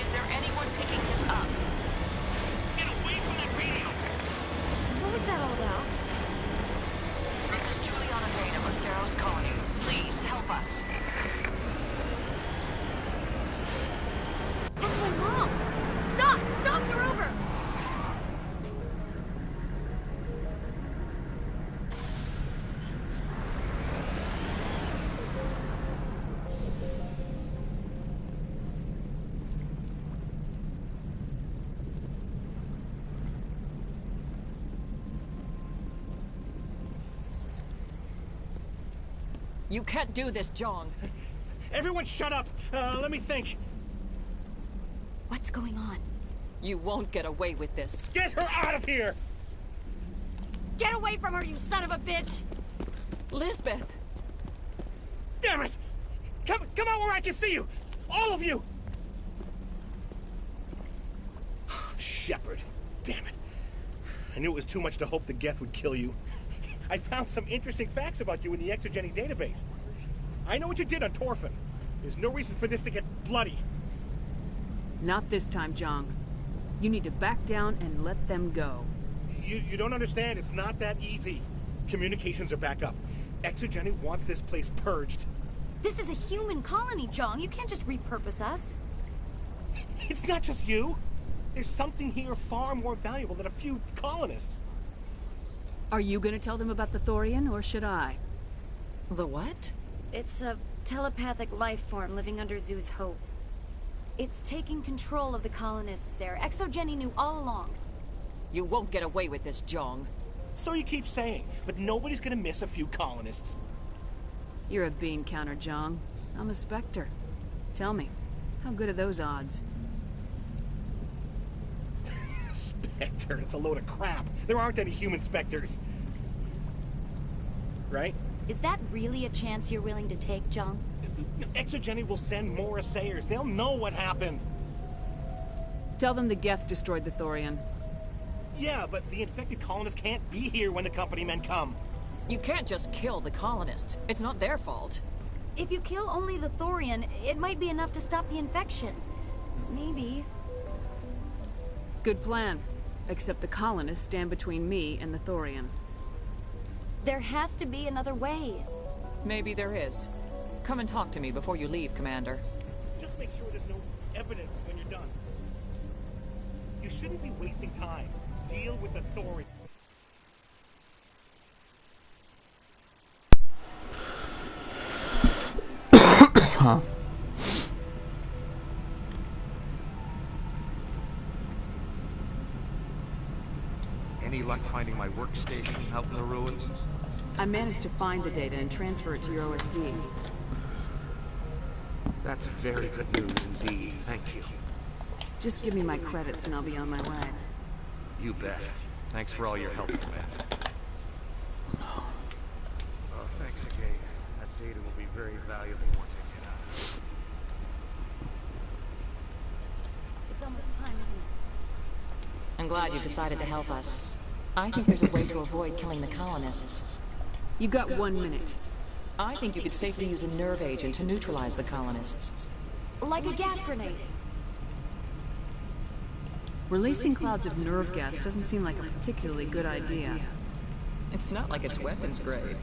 Is there anyone picking this up? Get away from that radio! What was that all about? This is Juliana Thane of Theros calling. Please, help us. That's my mom! Stop! Stop! They're over! You can't do this, Jong. Everyone shut up! Let me think. What's going on? You won't get away with this. Get her out of here! Get away from her, you son of a bitch! Lisbeth! Damn it! Come out where I can see you! All of you! Shepard. Damn it. I knew it was too much to hope the Geth would kill you. I found some interesting facts about you in the exogeny database. I know what you did on Torfin. There's no reason for this to get bloody. Not this time, Jong. You need to back down and let them go. You don't understand. It's not that easy. Communications are back up. Exogeny wants this place purged. This is a human colony, Jong. You can't just repurpose us. It's not just you. There's something here far more valuable than a few colonists. Are you gonna tell them about the Thorian, or should I? The what? It's a telepathic life form living under Zoo's hope. It's taking control of the colonists there. Exogeny knew all along. You won't get away with this, Jong. So you keep saying, but nobody's gonna miss a few colonists. You're a bean counter, Jong. I'm a Spectre. Tell me, how good are those odds? Spectre, it's a load of crap. There aren't any human Spectres. Right? Is that really a chance you're willing to take, Jong? Exogeny will send more assayers. They'll know what happened. Tell them the Geth destroyed the Thorian. Yeah, but the infected colonists can't be here when the company men come. You can't just kill the colonists. It's not their fault. If you kill only the Thorian, it might be enough to stop the infection. Maybe. Good plan. Except the colonists stand between me and the Thorian. There has to be another way. Maybe there is. Come and talk to me before you leave, Commander. Just make sure there's no evidence when you're done. You shouldn't be wasting time. Deal with the Thorian. Huh. Any luck finding my workstation out in the ruins? I managed to find the data and transfer it to your OSD. That's very good news indeed, thank you. Just give me my credits and I'll be on my way. You bet. Thanks for all your help, Commander. Oh, thanks again. That data will be very valuable once I get out. It's almost time, isn't it? I'm glad you decided to help us. I think there's a way to avoid killing the colonists. You got 1 minute. I think you could safely use a nerve agent to neutralize the colonists. Like a gas grenade. Releasing clouds of nerve gas doesn't seem like a particularly good idea. It's not like it's weapons grade.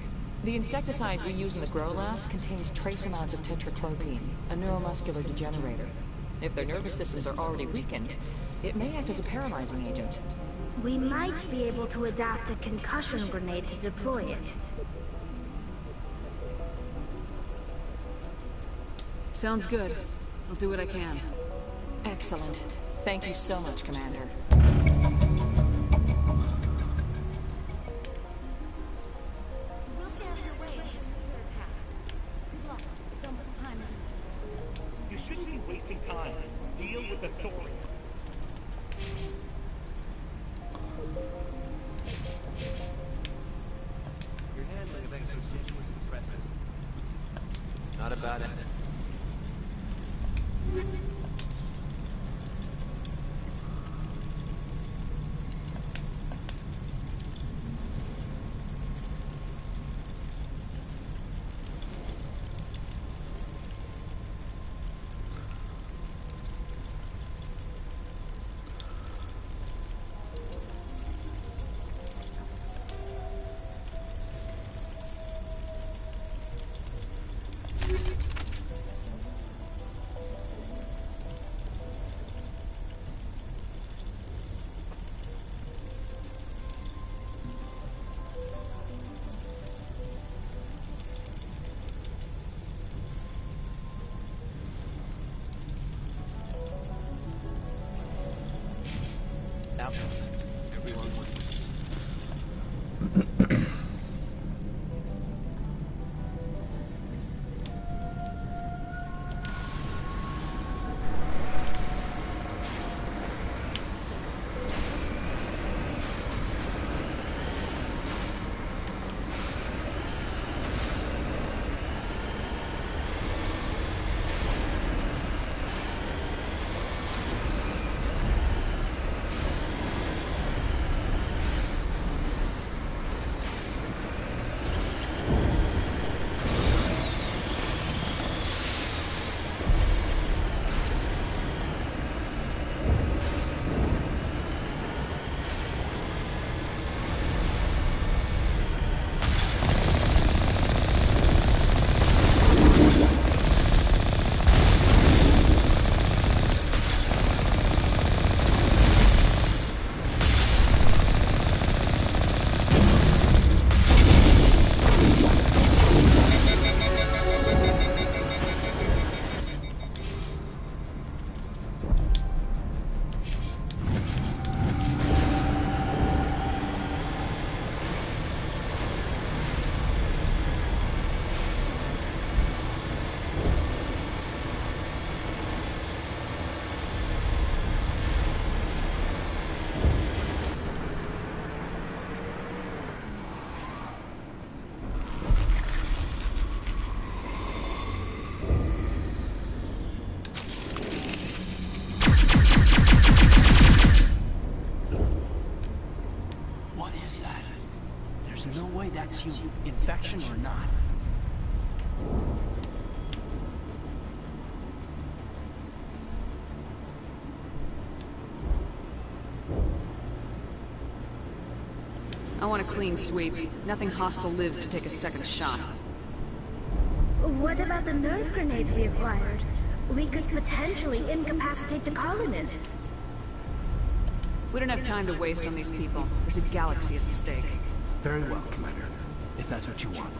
The insecticide we use in the grow labs contains trace amounts of tetrachlopine, a neuromuscular degenerator. If their nervous systems are already weakened, it may act as a paralyzing agent. We might be able to adapt a concussion grenade to deploy it. Sounds good. I'll do what I can. Excellent. Thank you so much, Commander. We'll stay out of your way and choose a clear path. Good luck. It's almost time, isn't it? You shouldn't be wasting time. Deal with the Thorian. Your handling of exosuit was impressive. Not about it. Everyone wins. No way that's you, infection or not. I want a clean sweep. Nothing hostile lives to take a second shot. What about the nerve grenades we acquired? We could potentially incapacitate the colonists. We don't have time to waste on these people. There's a galaxy at stake. Very well, Commander. If that's what you want.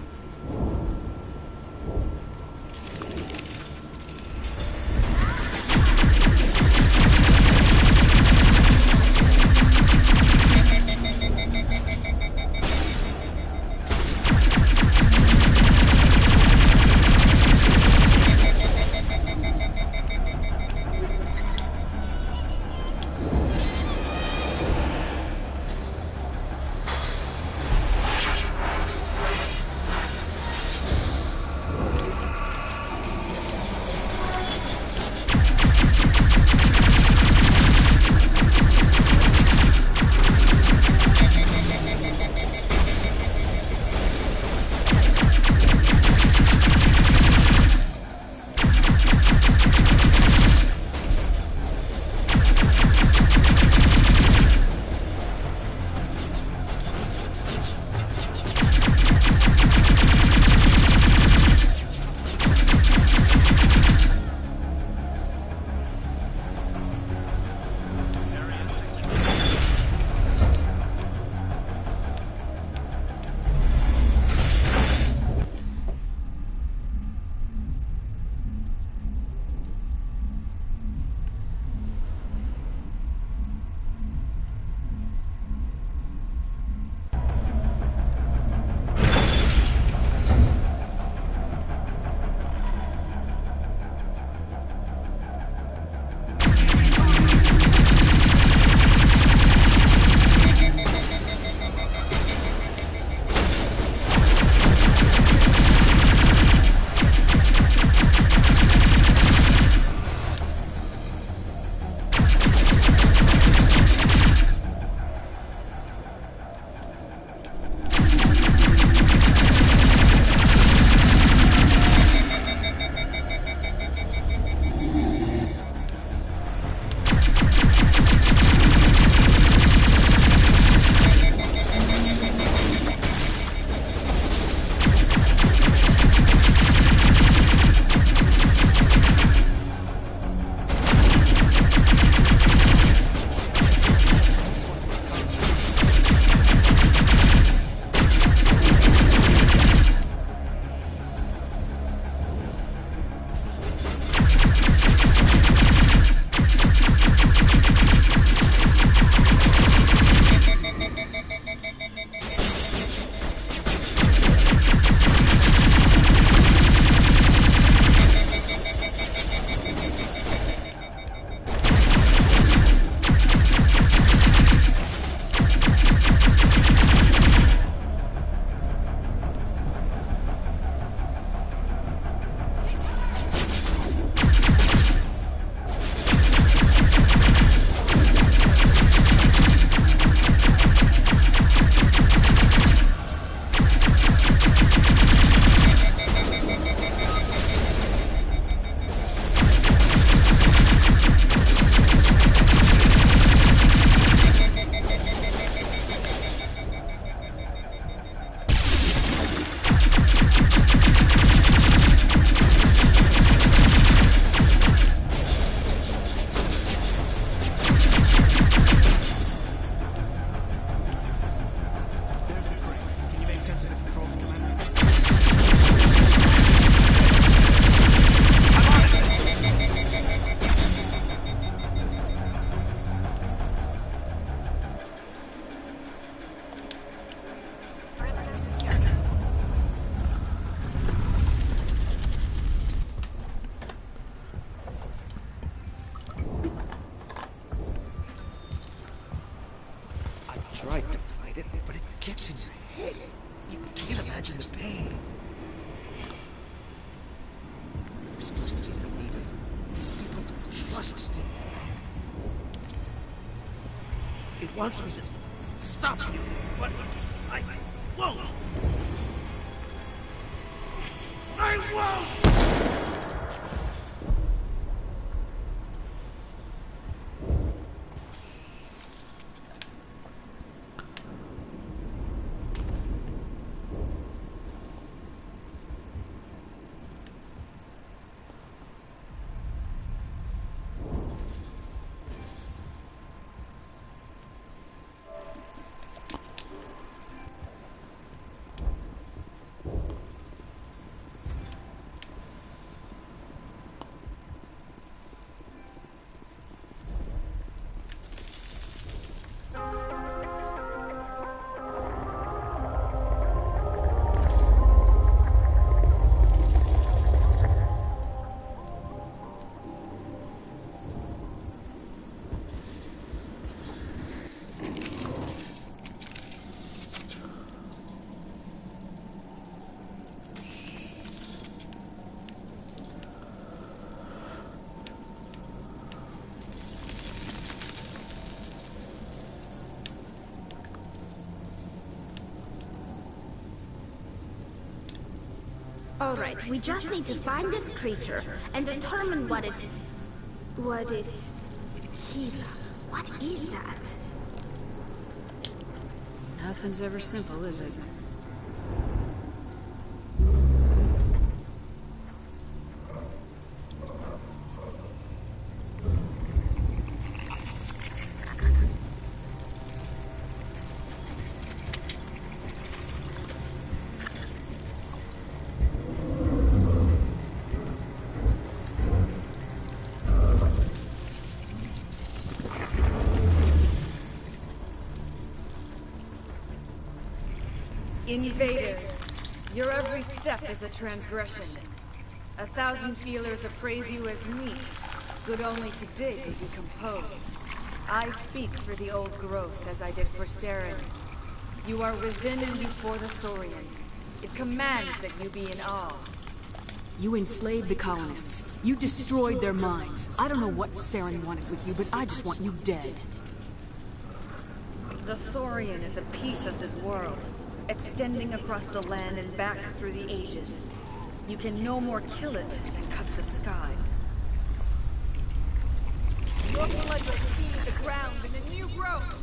tried to fight it, but it gets in your head. You can't imagine the pain. You're supposed to be their leader. These people don't trust me. It wants me to stop you, but I won't. I won't! Alright, we just need to find this creature and determine what it... Kira, what is that? Nothing's ever simple, is it? Invaders, your every step is a transgression. 1,000 feelers appraise you as meat, good only to dig or decompose. I speak for the old growth as I did for Saren. You are within and before the Thorian. It commands that you be in awe. You enslaved the colonists. You destroyed their minds. I don't know what Saren wanted with you, but I just want you dead. The Thorian is a piece of this world, extending across the land and back through the ages. You can no more kill it and cut the sky. Your blood will feed the ground in the new growth!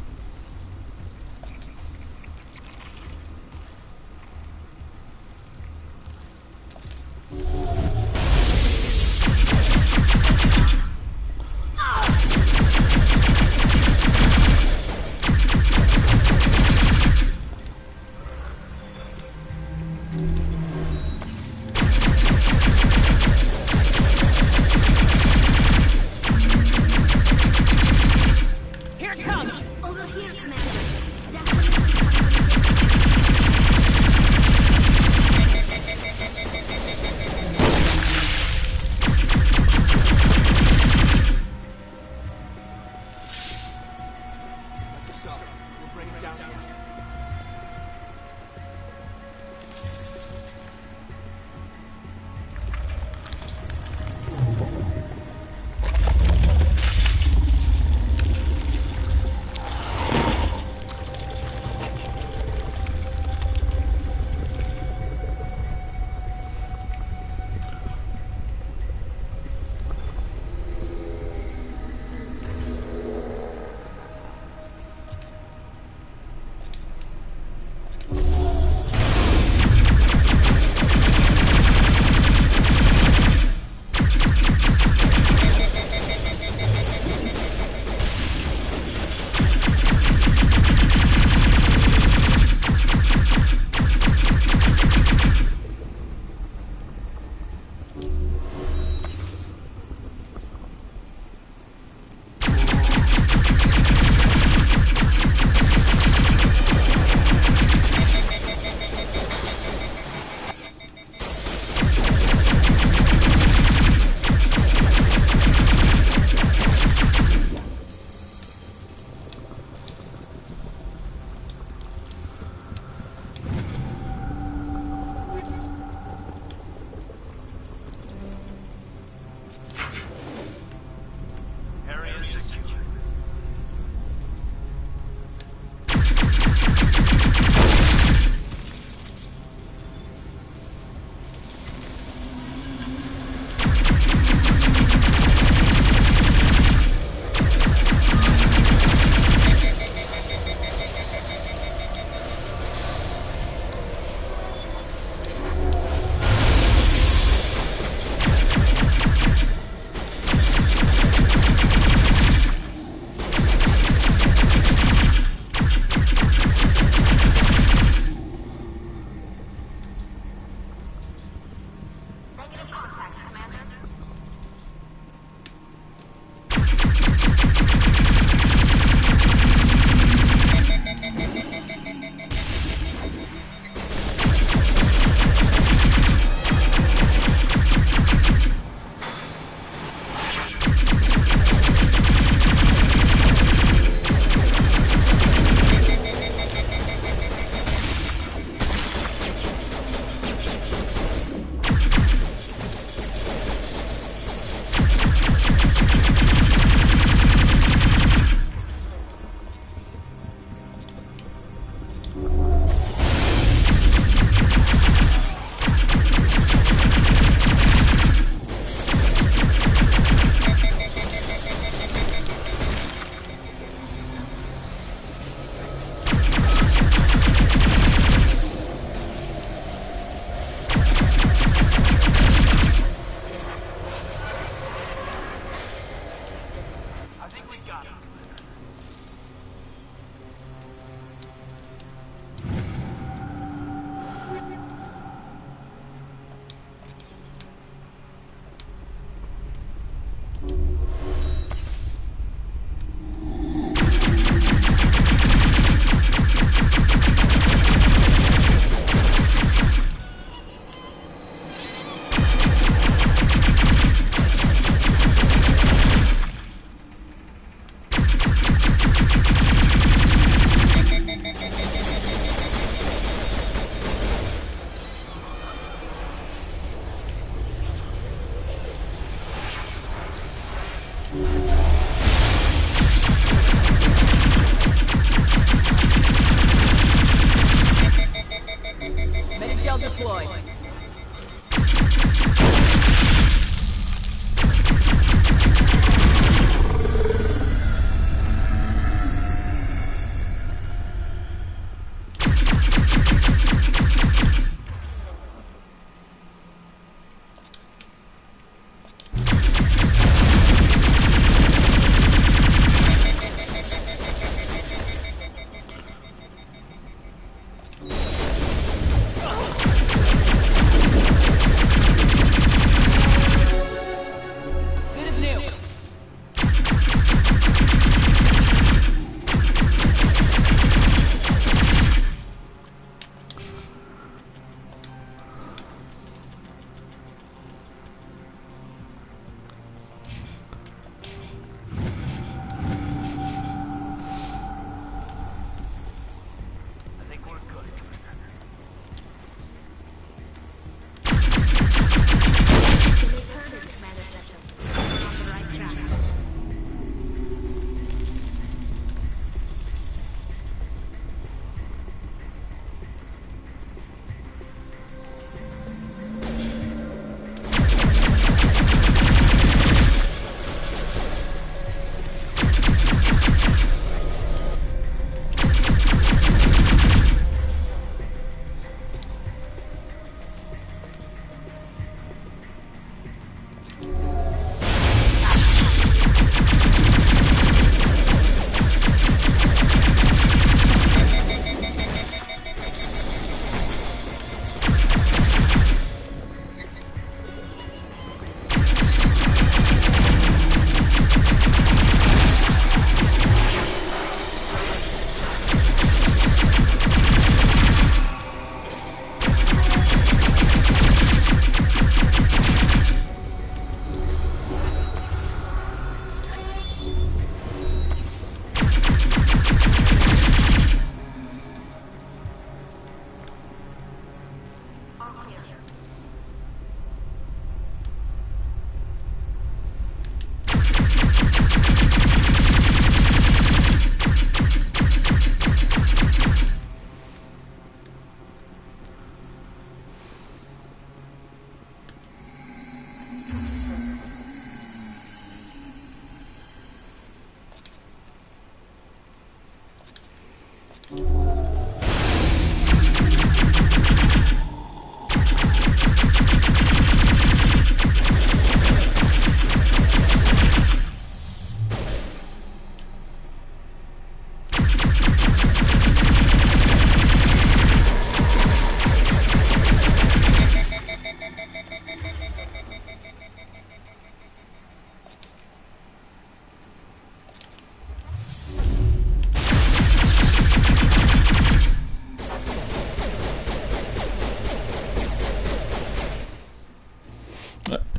new?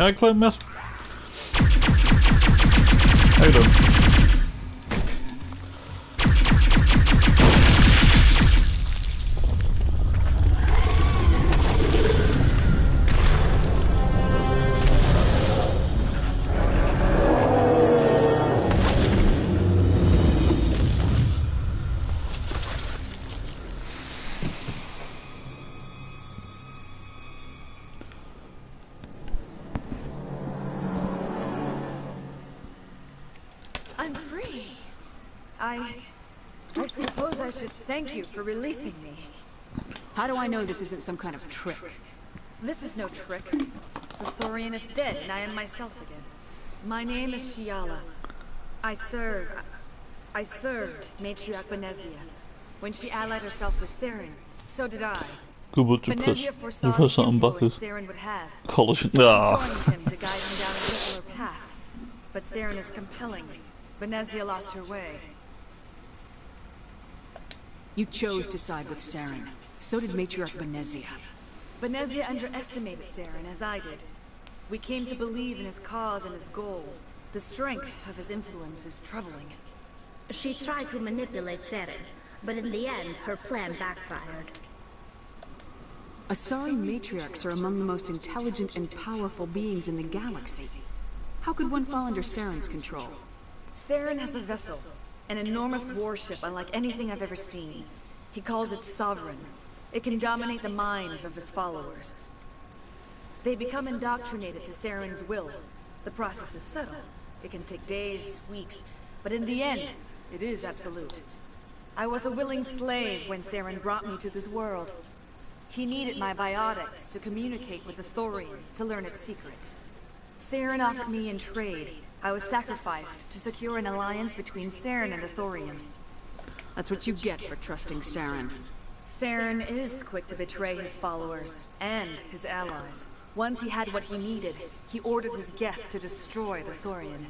Can I climb this? How you doing? I'm free. I suppose I should thank you for releasing me. How do I know this isn't some kind of trick? This is no trick. The Thorian is dead, and I am myself again. My name is Shiala. I served Matriarch Benezia. When she allied herself with Saren, so did I. Benezia foresaw the influence Saren would have. She joined him to guide him down a simpler path. But Saren is compelling. Benezia lost her way. You chose to side with Saren. So did Matriarch Benezia. Benezia underestimated Saren, as I did. We came to believe in his cause and his goals. The strength of his influence is troubling. She tried to manipulate Saren, but in the end, her plan backfired. Asari matriarchs are among the most intelligent and powerful beings in the galaxy. How could one fall under Saren's control? Saren has a vessel, an enormous warship unlike anything I've ever seen. He calls it Sovereign. It can dominate the minds of his followers. They become indoctrinated to Saren's will. The process is subtle. It can take days, weeks, but in the end, it is absolute. I was a willing slave when Saren brought me to this world. He needed my biotics to communicate with the Thorian to learn its secrets. Saren offered me in trade. I was sacrificed to secure an alliance between Saren and the Thorian. That's what you get for trusting Saren. Saren is quick to betray his followers and his allies. Once he had what he needed, he ordered his Geth to destroy the Thorian.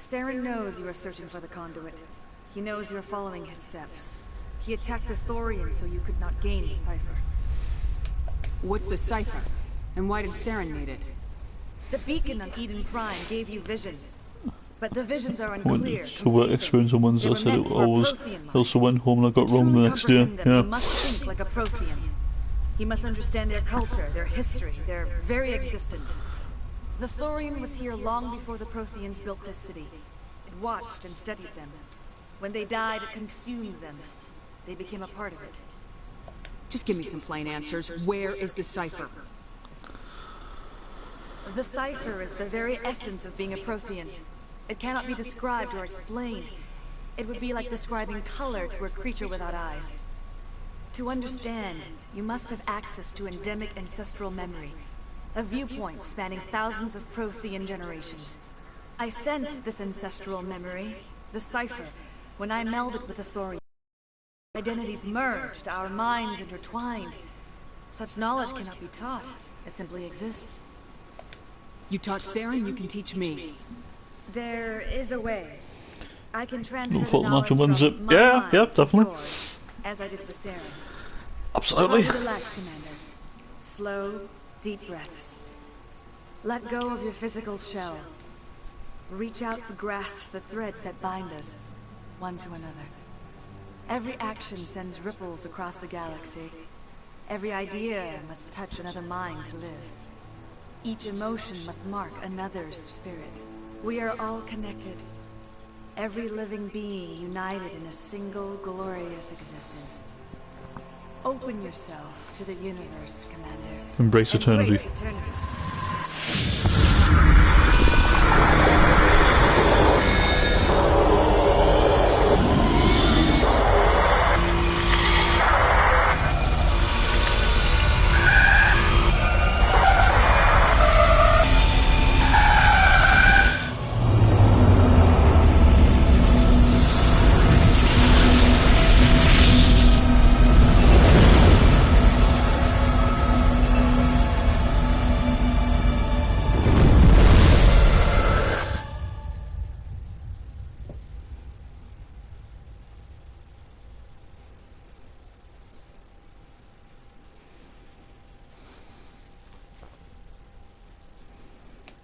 Saren knows you are searching for the conduit. He knows you are following his steps. He attacked the Thorian so you could not gain the cipher. What's the cipher? And why did Saren need it? The beacon on Eden Prime gave you visions. But the visions are unclear. So what experience on Wednesday, I said it also went home and I got wrong the next day. Yeah. He must think like a Prothean. He must understand their culture, their history, their very existence. The Thorian was here long before the Protheans built this city. It watched and studied them. When they died, it consumed them. They became a part of it. Just give me some plain answers. Where is the cipher? The cipher is the very essence of being a Prothean. It cannot be described or explained. It would be like describing color to a creature without eyes. To understand, you must have access to endemic ancestral memory. A viewpoint spanning thousands of Prothean generations. I sensed this ancestral memory, the cipher, when I melded with the Thorian. Identities merged, our minds intertwined. Such knowledge cannot be taught. It simply exists. You taught Saren, you can teach me. There is a way. I can transfer Full the knowledge Wednesday. from my Yeah, mind yeah, to definitely. yours, as I did with Saren. Absolutely. Try to relax, Commander. Slow, deep breaths. Let go of your physical shell. Reach out to grasp the threads that bind us, one to another. Every action sends ripples across the galaxy. Every idea must touch another mind to live. Each emotion must mark another's spirit. We are all connected. Every living being united in a single glorious existence. Open yourself to the universe, Commander. Embrace eternity. Embrace eternity.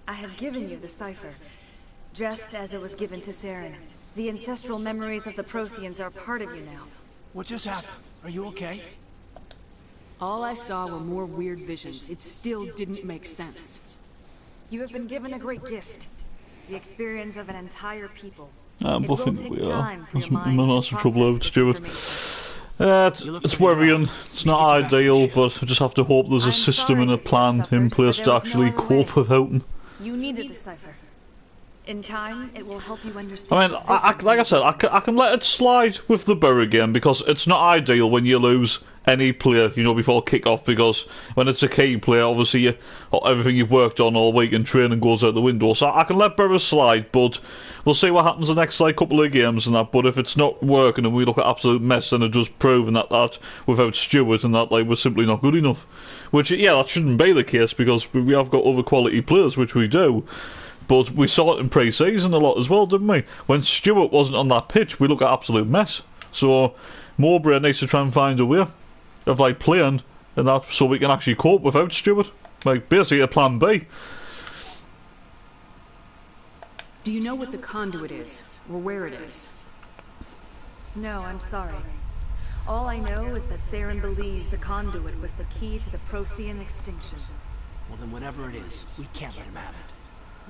I have given you the cipher, just as it was given to Saren. The ancestral memories of the Protheans are part of you now. What just happened? Are you okay? All I saw were more weird visions. It still didn't make sense. You have been given a great gift. The experience of an entire people. I'm It will buffing take we are. time for your I'm mind in to lots of trouble process over this Stuart. information. It's worrying. It's not ideal, but I just have to hope there's a I'm system sorry and a that you plan in suffered, place but to there was no actually other cope way. without him. You needed the cipher. In time, it will help you understand. I mean, like I said, I can let it slide with the Burr game because it's not ideal when you lose any player, you know, before kick-off, because when it's a key player, obviously everything you've worked on all week in training goes out the window. So I can let Burr slide, but we'll see what happens the next couple of games and that. But if it's not working and we look at absolute mess, then it does prove that without Stewart and that, we're simply not good enough. Which, yeah, that shouldn't be the case because we have got other quality players, which we do. But we saw it in pre-season a lot as well, didn't we? When Stewart wasn't on that pitch, we look at absolute mess. So Mowbray needs to try and find a way of playing and that, so we can actually cope without Stewart. Basically a plan B. Do you know what the conduit is, or where it is? No, I'm sorry. All I know is that Saren believes the conduit was the key to the Prothean extinction. Well, then whatever it is, we can't let him have it.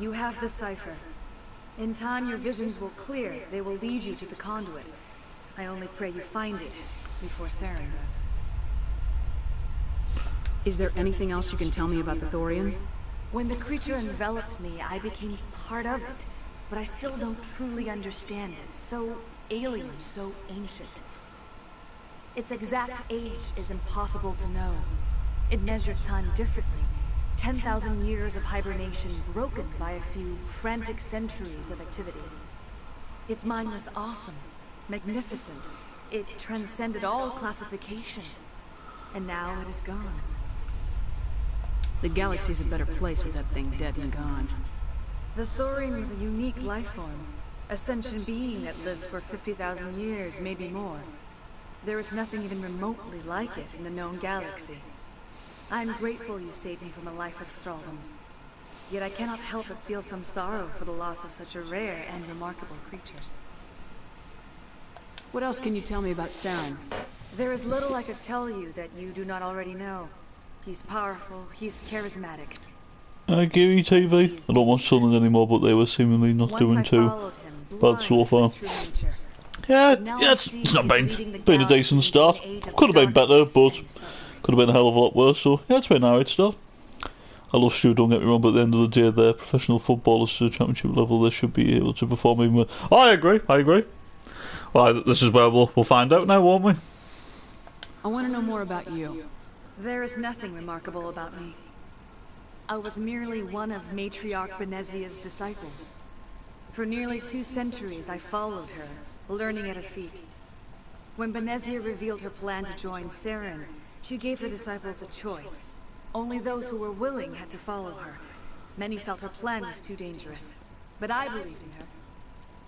You have the cipher. In time, your visions will clear. They will lead you to the conduit. I only pray you find it before Saren does. Is there anything else you can tell me about the Thorian? When the creature enveloped me, I became part of it. But I still don't truly understand it. So alien, so ancient. Its exact age is impossible to know. It measured time differently. 10,000 years of hibernation broken by a few frantic centuries of activity. Its mind was awesome, magnificent. It transcended all classification. And now it is gone. The galaxy's a better place with that thing dead and gone. The Thorian was a unique life form. A sentient being that lived for 50,000 years, maybe more. There is nothing even remotely like it in the known galaxy. I'm grateful you saved me from a life of thraldom. Yet I cannot help but feel some sorrow for the loss of such a rare and remarkable creature. What else can you tell me about Saren? There is little I could tell you that you do not already know. He's powerful, he's charismatic. Geary TV. I don't watch Southern anymore, but they were seemingly not doing too bad so far. Yeah, it's not been a decent start. Could have been better, but could have been a hell of a lot worse, so yeah, it's been an alright start. I love Stu, don't get me wrong, but at the end of the day, they're professional footballers to the championship level. They should be able to perform even more. Oh, I agree. Well, this is where we'll find out now, won't we? I want to know more about you. There is nothing remarkable about me. I was merely one of Matriarch Benezia's disciples. For nearly 2 centuries, I followed her, learning at her feet. When Benezia revealed her plan to join Saren, she gave her disciples a choice. Only those who were willing had to follow her. Many felt her plan was too dangerous, but I believed in her.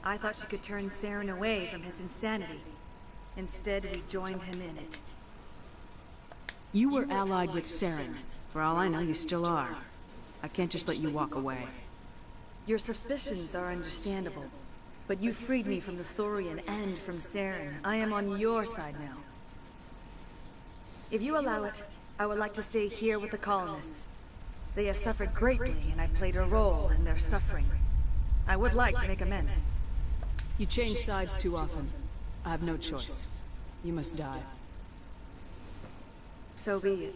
I thought she could turn Saren away from his insanity. Instead, we joined him in it. You were allied with Saren. For all I know, you still are. I can't just let you walk away. Your suspicions are understandable, but you freed me from the Thorian and from Saren. I am on your side now. If you allow it, I would like to stay here with the colonists. They have suffered greatly, and I played a role in their suffering. I would like to make amends. You change sides too often. I have no choice. You must die. So be it.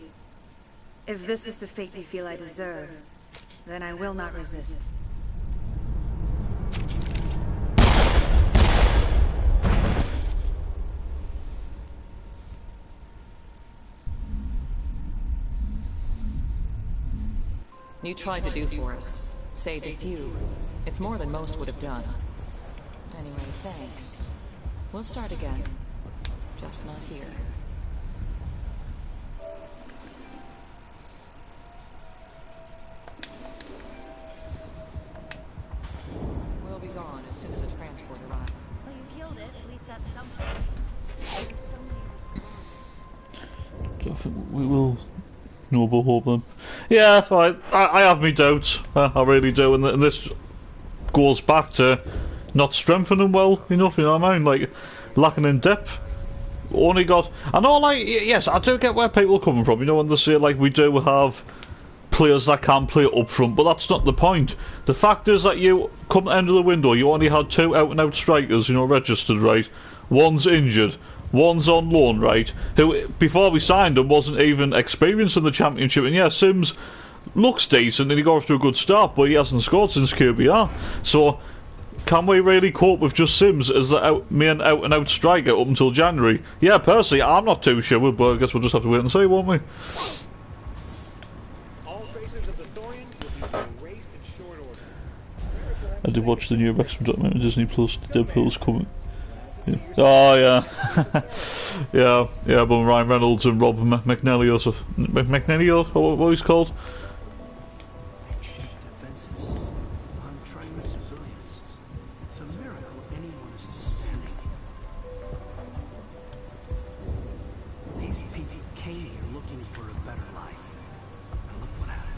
If this is the fate you feel I deserve, then I will not resist. You tried to do for us. Saved a few. It's more than most would have done. Anyway, thanks. We'll start again. Just not here. We'll be gone as soon as the transport arrives. Well, you killed it. At least that's something. There's so many of us. I think we will noble hope then. Yeah, I have my doubts. I really do, and this goes back to not strengthening well enough, you know what I mean? Like, lacking in depth. Only got... I know, like, yes, I do get where people are coming from, you know, when they say, like, we do have players that can play up front, but that's not the point. The fact is that you come to the end of the window, you only had 2 out-and-out strikers, you know, registered, right? One's injured. One's on loan, right? Who, before we signed him, wasn't even experienced in the championship. And yeah, Sims looks decent and he got off to a good start, but he hasn't scored since QBR. So, can we really cope with just Sims as the main out-and-out striker up until January? Yeah, personally, I'm not too sure, but I guess we'll just have to wait and see, won't we? All traces of the Thorian will be erased in short order. I did watch the new Wrexham documentary on Disney Plus. Deadpool's coming. Yeah. Oh yeah, yeah, but Ryan Reynolds and Rob McNally or what he's called. Makeshift defenses on Triton civilians. It's a miracle anyone is still standing. These people came here looking for a better life, and look what happened.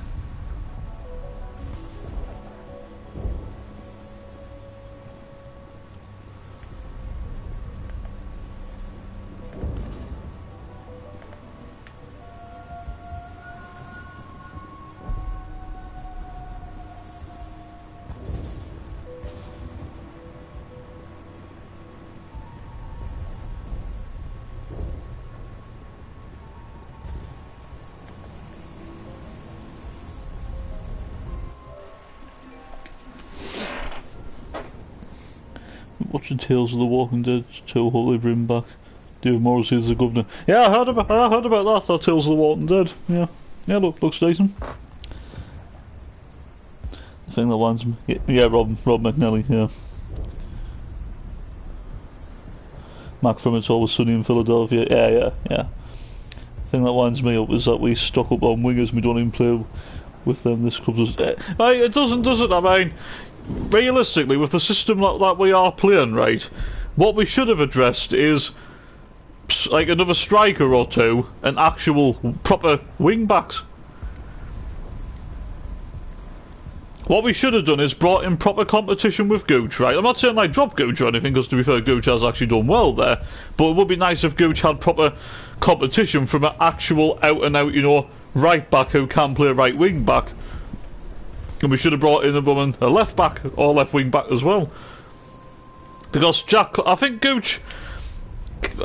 Watching Tales of the Walking Dead 2, hope they bring back David Morrissey as the governor. Yeah, I heard about that Tales of the Walking Dead. Yeah, looks decent. I think that one's Rob McNally. Yeah. Mac from It's Always Sunny in Philadelphia. Yeah. The thing that winds me up is that we stock up on wingers and we don't even play with them. This club does. It doesn't, does it? I mean, realistically, with the system that we are playing, right, what we should have addressed is like another striker or two and actual proper wing backs. What we should have done is brought in proper competition with Gooch, right? I'm not saying like drop Gooch or anything, because to be fair, Gooch has actually done well there. But it would be nice if Gooch had proper competition from an actual out-and-out, you know, right back who can play right wing back. And we should have brought in a left back or left wing back as well. Because I think Gooch,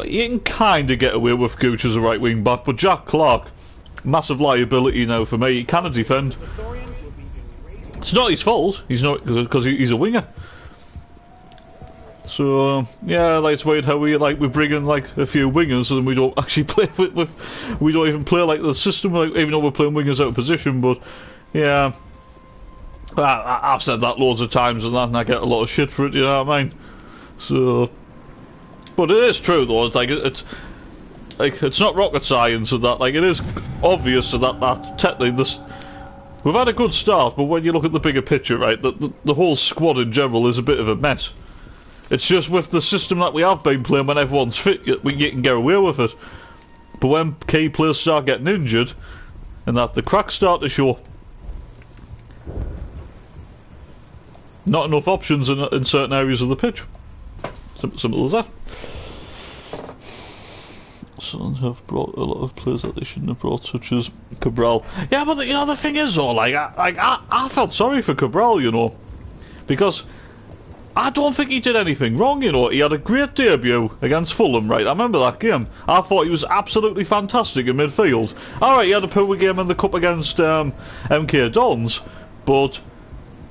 you can kind of get away with Gooch as a right wing back, but Jack Clark, massive liability now for me. He cannot defend. It's not his fault. He's not, because he's a winger. So yeah, like, it's weird how we bring in like a few wingers and we don't actually play with we don't even play like the system, like, even though we're playing wingers out of position. But yeah, I've said that loads of times and that, and I get a lot of shit for it. You know what I mean? So, but it is true though. It's not rocket science and that. Like, it is obvious that technically this. We've had a good start, but when you look at the bigger picture, right, the whole squad in general is a bit of a mess. It's just with the system that we have been playing, when everyone's fit, you can get away with it. But when key players start getting injured, and that the cracks start to show. Not enough options in certain areas of the pitch. Simple as that. Suns have brought a lot of players that they shouldn't have brought, such as Cabral. Yeah, but you know, the thing is though, I felt sorry for Cabral, you know, because I don't think he did anything wrong, you know. He had a great debut against Fulham, right? I remember that game. I thought he was absolutely fantastic in midfield. Alright, he had a poor game in the cup against MK Dons, but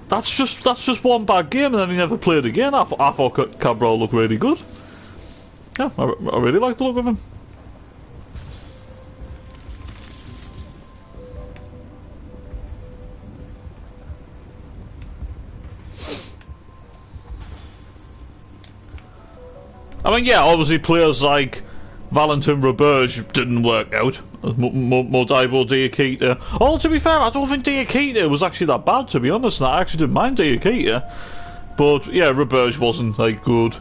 that's just one bad game, and then he never played again. I thought Cabral looked really good. Yeah, I really like the look of him. I mean, yeah, obviously players like Valentin Roberge didn't work out. Modibo Diakite. Oh, to be fair, I don't think Diakite was actually that bad, to be honest. I actually didn't mind Diakite. But, yeah, Roberge wasn't, like, good.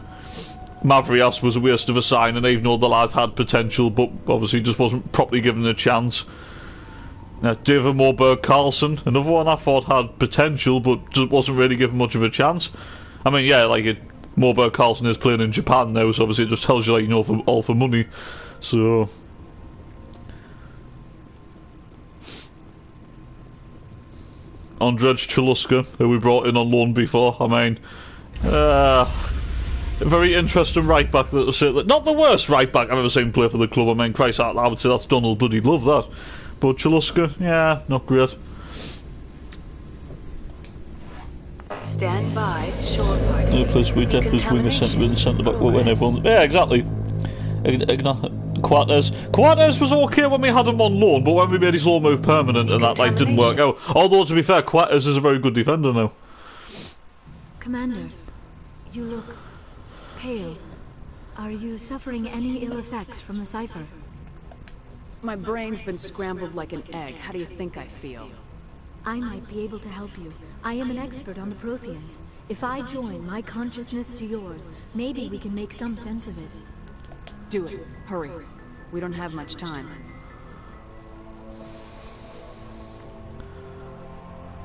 Mavrias was a waste of a signing, even though the lad had potential, but obviously just wasn't properly given a chance. David Moberg-Carlson, another one I thought had potential, but just wasn't really given much of a chance. I mean, yeah, like, Moberg-Carlson is playing in Japan now, so obviously it just tells you, like, you know, all for money. So Andrzej Chaluska, who we brought in on loan before. I mean, a very interesting right back. Not the worst right back I've ever seen play for the club. I mean, Christ, I would say that's Donald bloody love that. But Chaluska, yeah, not great. Stand by, shore party. No place we definitely wing a centre back when everyone. Yeah, exactly. Quartes was okay when we had him on loan, but when we made his loan move permanent and that like didn't work out. Although to be fair, Quartes is a very good defender now. Commander, you look pale. Are you suffering any ill effects from the cipher? My brain's been scrambled like an egg. How do you think I feel? I might be able to help you. I am an expert on the Protheans. If I join my consciousness to yours, maybe we can make some sense of it. Do it. Hurry. We don't have much time.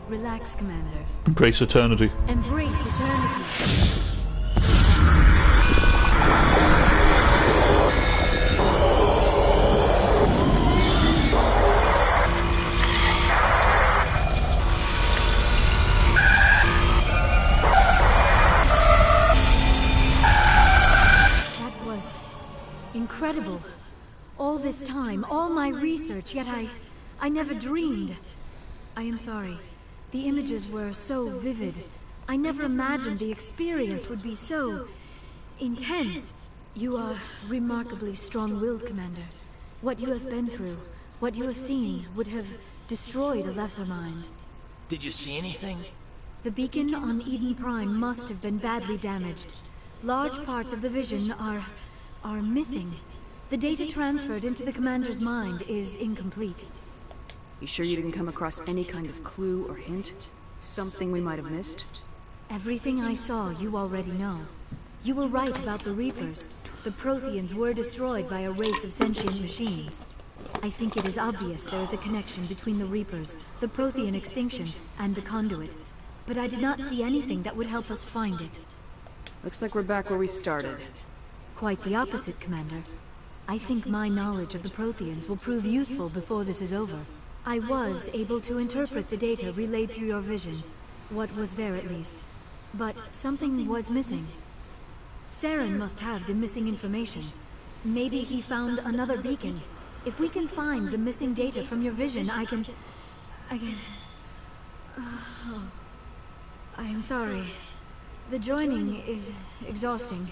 Relax, Commander. Embrace eternity. Embrace eternity. Incredible. All this time, all my research, yet I never dreamed. I am sorry. The images were so vivid. I never imagined the experience would be so intense. You are remarkably strong-willed, Commander. What you have been through, what you have seen, would have destroyed a lesser mind. Did you see anything? The beacon on Eden Prime must have been badly damaged. Large parts of the vision are are missing. The data transferred into the commander's mind is incomplete. You sure you didn't come across any kind of clue or hint? Something we might have missed? Everything I saw, you already know. You were right about the Reapers. The Protheans were destroyed by a race of sentient machines. I think it is obvious there is a connection between the Reapers, the Prothean extinction, and the Conduit. But I did not see anything that would help us find it. Looks like we're back where we started. Quite the opposite, Commander. I think my knowledge of the Protheans will prove useful before this is over. I was able to interpret the data relayed through your vision. What was there, at least. But something was missing. Saren must have the missing information. Maybe he found another beacon. If we can find the missing data from your vision, I can... I am sorry. The joining is exhausting.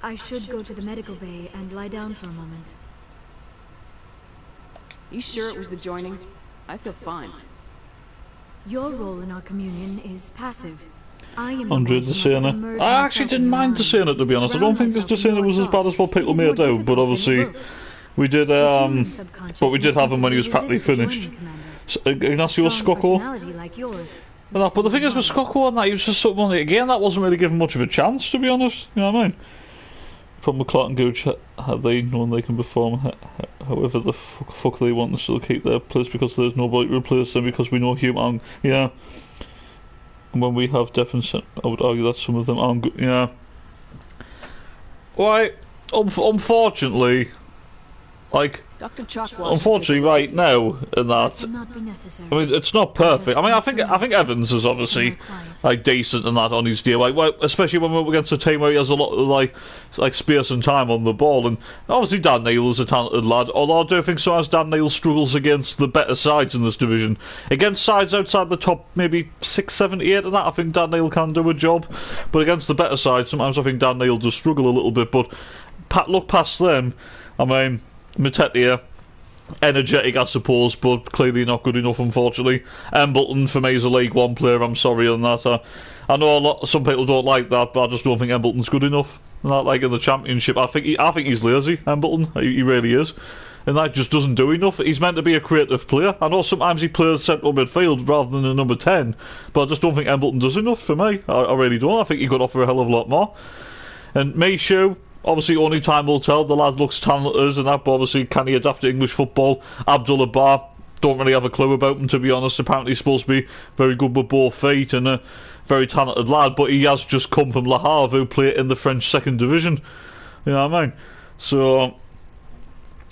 I should go to the medical bay and lie down for a moment. You sure it was the joining? I feel fine. Your role in our communion is passive. I am Andre Desena. I actually didn't mind Desena, to be honest. I don't think this Desena was as bad as what people made out, but obviously we did but we did have him when he was practically finished. Ignacio Scocco. But the thing is with Scocco and that, he was just something on it again, that wasn't really given much of a chance, to be honest. You know what I mean? From McClark and Gooch, have they known they can perform however the fuck they want to still keep their place because there's nobody to replace them because we know human, yeah. And when we have different, I would argue that some of them aren't good, yeah. Why, unfortunately, like, Dr. Chalk unfortunately right now in that, I mean, it's not perfect. I mean, I think Evans is obviously like decent in that on his deal, like, well, especially when we're up against a team where he has a lot of like space and time on the ball, and obviously Dan Neil is a talented lad, although I do think sometimes Dan Neil struggles against the better sides in this division. Against sides outside the top maybe 6, 7, 8 and that, I think Dan Neil can do a job, but against the better sides sometimes I think Dan Neil does struggle a little bit, but look past them, I mean, Matetia, energetic I suppose, but clearly not good enough unfortunately. Embleton for me is a League One player, I'm sorry on that. I know some people don't like that, but I just don't think Embleton's good enough. Not like in the Championship, I think he's lazy, Embleton, he really is. And that just doesn't do enough. He's meant to be a creative player. I know sometimes he plays central midfield rather than a number 10, but I just don't think Embleton does enough for me. I really don't. I think he could offer a hell of a lot more. And Minshew, obviously only time will tell. The lad looks talented and that, but obviously can he adapt to English football? Abdullah Bar, don't really have a clue about him, to be honest. Apparently he's supposed to be very good with both feet and a very talented lad, but he has just come from Le Havre, who play in the French 2nd division. You know what I mean? So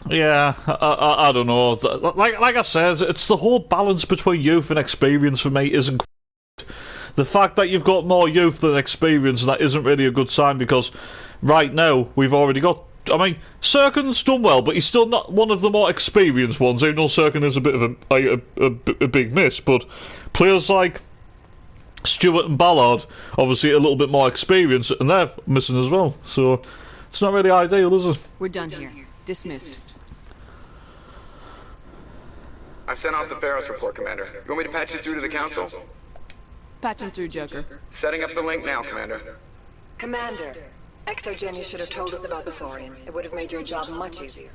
yeah, I don't know. Like I said, it's the whole balance between youth and experience for me isn't quite. The fact that you've got more youth than experience, that isn't really a good sign, because right now we've already got, I mean, Serkin's done well, but he's still not one of the more experienced ones, even though Serkin is a bit of a big miss, but players like Stewart and Ballard, obviously a little bit more experience, and they're missing as well, so it's not really ideal, is it? We're done here. Dismissed. I've sent off the Ferris report, Commander. You want me to patch it through to the Council? Patch him through, Joker. Setting up the link now, Commander. Commander, Exogeny should have told us about the thorium. It would have made your job much easier.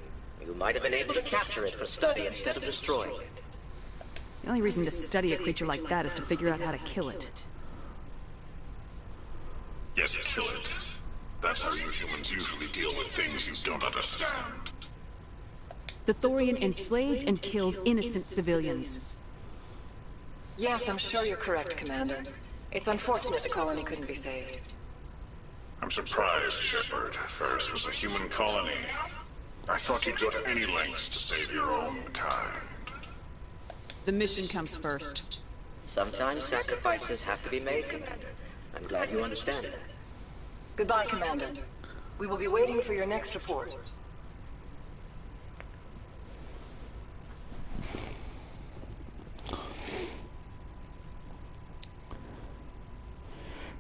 You might have been able to capture it for study instead of destroying it. The only reason to study a creature like that is to figure out how to kill it. Yes, kill it. That's how you humans usually deal with things you don't understand. The Thorian enslaved and killed innocent civilians. Yes, I'm sure you're correct, Commander. It's unfortunate the colony couldn't be saved. I'm surprised, Shepard. Ferris was a human colony. I thought you'd go to any lengths to save your own kind. The mission comes first. Sometimes sacrifices have to be made, Commander. I'm glad you understand that. Goodbye, Commander. We will be waiting for your next report.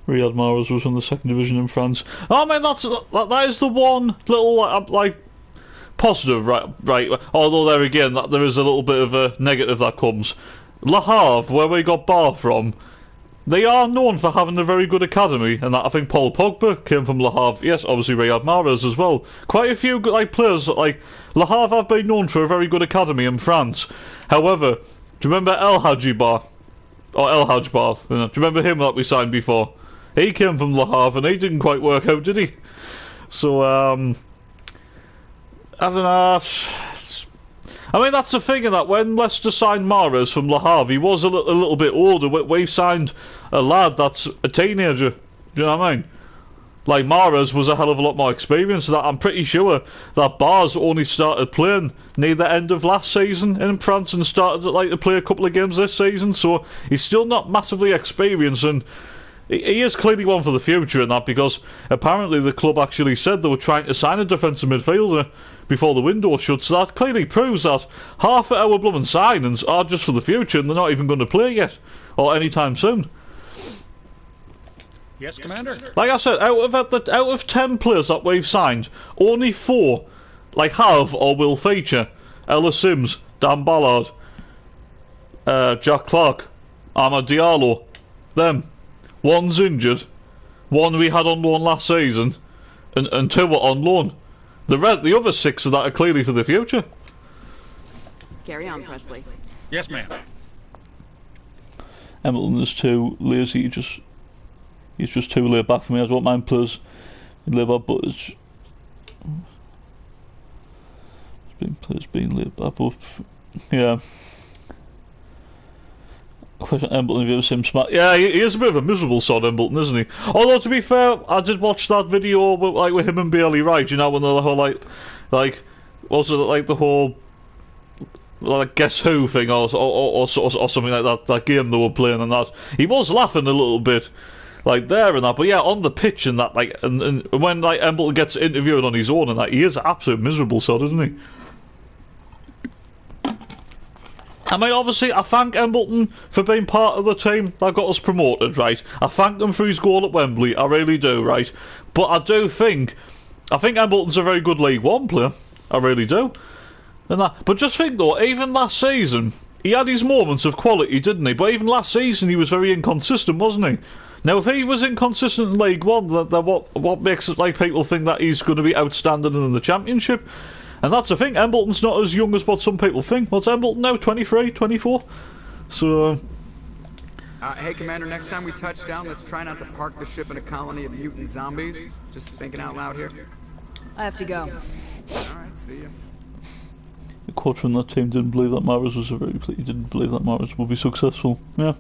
Riyad Mahrez was from the 2nd division in France. Oh man, that is the one little like positive, right? Although there again, there is a little bit of a negative that comes. Le Havre, where we got Bar from, they are known for having a very good academy, and that I think Paul Pogba came from Le Havre. Yes, obviously Riyad Mahrez as well. Quite a few good players like Le Havre have been known for a very good academy in France. However, do you remember El Hadjibar? Or El Hadjbar? Do you remember him that we signed before? He came from Le Havre and he didn't quite work out, did he? So I don't know. I mean, that's the thing, in that when Leicester signed Mahrez from Le Havre, he was a little bit older. We've signed a lad that's a teenager. Do you know what I mean? Like, Mahrez was a hell of a lot more experienced. That I'm pretty sure that Bars only started playing near the end of last season in France and started to play a couple of games this season. So he's still not massively experienced, and he is clearly one for the future in that, because apparently the club actually said they were trying to sign a defensive midfielder before the window shut, so that clearly proves that half of our blooming signings are just for the future and they're not even going to play yet, or anytime soon. Yes, Commander? Like I said, out of 10 players that we've signed, only 4 have or will feature. Ella Sims, Dan Ballard, Jack Clark, Amad Diallo, them. 1's injured, 1 we had on loan last season, and 2 were on loan. The other 6 of that are clearly for the future. Carry on, Presley. Yes, ma'am. Hamilton is too lazy. He's just too laid back for me. I don't mind players in laid back, but players being laid back. But yeah. Question: Embleton, have you ever seen him smart? Yeah, he is a bit of a miserable sod, Embleton, isn't he? Although, to be fair, I did watch that video with him and Bailey Wright, you know, when the whole also the whole Guess Who thing or something like that game they were playing, and that he was laughing a little bit there and that, but yeah, on the pitch and that, and when Embleton gets interviewed on his own and that, he is an absolute miserable sod, isn't he? I mean, obviously, I thank Embleton for being part of the team that got us promoted, right? I thank them for his goal at Wembley, I really do, right? But I think Embleton's a very good League One player, I really do. But just think though, even last season, he had his moments of quality, didn't he? But even last season, he was very inconsistent, wasn't he? Now, if he was inconsistent in League One, then what makes it people think that he's going to be outstanding in the Championship? And that's the thing, Embleton's not as young as what some people think. What's Embleton now, 23, 24? So... hey, Commander, next time we touch down, let's try not to park the ship in a colony of mutant zombies. Just thinking out loud here. I have to go. Alright, see ya. The quote from that team didn't believe that Mahrez was he didn't believe that Mahrez would be successful. Yeah.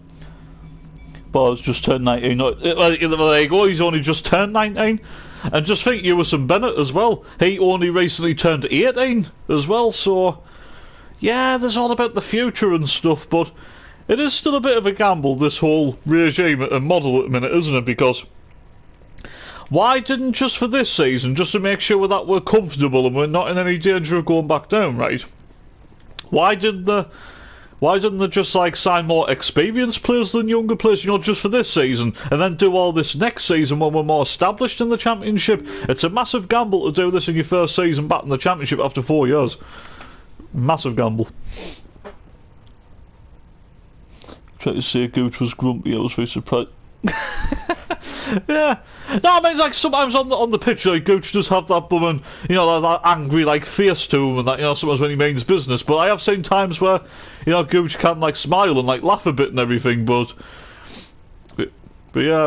Bars just turned 19. There you go, he's only just turned 19. And just think, Ewison Bennett as well. He only recently turned 18 as well, so... Yeah, there's all about the future and stuff, but... It is still a bit of a gamble, this whole regime and model at the minute, isn't it? Because... Why didn't just for this season, just to make sure that we're comfortable and we're not in any danger of going back down, right? Why didn't they just sign more experienced players than younger players, just for this season, and then do all this next season when we're more established in the Championship? It's a massive gamble to do this in your first season back in the Championship after 4 years. Massive gamble. Try to say Gooch was grumpy, I was very surprised. Yeah. No, I mean, sometimes on the pitch, Gooch does have that woman, that angry, face to him, and that, sometimes when he means business. But I have seen times where, Gooch can, smile and, laugh a bit and everything, but yeah,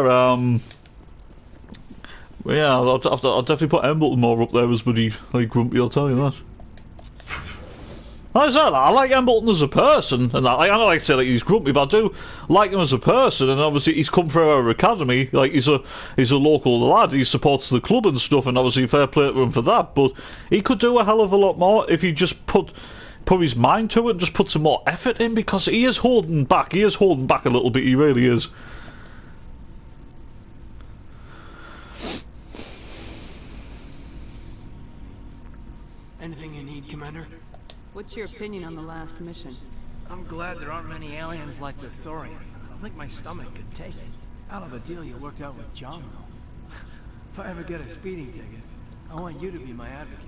I'll definitely put Embleton more up there as bloody, grumpy, I'll tell you that. Like I said, I like Embleton as a person, and I don't like to say he's grumpy, but I do like him as a person, and obviously he's come through our academy, he's a local lad, he supports the club and stuff, and obviously fair play to him for that, but he could do a hell of a lot more if he just put his mind to it and just put some more effort in, because he is holding back a little bit, he really is. Anything you need, Commander? What's your opinion on the last mission? I'm glad there aren't many aliens like the Thorian. I don't think my stomach could take it. Hell of a deal you worked out with John, though. If I ever get a speeding ticket, I want you to be my advocate.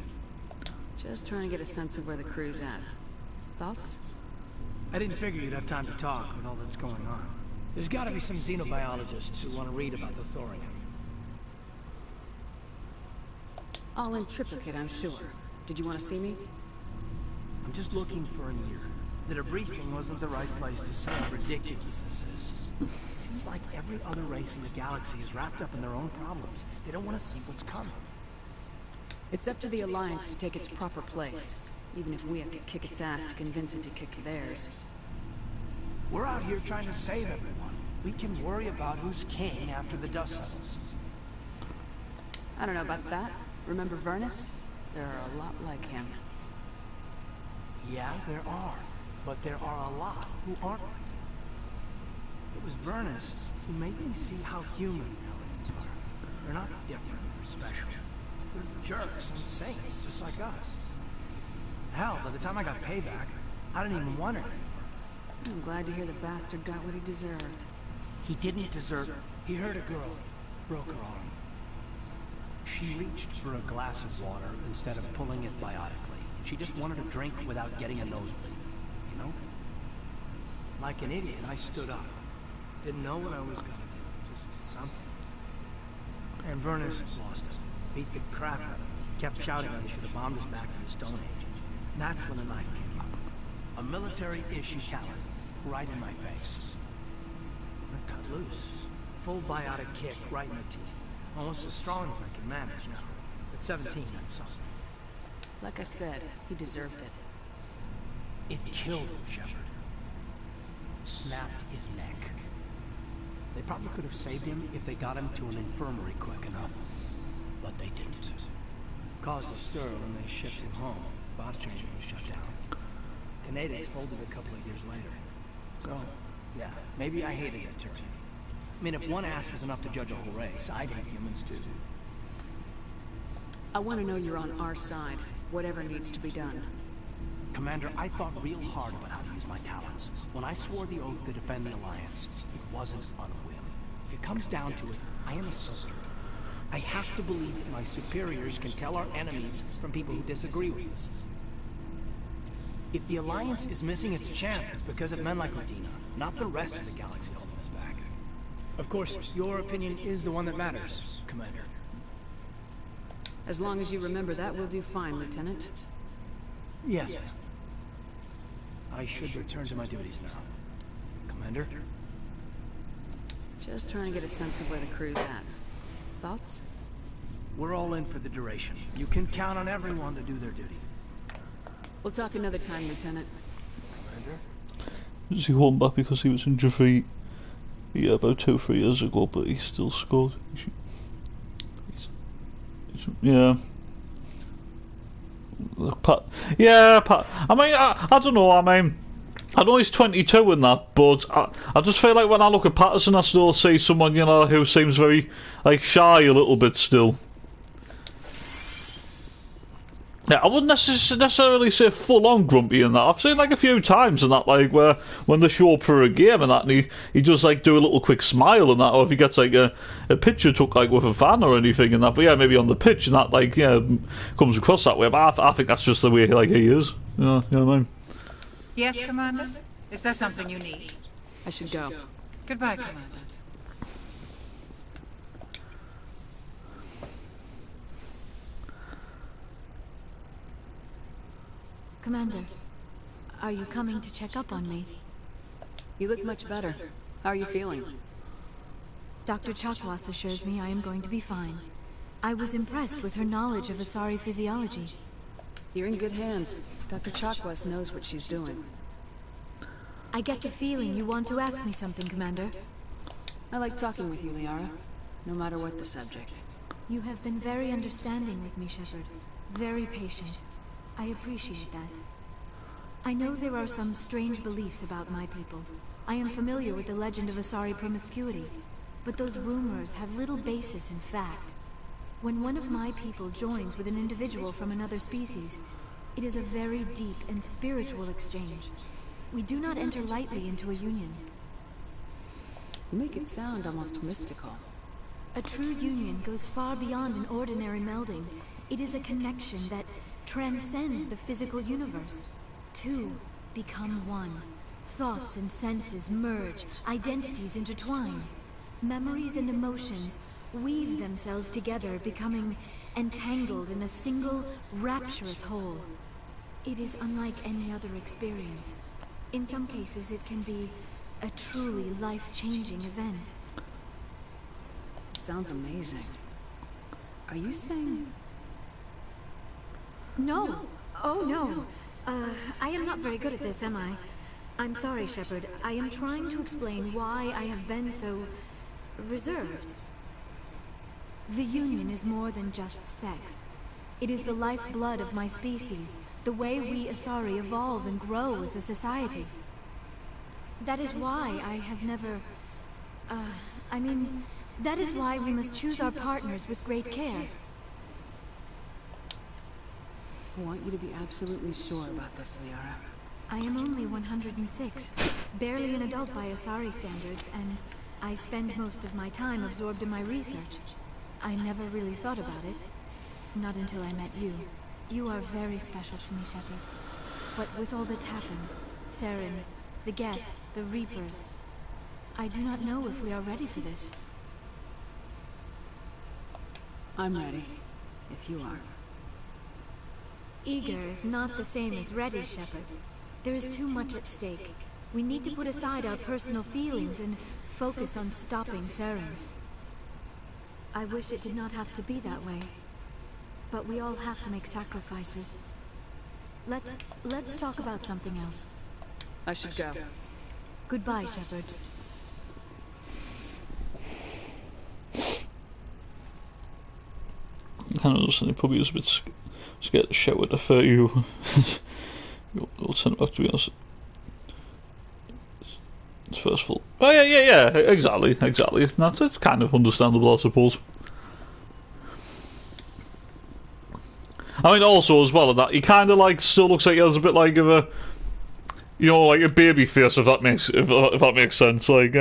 Just trying to get a sense of where the crew's at. Thoughts? I didn't figure you'd have time to talk with all that's going on. There's gotta be some xenobiologists who want to read about the thorium. All in triplicate, I'm sure. Did you want to see me? I'm just looking for an ear. The debriefing wasn't the right place to say how ridiculous this is. Seems like every other race in the galaxy is wrapped up in their own problems. They don't want to see what's coming. It's up to the Alliance to take its proper place, even if we have to kick its ass to convince it to kick theirs. We're out here trying to save everyone. We can worry about who's king after the dust settles. I don't know about that. Remember Vernus? There are a lot like him. Yeah, there are. But there are a lot who aren't like him. It was Vernus who made me see how human aliens are. They're not different or special. They're jerks and saints, just like us. Hell, by the time I got payback, I didn't even want her anymore. I'm glad to hear the bastard got what he deserved. He didn't deserve her. He hurt a girl, broke her arm. She reached for a glass of water instead of pulling it biotically. She just wanted a drink without getting a nosebleed. You know? Like an idiot, I stood up. Didn't know what I was gonna do. Just something. And Vernus lost it. Beat the crap out of me. Kept shouting that they should have bombed us back to the Stone Age. And that's when the knife came up. A military-issue talent. Right in my face. I cut loose. Full biotic kick right in the teeth. Almost as strong as I can manage now. At 17, that's something. Like I said, he deserved it. It killed him, Shepard. Snapped his neck. They probably could have saved him if they got him to an infirmary quick enough. But they didn't. Caused a stir when they shipped him home. Bot training was shut down. Canadians folded a couple of years later. So, yeah, maybe I hated that Turian. I mean, if one ass was enough to judge a whole race, I'd hate humans too. I want to know you're on our side, whatever needs to be done. Commander, I thought real hard about how to use my talents. When I swore the oath to defend the Alliance, it wasn't on a whim. If it comes down to it, I am a soldier. I have to believe that my superiors can tell our enemies from people who disagree with us. If the Alliance is missing its chance, it's because of men like Medina, not the rest of the galaxy holding us back. Of course, your opinion is the one that matters, Commander. As long as you remember that, we'll do fine, Lieutenant. Yes, ma'am. I should return to my duties now. Commander? Just trying to get a sense of where the crew's at. Thoughts? We're all in for the duration. You can count on everyone to do their duty. We'll talk another time, Lieutenant. Commander? Is he home back because he was in defeat? Yeah, about 2-3 years ago, but he still scored. Yeah. Pat. I mean, I don't know. I mean, I know he's 22 in that, but I just feel like when I look at Patterson, I still see someone, you know, who seems very like shy a little bit still. Yeah, I wouldn't necessarily say full-on grumpy in that. I've seen like a few times in that, like where when they show up for a game and that, and he just like do a little quick smile and that, or if he gets like a picture took like with a fan or anything and that. But yeah, maybe on the pitch and that, like comes across that way. But I think that's just the way like he is. Yeah, you know what I mean? Yes, Commander. Is there something you need? I should go. Goodbye, Commander. Commander, are you coming to check up on me? You look much better. How are you feeling? Dr. Chakwas assures me I am going to be fine. I was impressed with her knowledge of Asari physiology. You're in good hands. Dr. Chakwas knows what she's doing. I get the feeling you want to ask me something, Commander. I like talking with you, Liara. No matter what the subject. You have been very understanding with me, Shepard. Very patient. I appreciate that. I know there are some strange beliefs about my people. I am familiar with the legend of Asari promiscuity, but those rumors have little basis in fact. When one of my people joins with an individual from another species, it is a very deep and spiritual exchange. We do not enter lightly into a union. You make it sound almost mystical. A true union goes far beyond an ordinary melding. It is a connection that transcends the physical universe. Two become one, Thoughts and senses merge, identities intertwine. Memories and emotions weave themselves together, becoming entangled in a single, rapturous whole. It is unlike any other experience. In some cases, it can be a truly life-changing event. Sounds amazing. Are you saying... No. Oh, no. I am not very good at this, am I? I'm sorry, Shepard. I am trying to explain why I have been so... reserved. The Union is more than just sex. It is the lifeblood of my species, the way we Asari evolve and grow as a society. That is why I have never... that is why we must choose our partners with great care. I want you to be absolutely sure about this, Liara. I am only 106, barely an adult by Asari standards, and I spend most of my time absorbed in my research. I never really thought about it, not until I met you. You are very special to me, Shepard. But with all that's happened, Saren, the Geth, the Reapers, I do not know if we are ready for this. I'm ready, if you are. Eager is not the same as ready, Shepard. There is too much at stake. We need to put aside our personal feelings and focus on stopping Saren. I wish it did not have to be that way. But we all have to make sacrifices. Let's talk about something else. I should go. Goodbye, Shepard. I kind of understand he probably was a bit scared to shout at the 30 you'll send it back, to be honest. It's first of all. Oh yeah, exactly. That's kind of understandable, I suppose. I mean, also as well, that he kind of like still looks like he has a bit like of a, you know, like a baby face, if that makes sense. Like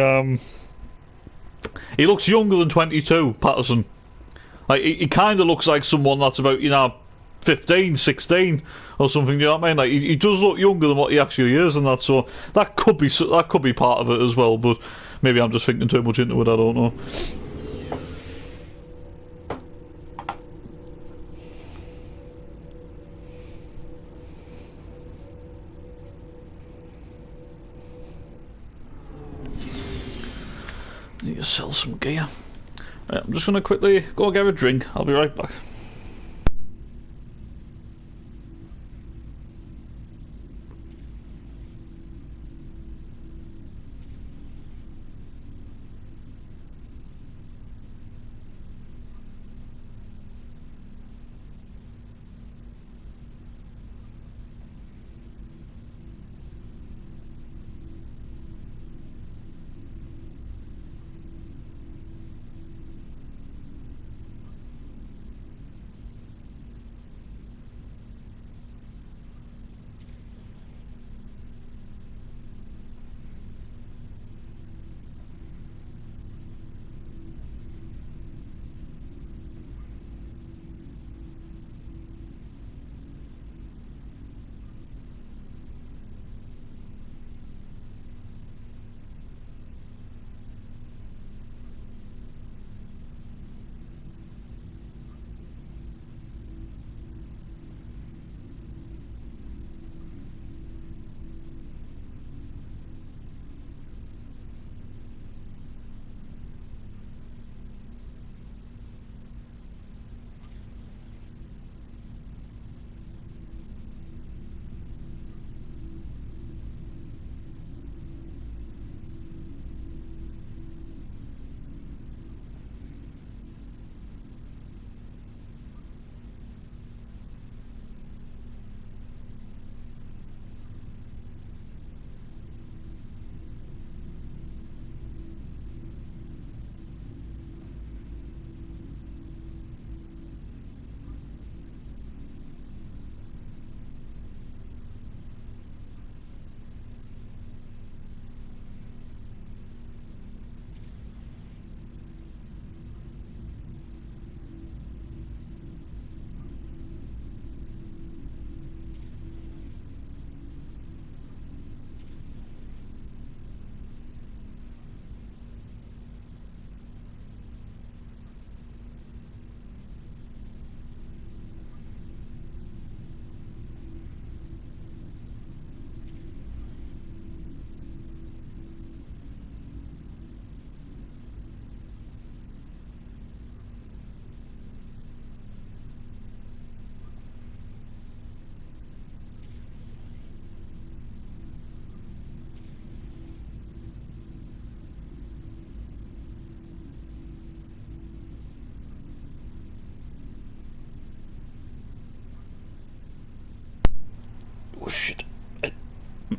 he looks younger than 22, Patterson. Like he kind of looks like someone that's about, you know, 15, 16 or something. You know what I mean? Like he does look younger than what he actually is, and that, so that could be part of it as well. But maybe I'm just thinking too much into it. I don't know. Need to sell some gear. Right, I'm just going to quickly go get a drink. I'll be right back.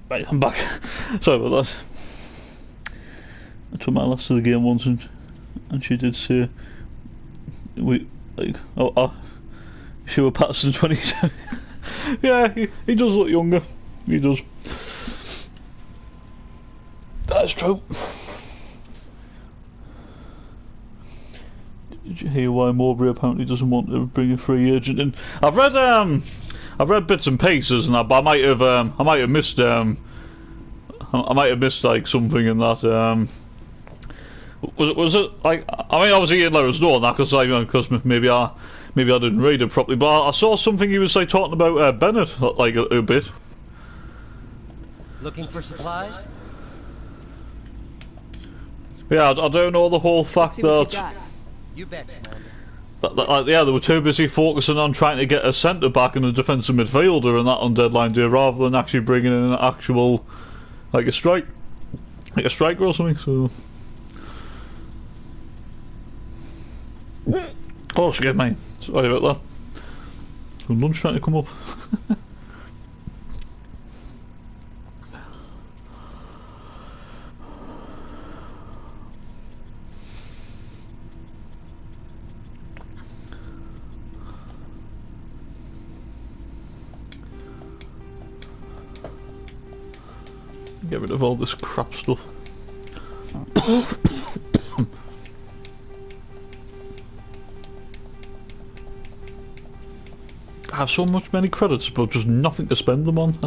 Right, I'm back. Sorry about that. I took my lass to the game once and she did say she was Patterson 27. Yeah, he does look younger. He does. That's true. Did you hear why Mowbray apparently doesn't want to bring a free agent in? I've read bits and pieces and that, but I might have missed like something in that. Was it like, I mean, obviously you let us know on that because maybe I didn't read it properly, but I saw something he was like talking about Bennett like a bit. Looking for supplies? Yeah, I don't know the whole fact that. You bet, Commander. Yeah, they were too busy focusing on trying to get a centre back and a defensive midfielder and that on deadline day, rather than actually bringing in an actual, like a striker or something. So, oh, excuse me. Sorry about that. Some lunch trying to come up. Get rid of all this crap stuff. I have so many credits, but just nothing to spend them on.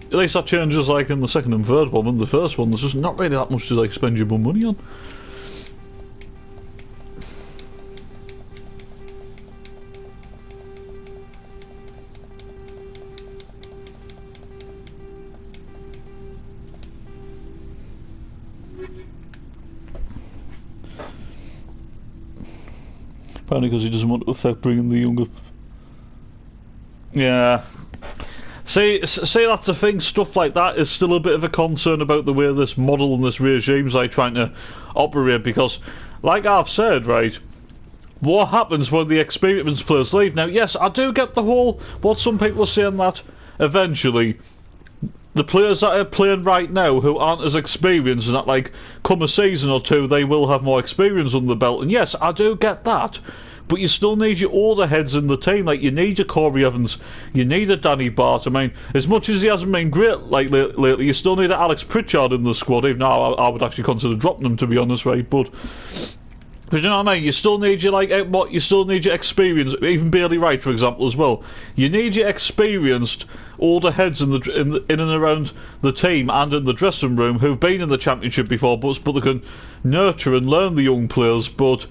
At least that changes like in the second and third one. In the first one, there's just not really that much to like spend your money on. Apparently because he doesn't want to affect bringing the younger... Yeah. See, that's the thing, stuff like that is still a bit of a concern about the way this model and this regime's like trying to operate, because, like I've said, right, what happens when the experienced players leave? Now, yes, I do get the whole, what some people are saying, that eventually the players that are playing right now who aren't as experienced, and that like come a season or two they will have more experience under the belt, and yes, I do get that, but you still need your older heads in the team. Like, you need your Corey Evans, you need a Danny Bart. I mean, as much as he hasn't been great like lately, you still need an Alex Pritchard in the squad, even though I would actually consider dropping him, to be honest, right? But you know what I mean? You still need your you still need your experience. Even Bailey Wright, for example, as well. You need your experienced older heads in and around the team and in the dressing room who've been in the championship before, but they can nurture and learn the young players. But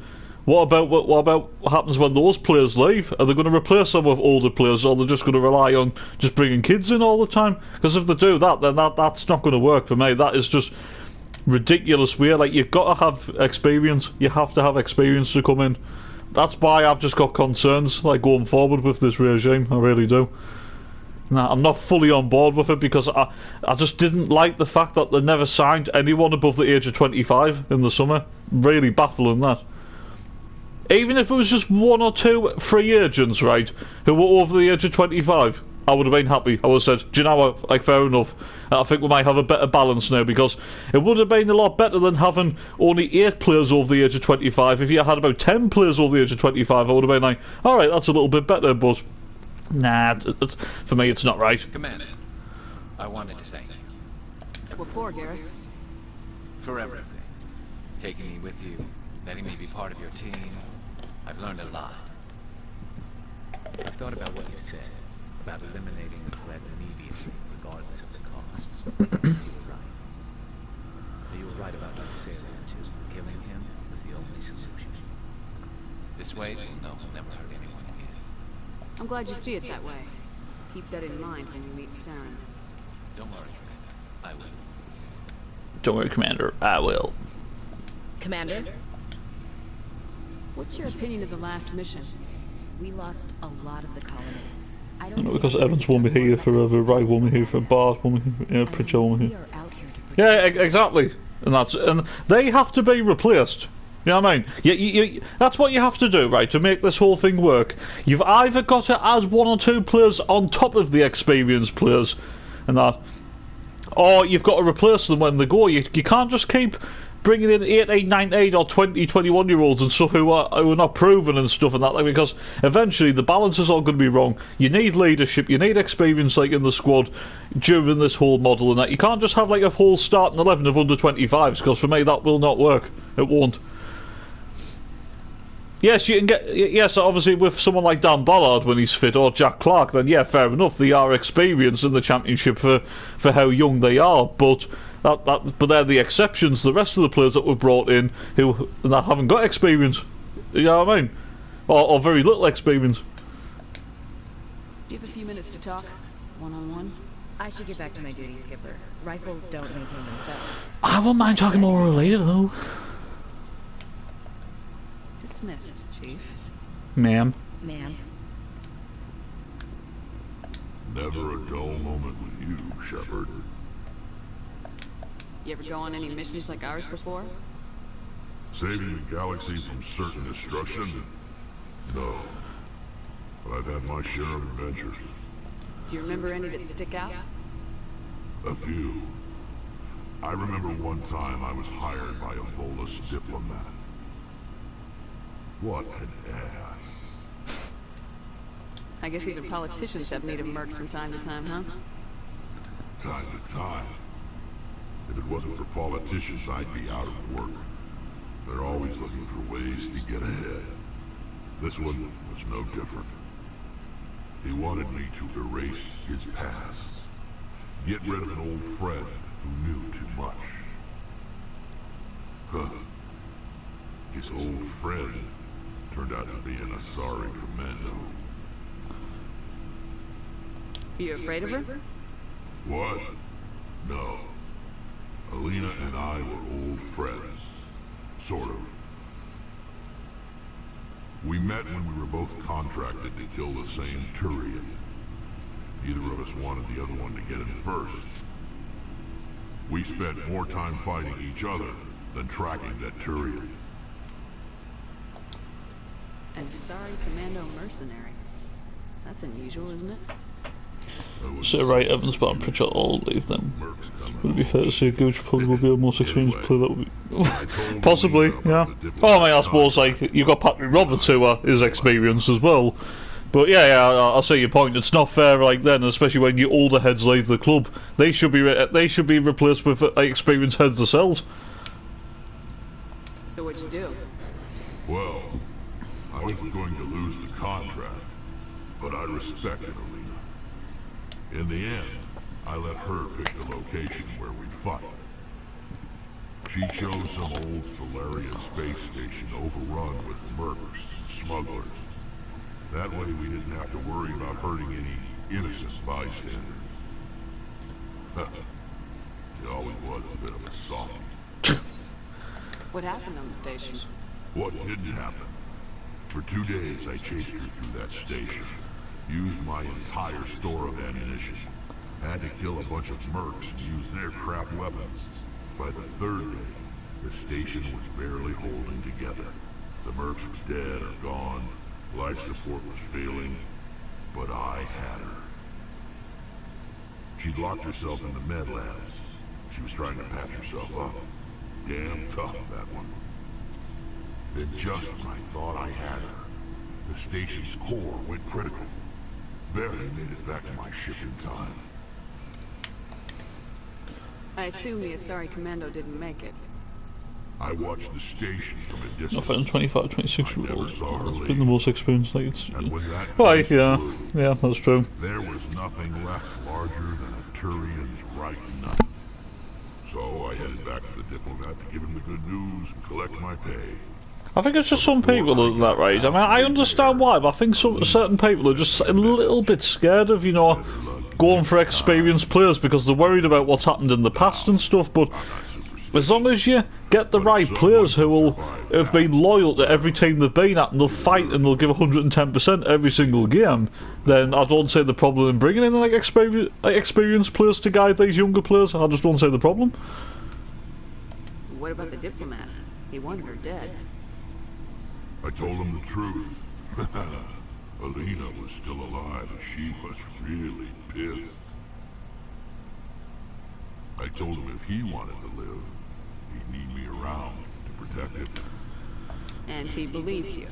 what about what happens when those players leave? Are they going to replace them with older players, or are they just going to rely on just bringing kids in all the time? Because if they do that, then that's not going to work for me. That is just ridiculous way. Like, you've got to have experience. You have to have experience to come in. That's why I've just got concerns like going forward with this regime. I really do. Nah, I'm not fully on board with it, because I just didn't like the fact that they never signed anyone above the age of 25 in the summer. Really baffling, that. Even if it was just one or two free agents, right, who were over the age of 25, I would have been happy. I would have said, do you know what, like, fair enough. I think we might have a better balance now, because it would have been a lot better than having only 8 players over the age of 25. If you had about 10 players over the age of 25, I would have been like, alright, that's a little bit better, but nah, for me it's not right. Commander, I wanted to thank you. What for, Garrus? For everything. Taking me with you, letting me be part of your team. I've learned a lot. I've thought about what you said, about eliminating the threat immediately, regardless of the cost. You were right. You were right about Dr. Salem, too. Killing him was the only solution. This way, we'll never hurt anyone again. I'm glad you see it that way. Keep that in mind when you meet Saren. Don't worry, Commander. I will. Don't worry, Commander. I will. Commander? What's your opinion of the last mission? We lost a lot of the colonists. I don't know, because Evans won't be here forever, Wright won't be here for Bart, won't be here, Pritchard won't be here. Yeah, exactly. And they have to be replaced. You know what I mean? That's what you have to do, right, to make this whole thing work. You've either got to add 1 or 2 players on top of the experienced players, and that, or you've got to replace them when they go. You can't just keep bringing in 18, 19 or 20, 21-year-olds and stuff who are not proven and stuff and that, like, because eventually the balance is all going to be wrong. You need leadership, you need experience, like, in the squad during this whole model and that. You can't just have, like, a whole starting 11 of under 25s, because for me that will not work. It won't. Yes, you can get... Yes, obviously with someone like Dan Ballard when he's fit, or Jack Clark, then yeah, fair enough. They are experienced in the championship for how young they are, but they're the exceptions. The rest of the players that we've brought in who that haven't got experience, you know what I mean, or very little experience. Do you have a few minutes to talk, one-on-one? I should get back to my duty, Skipper. Rifles don't maintain themselves. I won't mind talking more later, though. Dismissed, Chief. Ma'am. Ma'am. Never a dull moment with you, Shepard. You ever go on any missions like ours before? Saving the galaxy from certain destruction? No. But I've had my share of adventures. Do you remember any that stick out? A few. I remember one time I was hired by a Volus diplomat. What an ass. I guess even politicians have need of mercs from time to time, huh? Time to time. If it wasn't for politicians, I'd be out of work. They're always looking for ways to get ahead. This one was no different. He wanted me to erase his past. Get rid of an old friend who knew too much. Huh. His old friend turned out to be an Asari commando. Are you afraid of her? What? No. Alina and I were old friends. Sort of. We met when we were both contracted to kill the same Turian. Neither of us wanted the other one to get in first. We spent more time fighting each other than tracking that Turian. And sorry, Commando Mercenary. That's unusual, isn't it? So right, Evans, but I'm pretty sure I'll leave them. Would it be fair to say Gooch probably will be a most experienced player? That would be possibly, yeah. Oh, I mean, I suppose like you've got Patrick Roberts who is experienced as well. But yeah, I'll see your point. It's not fair, like then, especially when your older heads leave the club. They should be replaced with experienced heads themselves. So what'd you do? Well, I wasn't going to lose the contract, but I respected Alina. In the end, I let her pick the location where we'd fight. She chose some old Solarian space station overrun with mercs and smugglers. That way we didn't have to worry about hurting any innocent bystanders. She always was a bit of a softie. What happened on the station? What didn't happen? For 2 days I chased her through that station. Used my entire store of ammunition. Had to kill a bunch of mercs and use their crap weapons. By the 3rd day, the station was barely holding together. The mercs were dead or gone. Life support was failing. But I had her. She'd locked herself in the med labs. She was trying to patch herself up. Damn tough, that one. Then just when I thought I had her, the station's core went critical. Barely made it back to my ship in time. I assume the Asari Commando didn't make it. I watched the station from a distance. I've found 25, 26 year olds. It's been the most experienced. Like it's. Right, yeah, that's true. There was nothing left larger than a Turian's right nut. So I headed back to the diplomat to give him the good news and collect my pay. I think it's just some people that right. I mean, I understand why, but I think certain people are just a little bit scared of, going for experienced players because they're worried about what's happened in the past and stuff. But as long as you get the right players who have been loyal to every team they've been at and they'll fight and they'll give 110% every single game, then I don't see the problem in bringing in experienced players to guide these younger players. I just don't see the problem. What about the diplomat? He wanted her dead. I told him the truth. Alina was still alive and she was really pissed. I told him if he wanted to live, he'd need me around to protect him. And he believed you.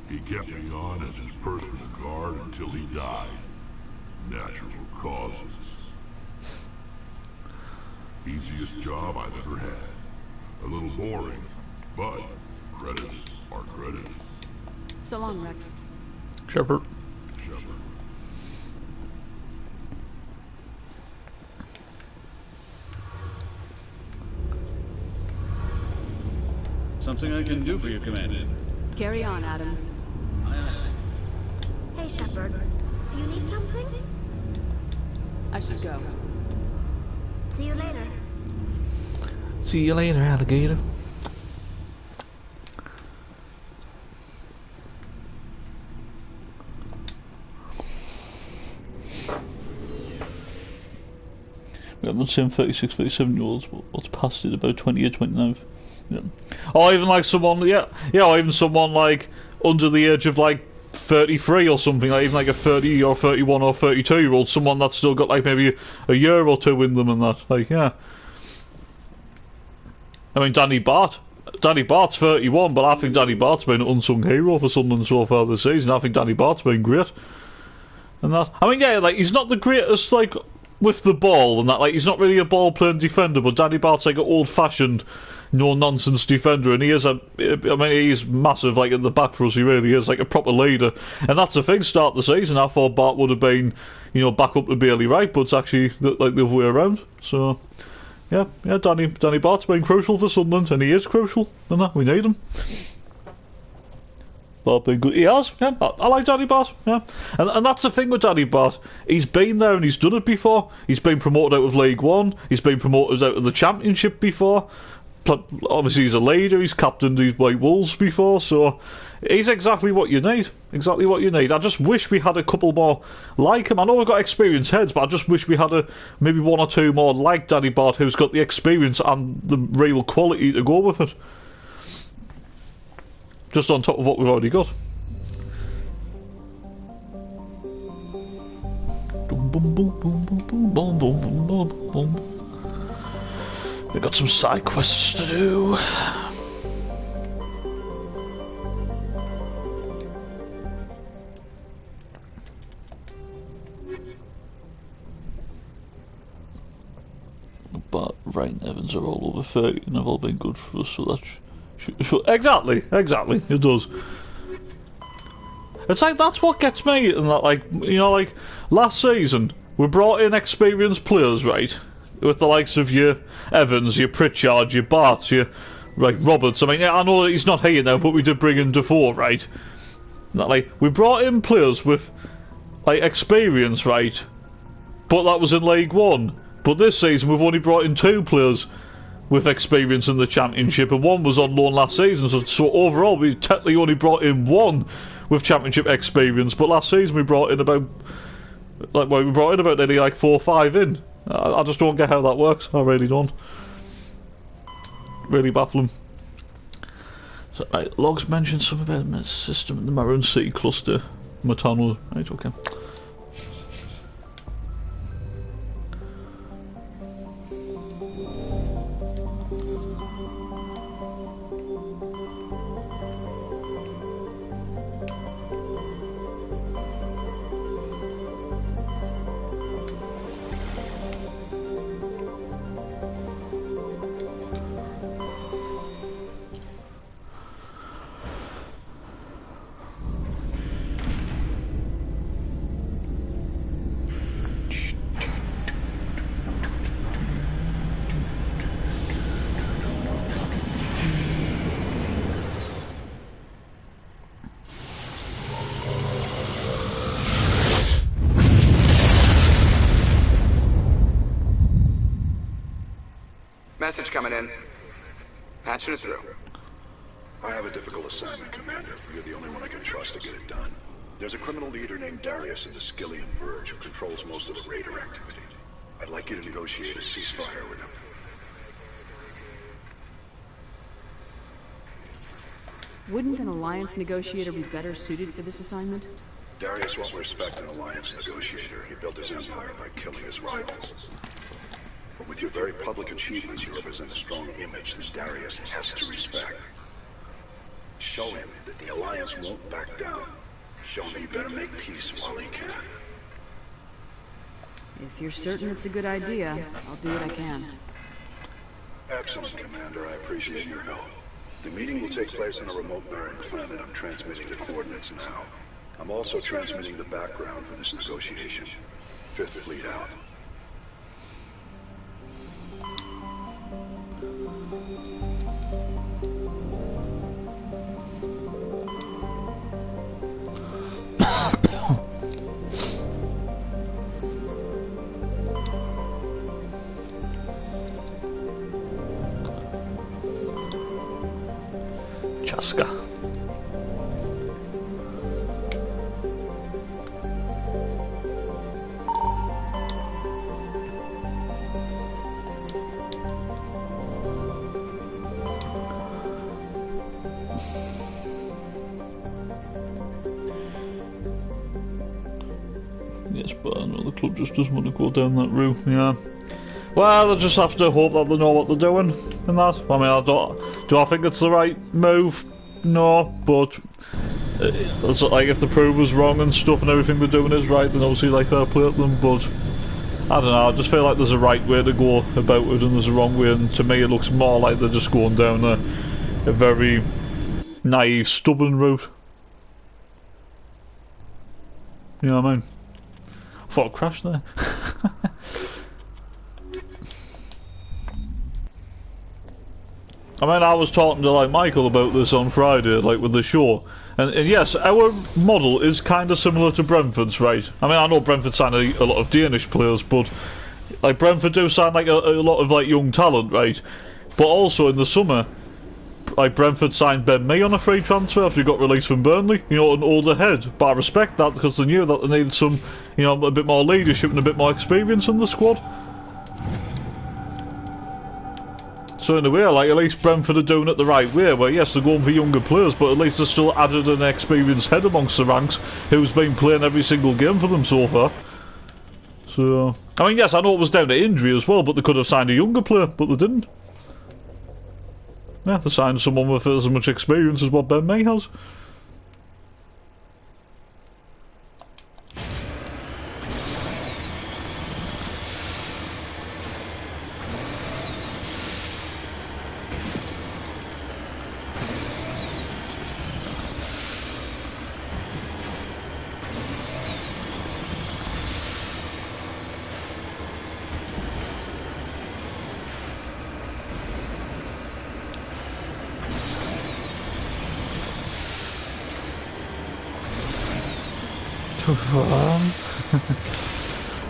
He kept me on as his personal guard until he died. Natural causes. Easiest job I've ever had. A little boring, but credits are credits. So long, Rex. Shepard. Something I can do for you, Commander. Carry on, Adams. Hey, Shepard. Do you need something? I should go. See you later. See you later, alligator. We haven't seen 36, 37 year olds, but what's past it, about 20 or 29. Yeah. Or even like someone, or even someone like under the age of like 33 or something, like even like a 30 or 31 or 32 year old, someone that's still got like maybe a year or two in them and that, like, yeah. I mean, Danny Bart's 31, but I think Danny Bart's been an unsung hero for Sunderland so far this season. I think Danny Bart's been great. And that, I mean, yeah, like, he's not the greatest, like, with the ball and that, like, he's not really a ball-playing defender, but Danny Bart's like an old-fashioned, no-nonsense defender, and he is he's massive, like, at the back for us. He really is, like, a proper leader. And that's the thing, start the season, I thought Bart would have been, you know, back up to Bailey Wright, but it's actually, like, the other way around. So, yeah, Danny Bart's been crucial for Sunderland, and he is crucial, and that, we need him. Bart been good. He has, yeah. I like Danny Bart, yeah. And that's the thing with Danny Bart. He's been there and he's done it before. He's been promoted out of League One. He's been promoted out of the Championship before. Obviously, he's a leader. He's captained these White Wolves before, so he's exactly what you need. Exactly what you need. I just wish we had a couple more like him. I know we've got experienced heads, but I just wish we had maybe one or two more like Danny Bart, who's got the experience and the real quality to go with it. Just on top of what we've already got. We've got some side quests to do. But Wright and Evans are all over 30 and have all been good for us, so that's... Exactly, it does. It's like, that's what gets me, and that, like, you know, like, last season, we brought in experienced players, right? With the likes of your Evans, your Pritchard, your Bart, your, like, Roberts. I mean, I know he's not here now, but we did bring in Defoe, right? That, like, we brought in players with, like, experience, right? But that was in League One. But this season, we've only brought in 2 players with experience in the Championship, and 1 was on loan last season, so overall we technically only brought in 1 with Championship experience, but last season we brought in about nearly like 4 or 5 in. I just don't get how that works. I really don't. Really baffling. So, right, logs mentioned something about the system in the Maroon City cluster. Matano, right, okay. Message coming in. Patching it through. I have a difficult assignment, Commander. You're the only one I can trust to get it done. There's a criminal leader named Darius in the Skillian Verge who controls most of the raider activity. I'd like you to negotiate a ceasefire with him. Wouldn't an Alliance negotiator be better suited for this assignment? Darius won't respect an alliance negotiator. He built his empire by killing his rivals. But with your very public achievements, you represent a strong image that Darius has to respect. Show him that the alliance won't back down. Show him he better make peace while he can. If you're certain it's a good idea, I'll do what I can. Excellent, Commander. I appreciate your help. The meeting will take place on a remote barren planet. I'm transmitting the coordinates now. I'm also transmitting the background for this negotiation. Fifth Fleet out. Chaska. Yes, but I know the club just doesn't want to go down that route, yeah. Well, I just have to hope that they know what they're doing in that. I mean, do I think it's the right move? No, but it's like if the prove was wrong and stuff and everything they're doing is right, then obviously like fair play at them, but I don't know, I just feel like there's a right way to go about it and there's a wrong way, and to me it looks more like they're just going down a very naive, stubborn route. You know what I mean? I thought I crashed there. I mean, I was talking to like Michael about this on Friday, like with the show, and yes, our model is kind of similar to Brentford's, right? I mean, I know Brentford signed a lot of Danish players, but like Brentford do sign like a lot of like young talent, right? But also in the summer, like Brentford signed Ben Mee on a free transfer after he got released from Burnley, you know, an older head. But I respect that because they knew that they needed some, you know, a bit more leadership and a bit more experience in the squad. So in a way, like, at least Brentford are doing it the right way, where yes, they're going for younger players, but at least they're still added an experienced head amongst the ranks who's been playing every single game for them so far. So, I mean, yes, I know it was down to injury as well, but they could have signed a younger player, but they didn't. Yeah, they signed someone with as much experience as what Ben Mee has.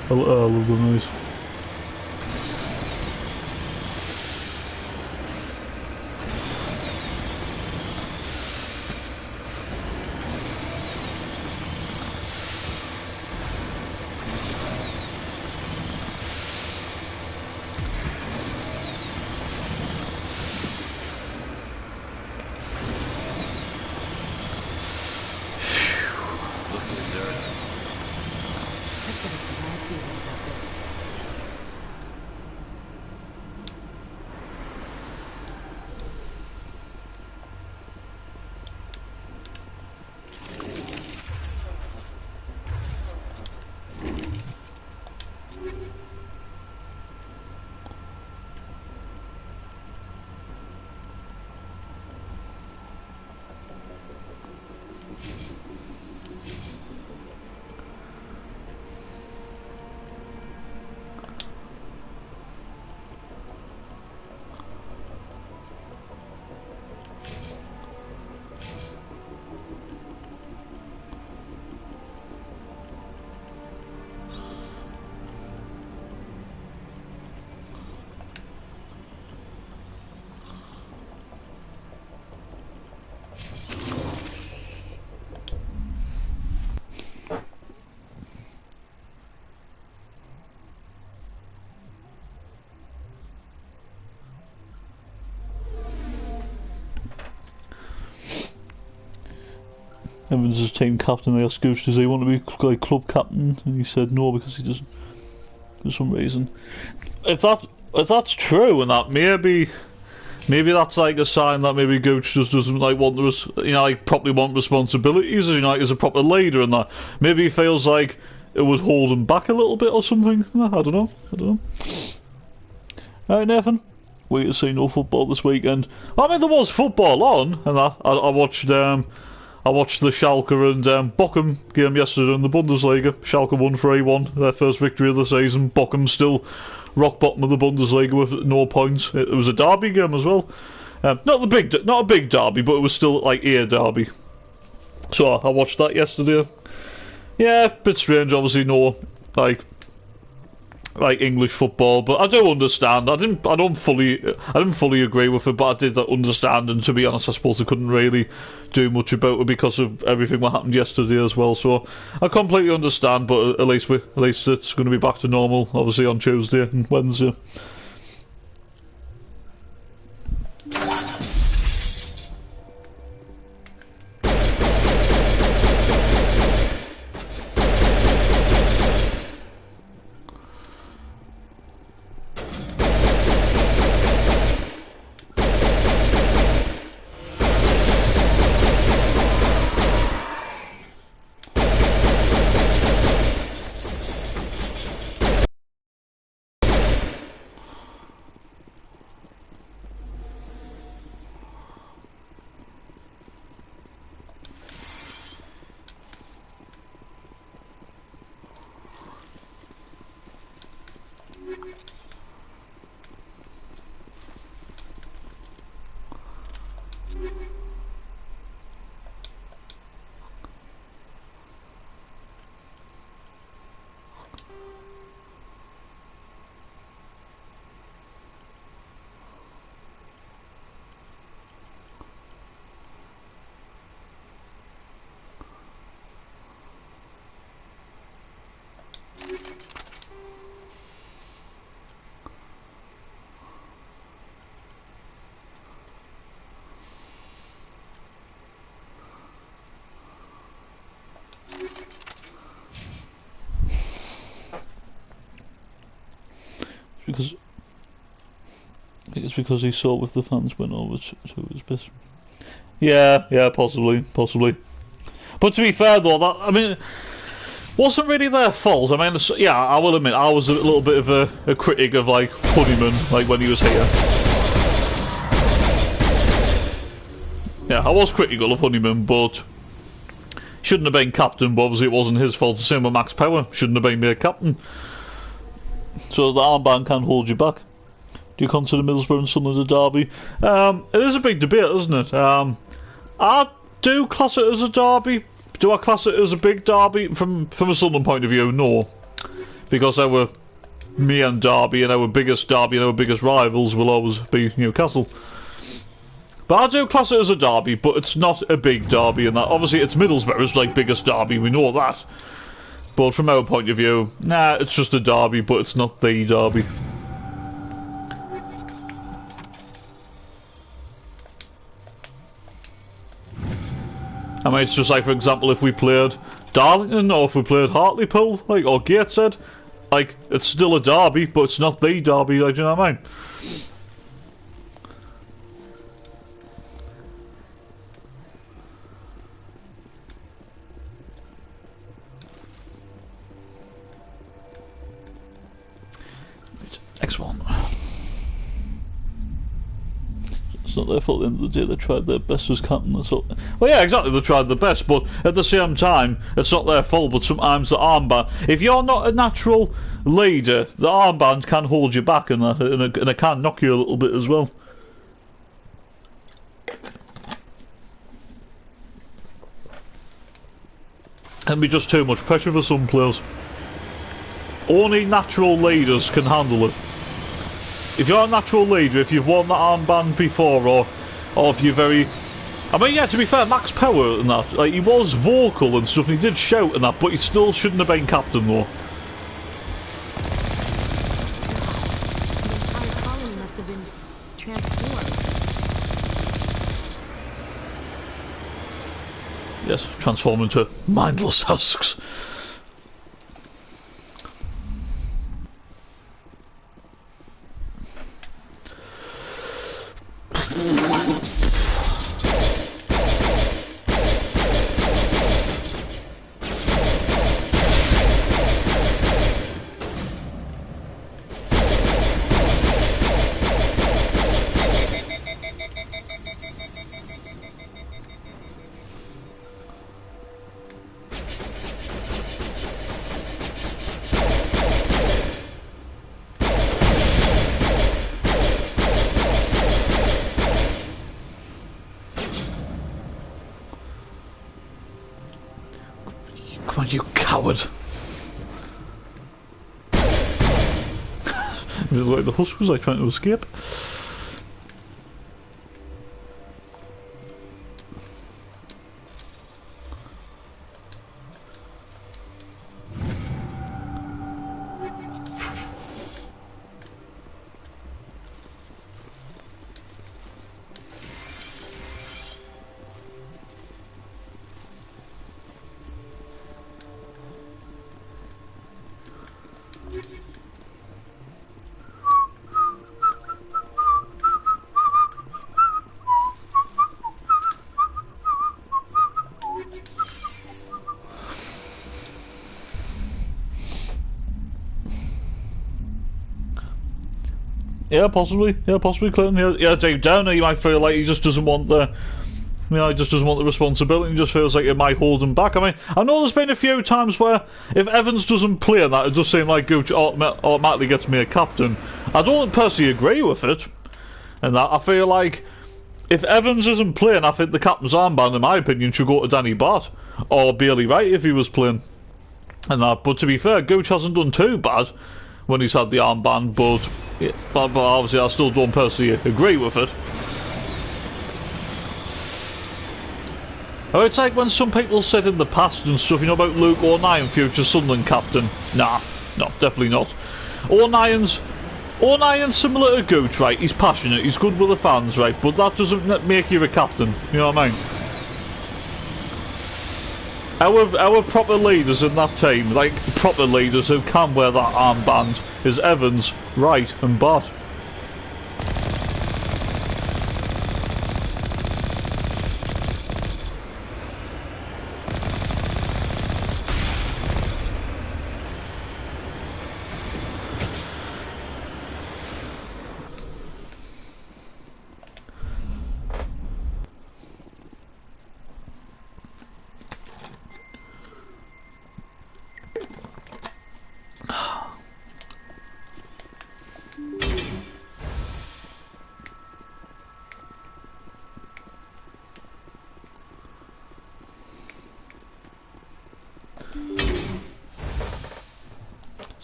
I love the noise. Evans' team captain. They asked Gooch, does he want to be like club captain? And he said no because he doesn't, for some reason. If that's true, and that maybe that's like a sign that maybe Gooch just doesn't like want the like properly want responsibilities, like as a proper leader, and that maybe he feels like it would hold him back a little bit or something. I don't know. Alright, Nathan, we get to see no football this weekend. I mean, there was football on, and I watched the Schalke and Bochum game yesterday in the Bundesliga. Schalke won 3-1, their first victory of the season. Bochum still rock bottom of the Bundesliga with no points. It was a derby game as well. Not a big derby, but it was still like a derby. So I watched that yesterday. Yeah, bit strange, obviously no like English football, but I do understand. I didn't fully agree with it, but I did understand, and to be honest, I suppose I couldn't really do much about it because of everything that happened yesterday as well. So I completely understand, but at least it's going to be back to normal, obviously on Tuesday and Wednesday. Because he saw with the fans went over to his best. Yeah, possibly. But to be fair though, that wasn't really their fault. I mean, yeah, I will admit I was a little bit of a critic of like Honeyman, like when he was here. Yeah, I was critical of Honeyman, but shouldn't have been captain. But obviously, it wasn't his fault. The same with Max Power, shouldn't have been made captain. So the armband can hold you back. Do you consider Middlesbrough and Sunderland a derby? It is a big debate, isn't it? I do class it as a derby. Do I class it as a big derby? From a Sunderland point of view, no. Because our main derby and our biggest derby and our biggest rivals will always be Newcastle. But I do class it as a derby, but it's not a big derby in that. Obviously, it's Middlesbrough's like biggest derby, we know that. But from our point of view, nah, it's just a derby, but it's not the derby. I mean, it's just like, for example, if we played Darlington or if we played Hartlepool, like, or Gateshead, like, it's still a derby, but it's not the derby, like, do you know what I mean? Next one. It's not their fault at the end of the day. They tried their best as captain. That's all. Well, yeah, exactly. They tried their best, but at the same time, it's not their fault. But sometimes the armband, if you're not a natural leader, the armband can hold you back, and it can knock you a little bit as well. Can be just too much pressure for some players. Only natural leaders can handle it. If you're a natural leader, if you've worn that armband before, or if you're very... I mean, yeah, to be fair, Max Power and that, like, he was vocal and stuff, and he did shout and that, but he still shouldn't have been captain, though. The entire colony must have been transformed. Yes, transform into mindless husks. Come on, you coward. It was like the husk was like trying to escape. Yeah, possibly. Yeah, possibly, Clinton. Yeah, Dave Downer, you might feel like he just doesn't want the... You know, he just doesn't want the responsibility. He just feels like it might hold him back. I mean, I know there's been a few times where if Evans doesn't play that, it does seem like Gooch automatically gets me a captain. I don't personally agree with it. And that I feel like if Evans isn't playing, I think the captain's armband, in my opinion, should go to Danny Bart or Bailey Wright if he was playing. And that, but to be fair, Gooch hasn't done too bad when he's had the armband, but obviously I still don't personally agree with it. Oh, it's like when some people said in the past and stuff, you know, about Luke O'Nien, future Sunderland captain. Nah, no, definitely not. O'Nien's similar to Gooch, right? He's passionate, he's good with the fans, right? But that doesn't make you a captain, you know what I mean? Our proper leaders in that team, like proper leaders who can wear that armband, is Evans, Wright and Bart.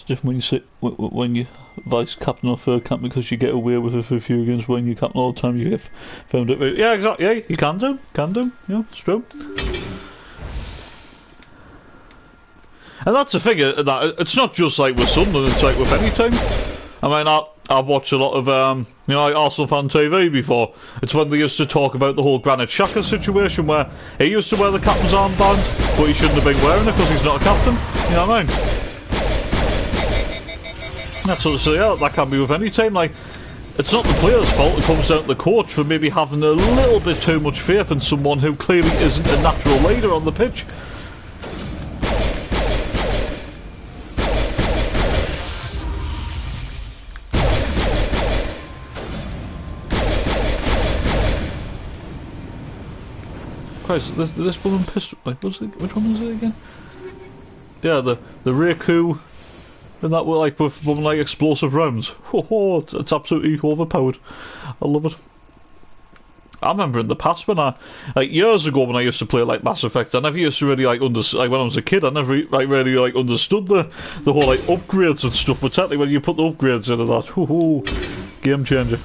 Just when you vice captain or third captain, because you get away with it for a few games. When you captain all the time, you get found it. Yeah, exactly. Yeah, you can do. Yeah, it's true. And that's the thing. That it's not just like with Sunderland. It's like with any team. I mean, I've watched a lot of you know, like Arsenal fan TV before. It's when they used to talk about the whole Granit Xhaka situation where he used to wear the captain's armband, but he shouldn't have been wearing it because he's not a captain. You know what I mean? That's what I say, yeah, that can be with any team. Like, it's not the player's fault, it comes down to the coach for maybe having a little bit too much faith in someone who clearly isn't a natural leader on the pitch. Christ, this woman pistol. Like, which one was it again? Yeah, the Reiku. And that were like with like explosive rounds. Oh, it's absolutely overpowered. I love it. I remember in the past when like years ago when I used to play like Mass Effect, I never used to really like like when I was a kid, I never really like understood the whole like upgrades and stuff. But certainly when you put the upgrades into that, game changer.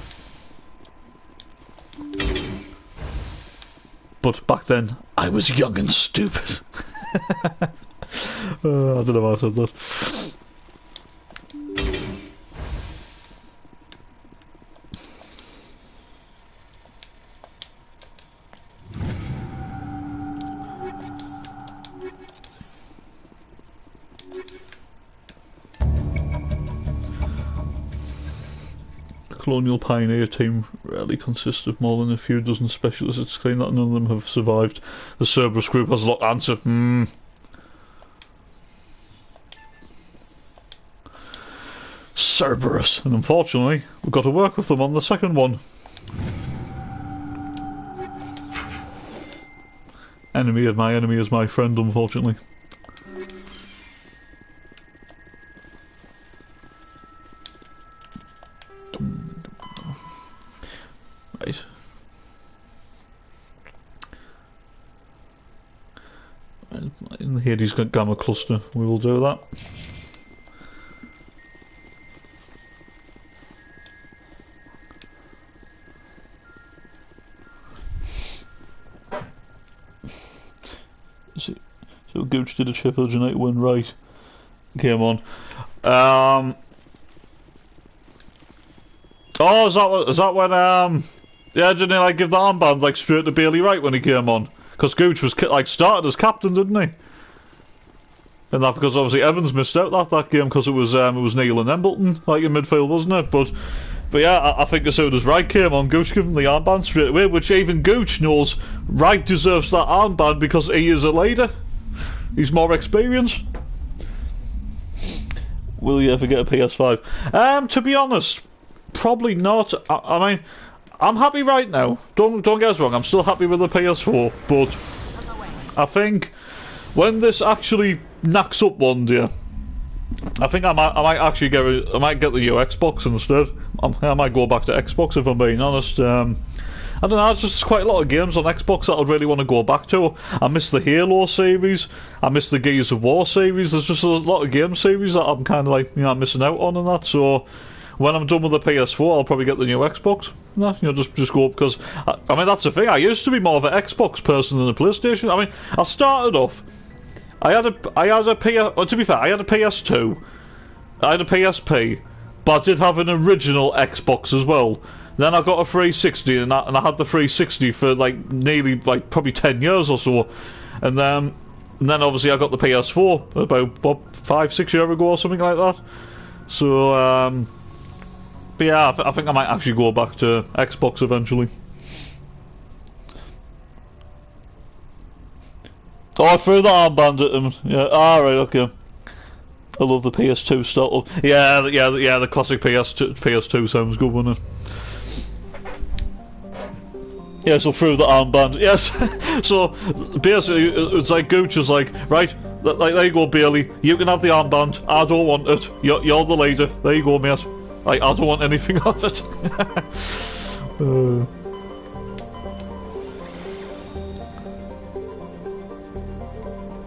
But back then, I was young and stupid. I don't know why I said that. Colonial Pioneer team rarely consists of more than a few dozen specialists. It's claimed that none of them have survived. The Cerberus group has a lot to answer. Cerberus. And unfortunately, we've got to work with them on the second one. Enemy of my enemy is my friend, unfortunately. Right. In the Hades Gamma cluster, we will do that. So Gooch did a Sheffield United win, right? Came on. Oh, is that when yeah, didn't he like give the armband like straight to Bailey Wright when he came on? Because Gooch was like started as captain, didn't he? And that because obviously Evans missed out that game because it was Neil and Embleton like in midfield, wasn't it? But yeah, I think as soon as Wright came on, Gooch gave him the armband straight away, which even Gooch knows Wright deserves that armband because he is a leader. He's more experienced. Will you ever get a PS5? To be honest, probably not. I mean, I'm happy right now. Don't get us wrong. I'm still happy with the PS4, but I think when this actually knacks up one day, I think I might actually get the new Xbox instead. I might go back to Xbox if I'm being honest. I don't know, there's just quite a lot of games on Xbox that I'd really want to go back to. I miss the Halo series, I miss the Gears of War series. There's just a lot of game series that I'm kind of like, you know, I'm missing out on and that. So when I'm done with the PS4, I'll probably get the new Xbox. You know, just go, because I mean that's the thing. I used to be more of an Xbox person than a PlayStation. I mean, I started off. I had a to be fair, I had a PS2, I had a PSP, but I did have an original Xbox as well. Then I got a 360, and I had the 360 for like nearly like probably 10 years or so, and then obviously I got the PS4 about 5-6 years ago or something like that. So but yeah, I think I might actually go back to Xbox eventually. Oh, I threw the armband at him. Yeah, alright, okay. I love the PS2 style. Yeah, the classic PS2 sounds good, wouldn't it? Yeah, so through the armband. Yes. So basically, it's like Gooch is like, right, like there you go, Bailey. You can have the armband. I don't want it. You're the leader. There you go, mate. Like I don't want anything of it.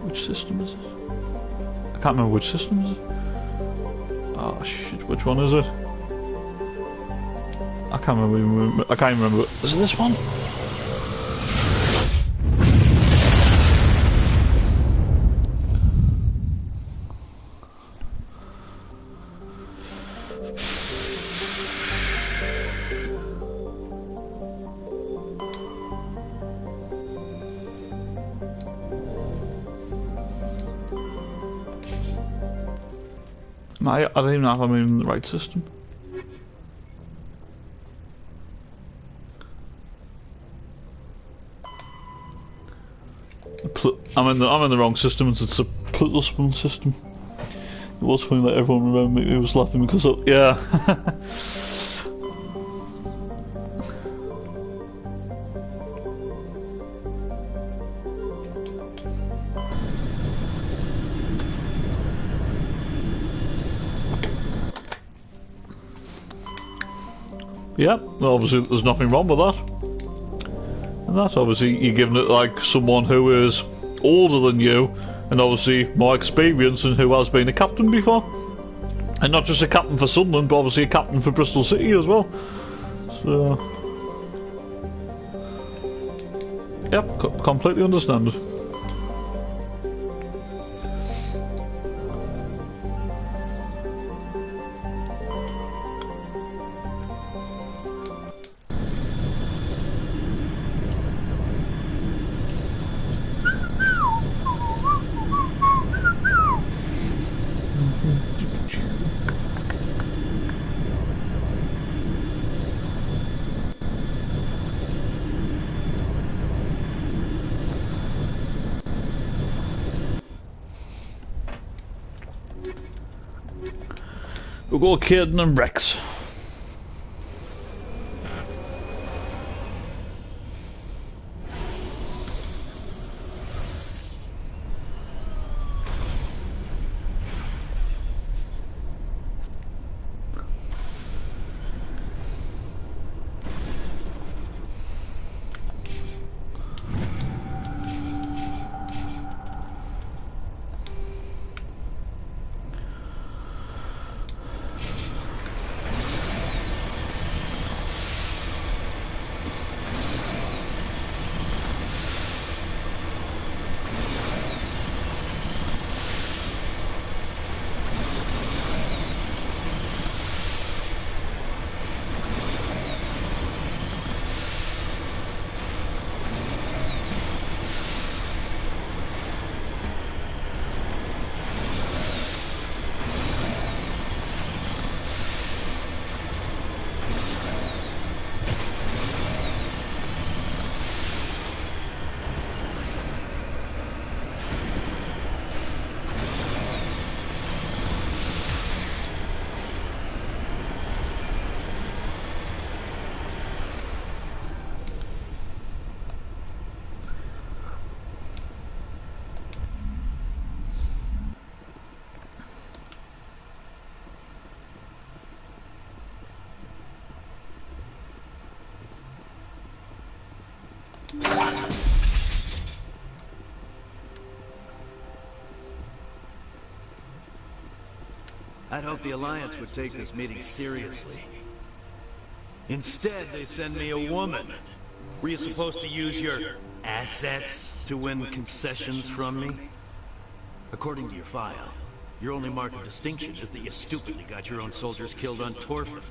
Which system is it? I can't remember which system is it. Oh shit! Which one is it? I can't remember. I can't even remember. Is it this one? I don't even know if I'm in the right system. I'm in the wrong system. It's a Plutospun system. It was funny that everyone around me was laughing because of, yeah. Yeah, obviously there's nothing wrong with that. And that's obviously you're giving it like someone who is older than you and obviously more experienced and who has been a captain before. And not just a captain for Sunderland, but obviously a captain for Bristol City as well. So yep, completely understand it. We'll go Caden and Rex. I'd hoped the Alliance would take this meeting seriously. Instead, they send me a woman. Were you supposed to use your assets to win concessions from me? According to your file, your only mark of distinction is that you stupidly got your own soldiers killed on Torfin.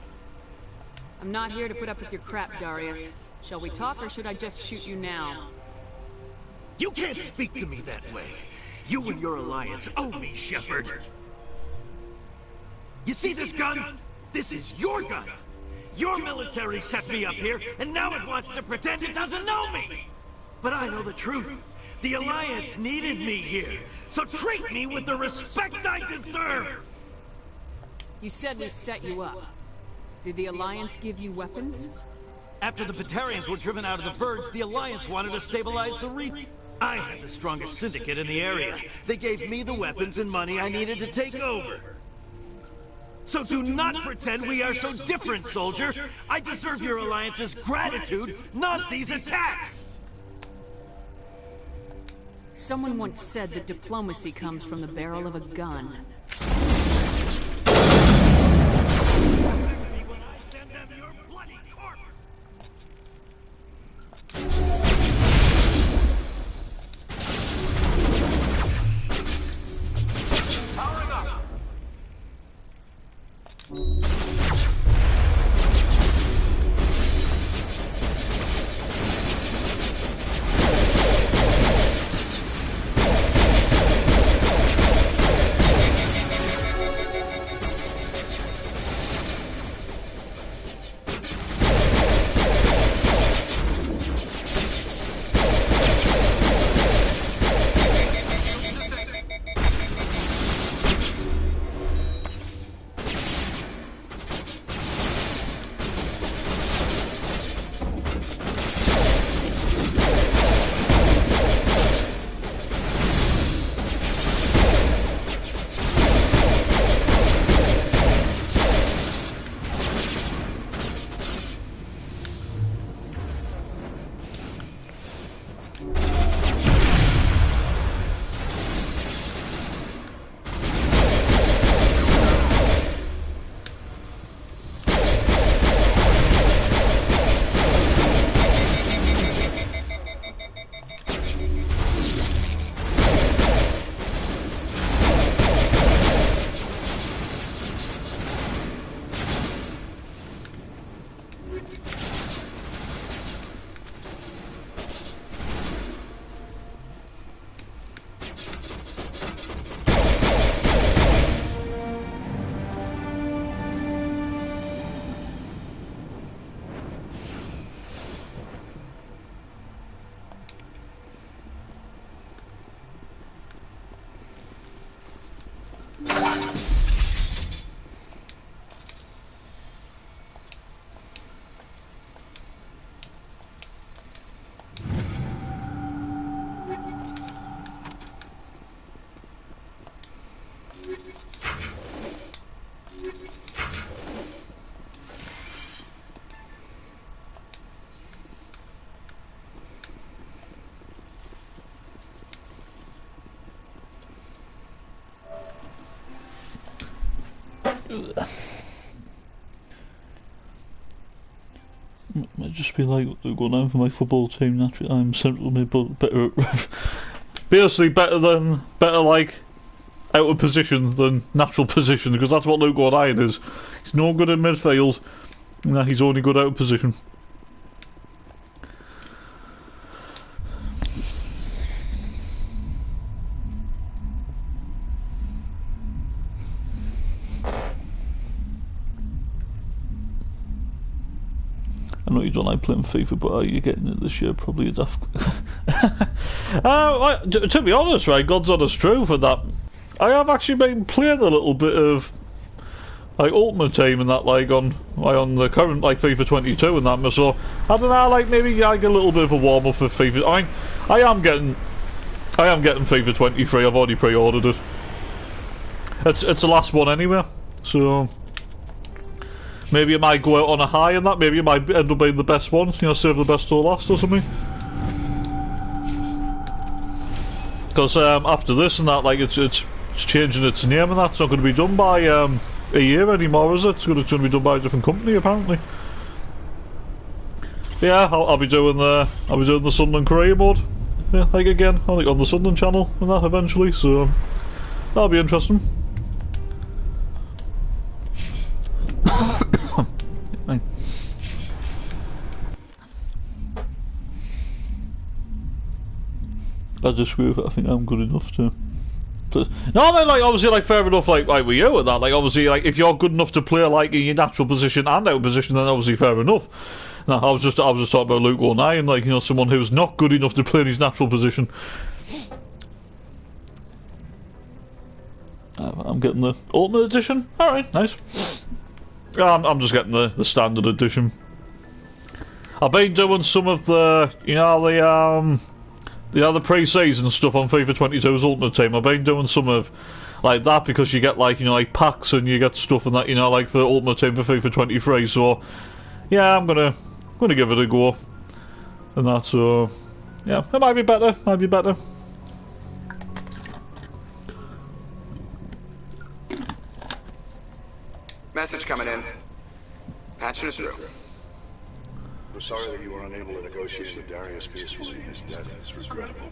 I'm not here to put up with your crap, Darius. Shall we talk, or should I just shoot you now? You can't speak to me that way. You and your Alliance owe me, Shepard. You see this gun? This is your gun. Your military set me up here, and now it wants to pretend it doesn't know me. But I know the truth. The Alliance needed me here, so treat me with the respect I deserve! You said we set you up. Did the Alliance give you weapons? After the Batarians were driven out of the Verge, the Alliance wanted to stabilize the region. I had the strongest syndicate in the area. They gave me the weapons and money I needed to take over. So do not pretend we are so different, soldier. I deserve your Alliance's gratitude, not these attacks! Someone once said that diplomacy comes from the barrel of a gun. Might just be like going down for my football team. Naturally, I'm central mid, but better. Basically, better like out of position than natural position, because that's what Luke O'Brien is. He's no good in midfield. No, he's only good out of position. I know you don't like playing FIFA, but are you getting it this year? Probably a daft. To be honest, right, God's honest truth for that, I have actually been playing a little bit of like Ultimate Team and that, like on the current like FIFA 22 and that. So I don't know, like maybe I get a little bit of a warm up for FIFA. I mean, I am getting FIFA 23. I've already pre-ordered it. It's the last one anyway, so. Maybe it might go out on a high and that, maybe it might end up being the best one, you know, save the best till last or something. Because after this and that, like, it's changing its name and that, it's not going to be done by a year anymore, is it? It's going to be done by a different company, apparently. Yeah, I'll be doing the Sunderland career mode, yeah, like again, I think on the Sunderland channel and that eventually, so that'll be interesting. I disagree with it. I think I'm good enough to. No, I mean, like, obviously, like, fair enough, like with you and that, like, obviously, like, if you're good enough to play, like, in your natural position and out of position, then obviously fair enough. No, I was just talking about Luke O'Brien, like, you know, someone who's not good enough to play in his natural position. I'm getting the Ultimate Edition. Alright, nice. I'm just getting the Standard Edition. I've been doing some of the, you know, the pre-season stuff on FIFA 22's Ultimate Team. I've been doing some of like that because you get, like, you know, like packs and you get stuff and that, you know, like for Ultimate Team for FIFA 23. So yeah, I'm gonna give it a go and that. So yeah, it might be better. Might be better. Message coming in. Patching it through. We're sorry that you were unable to negotiate with Darius peacefully. His death is regrettable.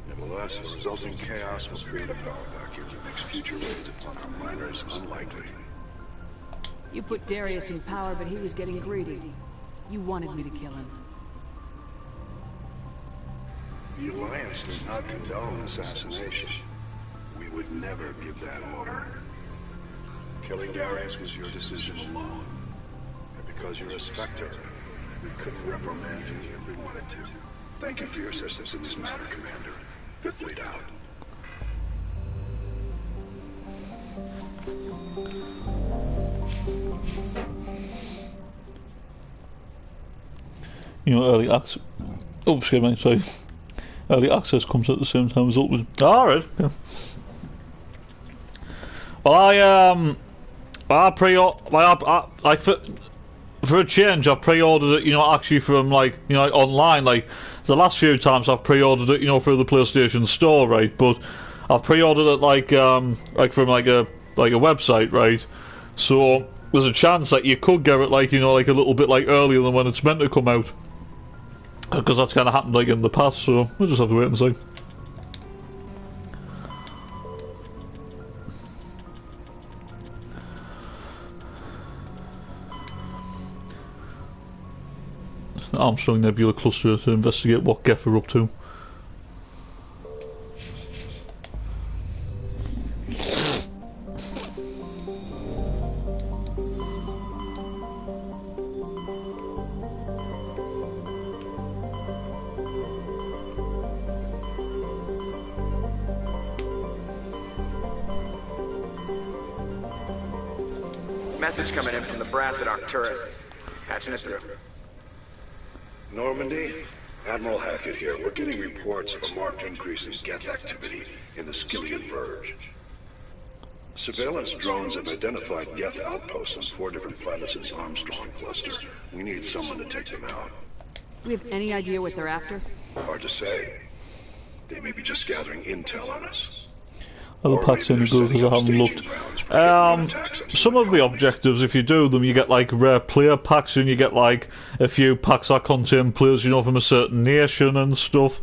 Nevertheless, the resulting chaos will create a power vacuum that makes future raids upon our miners unlikely. You put Darius in power, but he was getting greedy. You wanted me to kill him. The Alliance does not condone assassination. We would never give that order. Killing Darius was your decision alone. And because you're a Spectre, we couldn't reprimand you if we wanted to. Thank you for your assistance in this matter, Commander. Fifth Fleet out. You know, early access. Oh, excuse me, sorry. Early access comes at the same time as Ultimate. Alright, yeah. Well, for a change, I've pre-ordered it, you know, actually from, like, you know, like online. Like, the last few times I've pre-ordered it, you know, through the PlayStation Store, right? But I've pre-ordered it, like from, like a website, right? So there's a chance that you could get it, like, you know, like a little bit, like, earlier than when it's meant to come out. Because that's kind of happened, like, in the past, so we'll just have to wait and see. Armstrong Nebula Cluster to investigate what Geth are up to. Message coming in from the brass at Arcturus. Patching it through. Normandy? Admiral Hackett here. We're getting reports of a marked increase in Geth activity in the Skillian Verge. Surveillance drones have identified Geth outposts on 4 different planets in the Armstrong cluster. We need someone to take them out. We have any idea what they're after? Hard to say. They may be just gathering intel on us. Are the packs any good? Because I haven't looked. Some of the objectives, if you do them, you get like rare player packs, and you get like a few packs that contain players, you know, from a certain nation and stuff.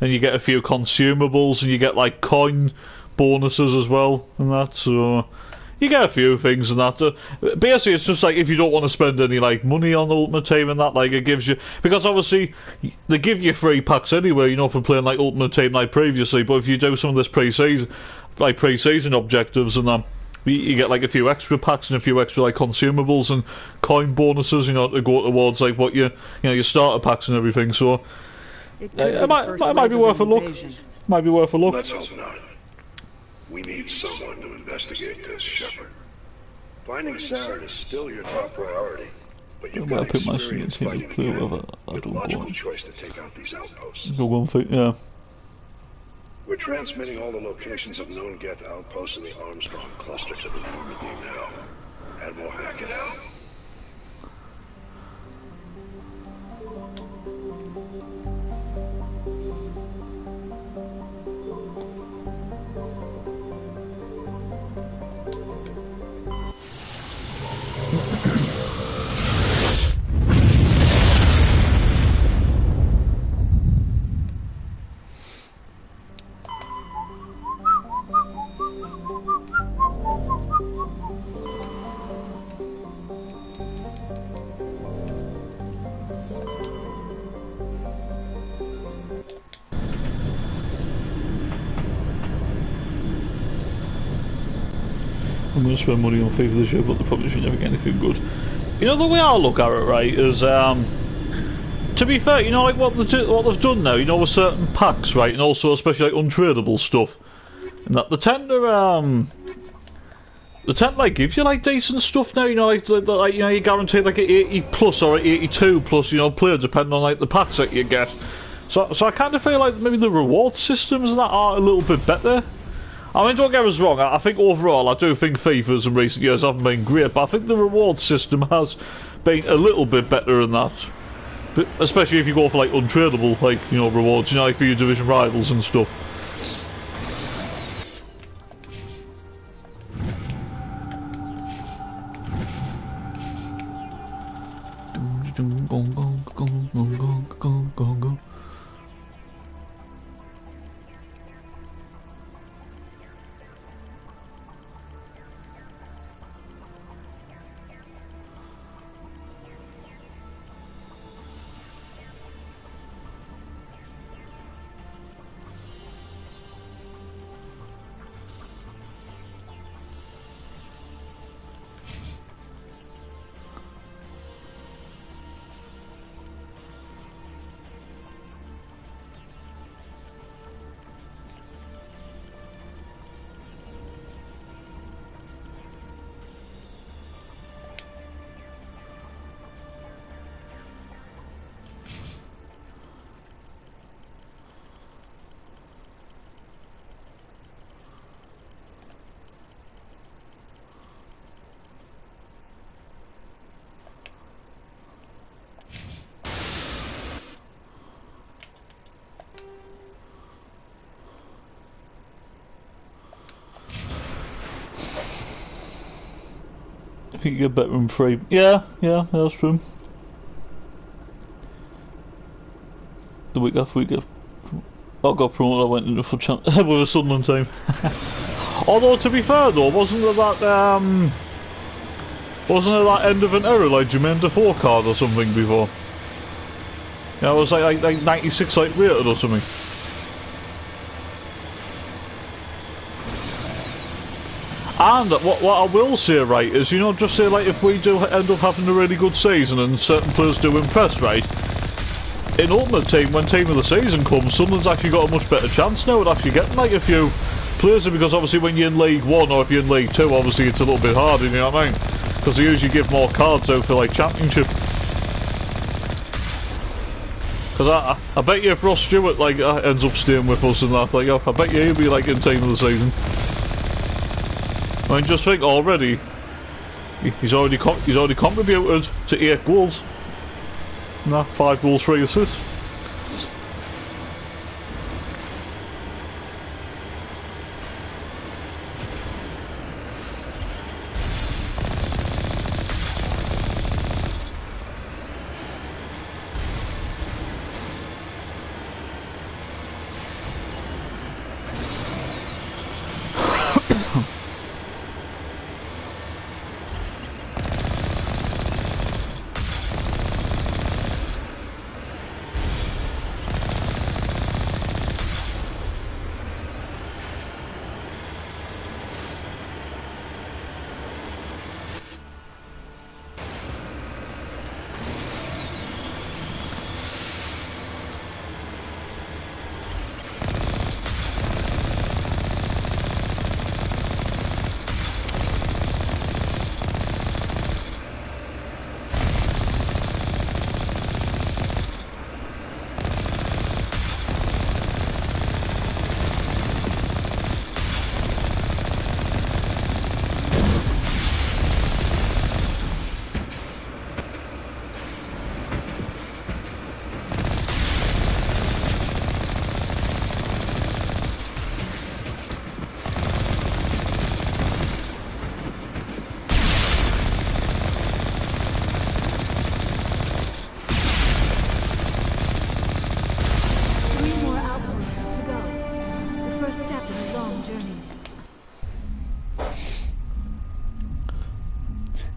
And you get a few consumables, and you get like coin bonuses as well, and that. So you get a few things and that. Basically, it's just like if you don't want to spend any like money on Ultimate Team and that, like it gives you, because obviously they give you free packs anyway, you know, for playing like Ultimate Team like previously. But if you do some of this pre-season objectives and that, you get like a few extra packs and a few extra like consumables and coin bonuses, you know, to go towards like what your your starter packs and everything. So it might be worth a look. Might be worth a look. Let's hope not. We need someone to investigate this, Shepard. Finding Saren is still your top priority, but you've got experience fighting again. With the logical choice to take out these outposts. Yeah. We're transmitting all the locations of known Geth outposts in the Armstrong cluster to the Normandy now. Admiral Hackett out. I'm going to spend money on FIFA this year, but they probably should never get anything good. You know, the way I look at it, right, is, to be fair, you know, like what they've done now, you know, with certain packs, right, and also especially like untradable stuff, and that they tend to like give you like decent stuff now, you know, like you know, you guarantee like an 80 plus or 82 plus, you know, player depending on like the packs that you get. So I kind of feel like maybe the reward systems and that are a little bit better. I mean, don't get us wrong, I think overall, I do think FIFA's in recent years haven't been great, but I think the reward system has been a little bit better than that. But especially if you go for, like, untradable, like, you know, rewards, you know, like for your division rivals and stuff. I think you get better in free. Yeah, that's true. The week after I got promoted, I went into full champ with a Sunderland team. Although, to be fair though, wasn't there that end of an era, like Jermaine Defoe card or something before? Yeah, it was like 96 like rated or something. And what I will say, right, is, you know, just say, like, if we do end up having a really good season and certain players do impress, right, in Ultimate Team, when Team of the Season comes, someone's actually got a much better chance now at actually getting, like, a few players, because obviously when you're in League 1 or if you're in League 2, obviously it's a little bit harder, you know what I mean? Because they usually give more cards out for, like, Championship. Because I bet you if Ross Stewart, like, ends up staying with us and that, like, I bet you he'll be, like, in Team of the Season. I mean, just think already, he's already contributed to 8 goals. Nah, 5 goals, 3 assists.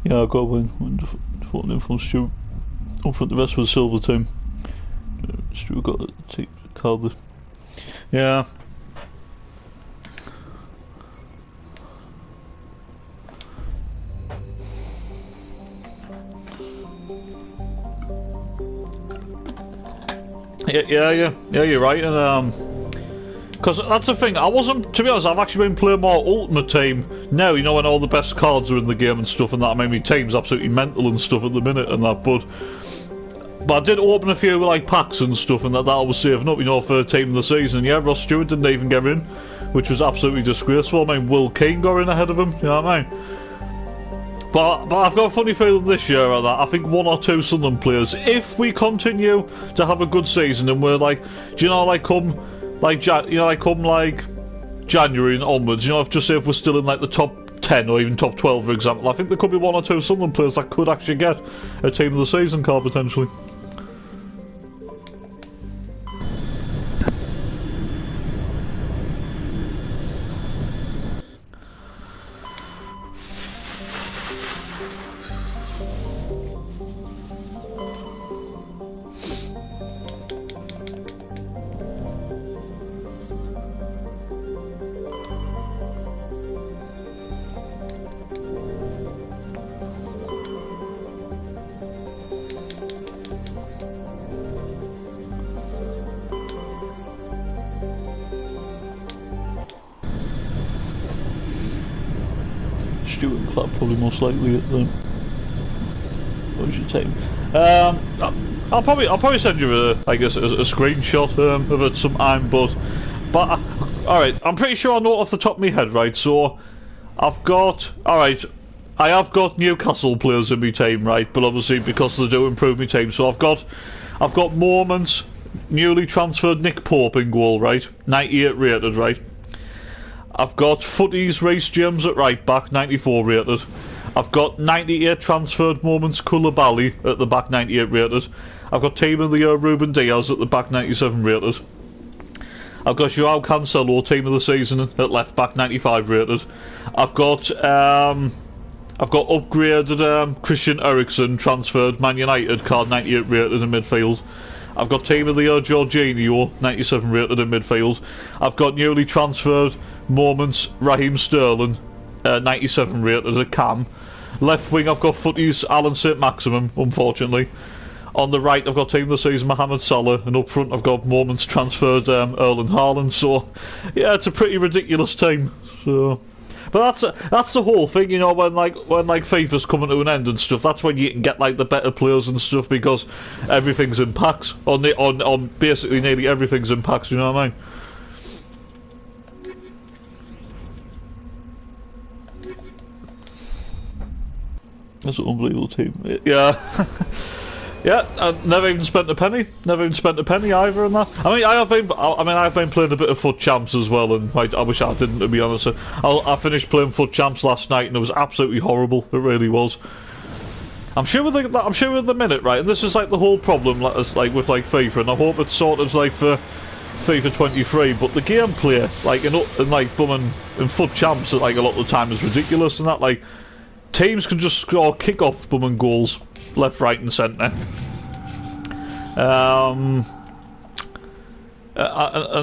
Yeah, I got one. Phoning in from Stuart. Up front, the rest was silver team. Stuart got to take card. Yeah. Yeah, you're right, and because that's the thing, I wasn't, to be honest, I've actually been playing more Ultimate Team now, you know, when all the best cards are in the game and stuff and that. I mean, my team's absolutely mental and stuff at the minute and that, but I did open a few, like, packs and stuff and that I was saving up, you know, for team of the season. Yeah, Ross Stewart didn't even get in, which was absolutely disgraceful. I mean, Will Keane got in ahead of him, you know what I mean? But I've got a funny feeling this year that I think one or two Sunderland players, if we continue to have a good season and we're like, do you know, like come January and onwards, you know, if we're still in like the top 10 or even top 12 for example, I think there could be one or two Sunderland players that could actually get a team of the season card potentially. Stuart and Clark probably most likely at the. What should take? I'll probably send you a screenshot of it sometime. But all right, I'm pretty sure I know it off the top of my head, right? So I've got I have got Newcastle players in my team, right? But obviously because they do improve my team, so I've got Moments, newly transferred Nick Pope in goal, right? 98 rated, right? I've got Footies Reece James at right back, 94 rated. I've got 98 transferred Moments Koulibaly at the back, 98 rated. I've got Team of the Year Ruben Diaz at the back, 97 rated. I've got Joao Cancelo, Team of the Season at left back, 95 rated. I've got upgraded Christian Eriksen, transferred Man United, card 98 rated in midfield. I've got Team of the Year Jorginho, 97 rated in midfield. I've got newly transferred Moments Raheem Sterling, 97 rated at cam. Left wing I've got Footies Alan St Maximum, unfortunately. On the right I've got Team of the Season Mohamed Salah, and up front I've got Moments transferred Erling Haaland. So yeah, it's a pretty ridiculous team. So, but that's the whole thing, you know, when FIFA's coming to an end and stuff. That's when you can get like the better players and stuff because everything's in packs. On basically nearly everything's in packs. You know what I mean? That's an unbelievable team. Yeah. Yeah, I never even spent a penny. Never even spent a penny either on that. I mean, I've been playing a bit of Foot Champs as well, and I wish I didn't, to be honest. I finished playing Foot Champs last night, and it was absolutely horrible. It really was. I'm sure with the minute, right? And this is like the whole problem, like with FIFA, and I hope it's sorted like for FIFA 23. But the gameplay, like in Foot Champs, like a lot of the time is ridiculous, and that like teams can just score kick-off goals left, right, and centre. And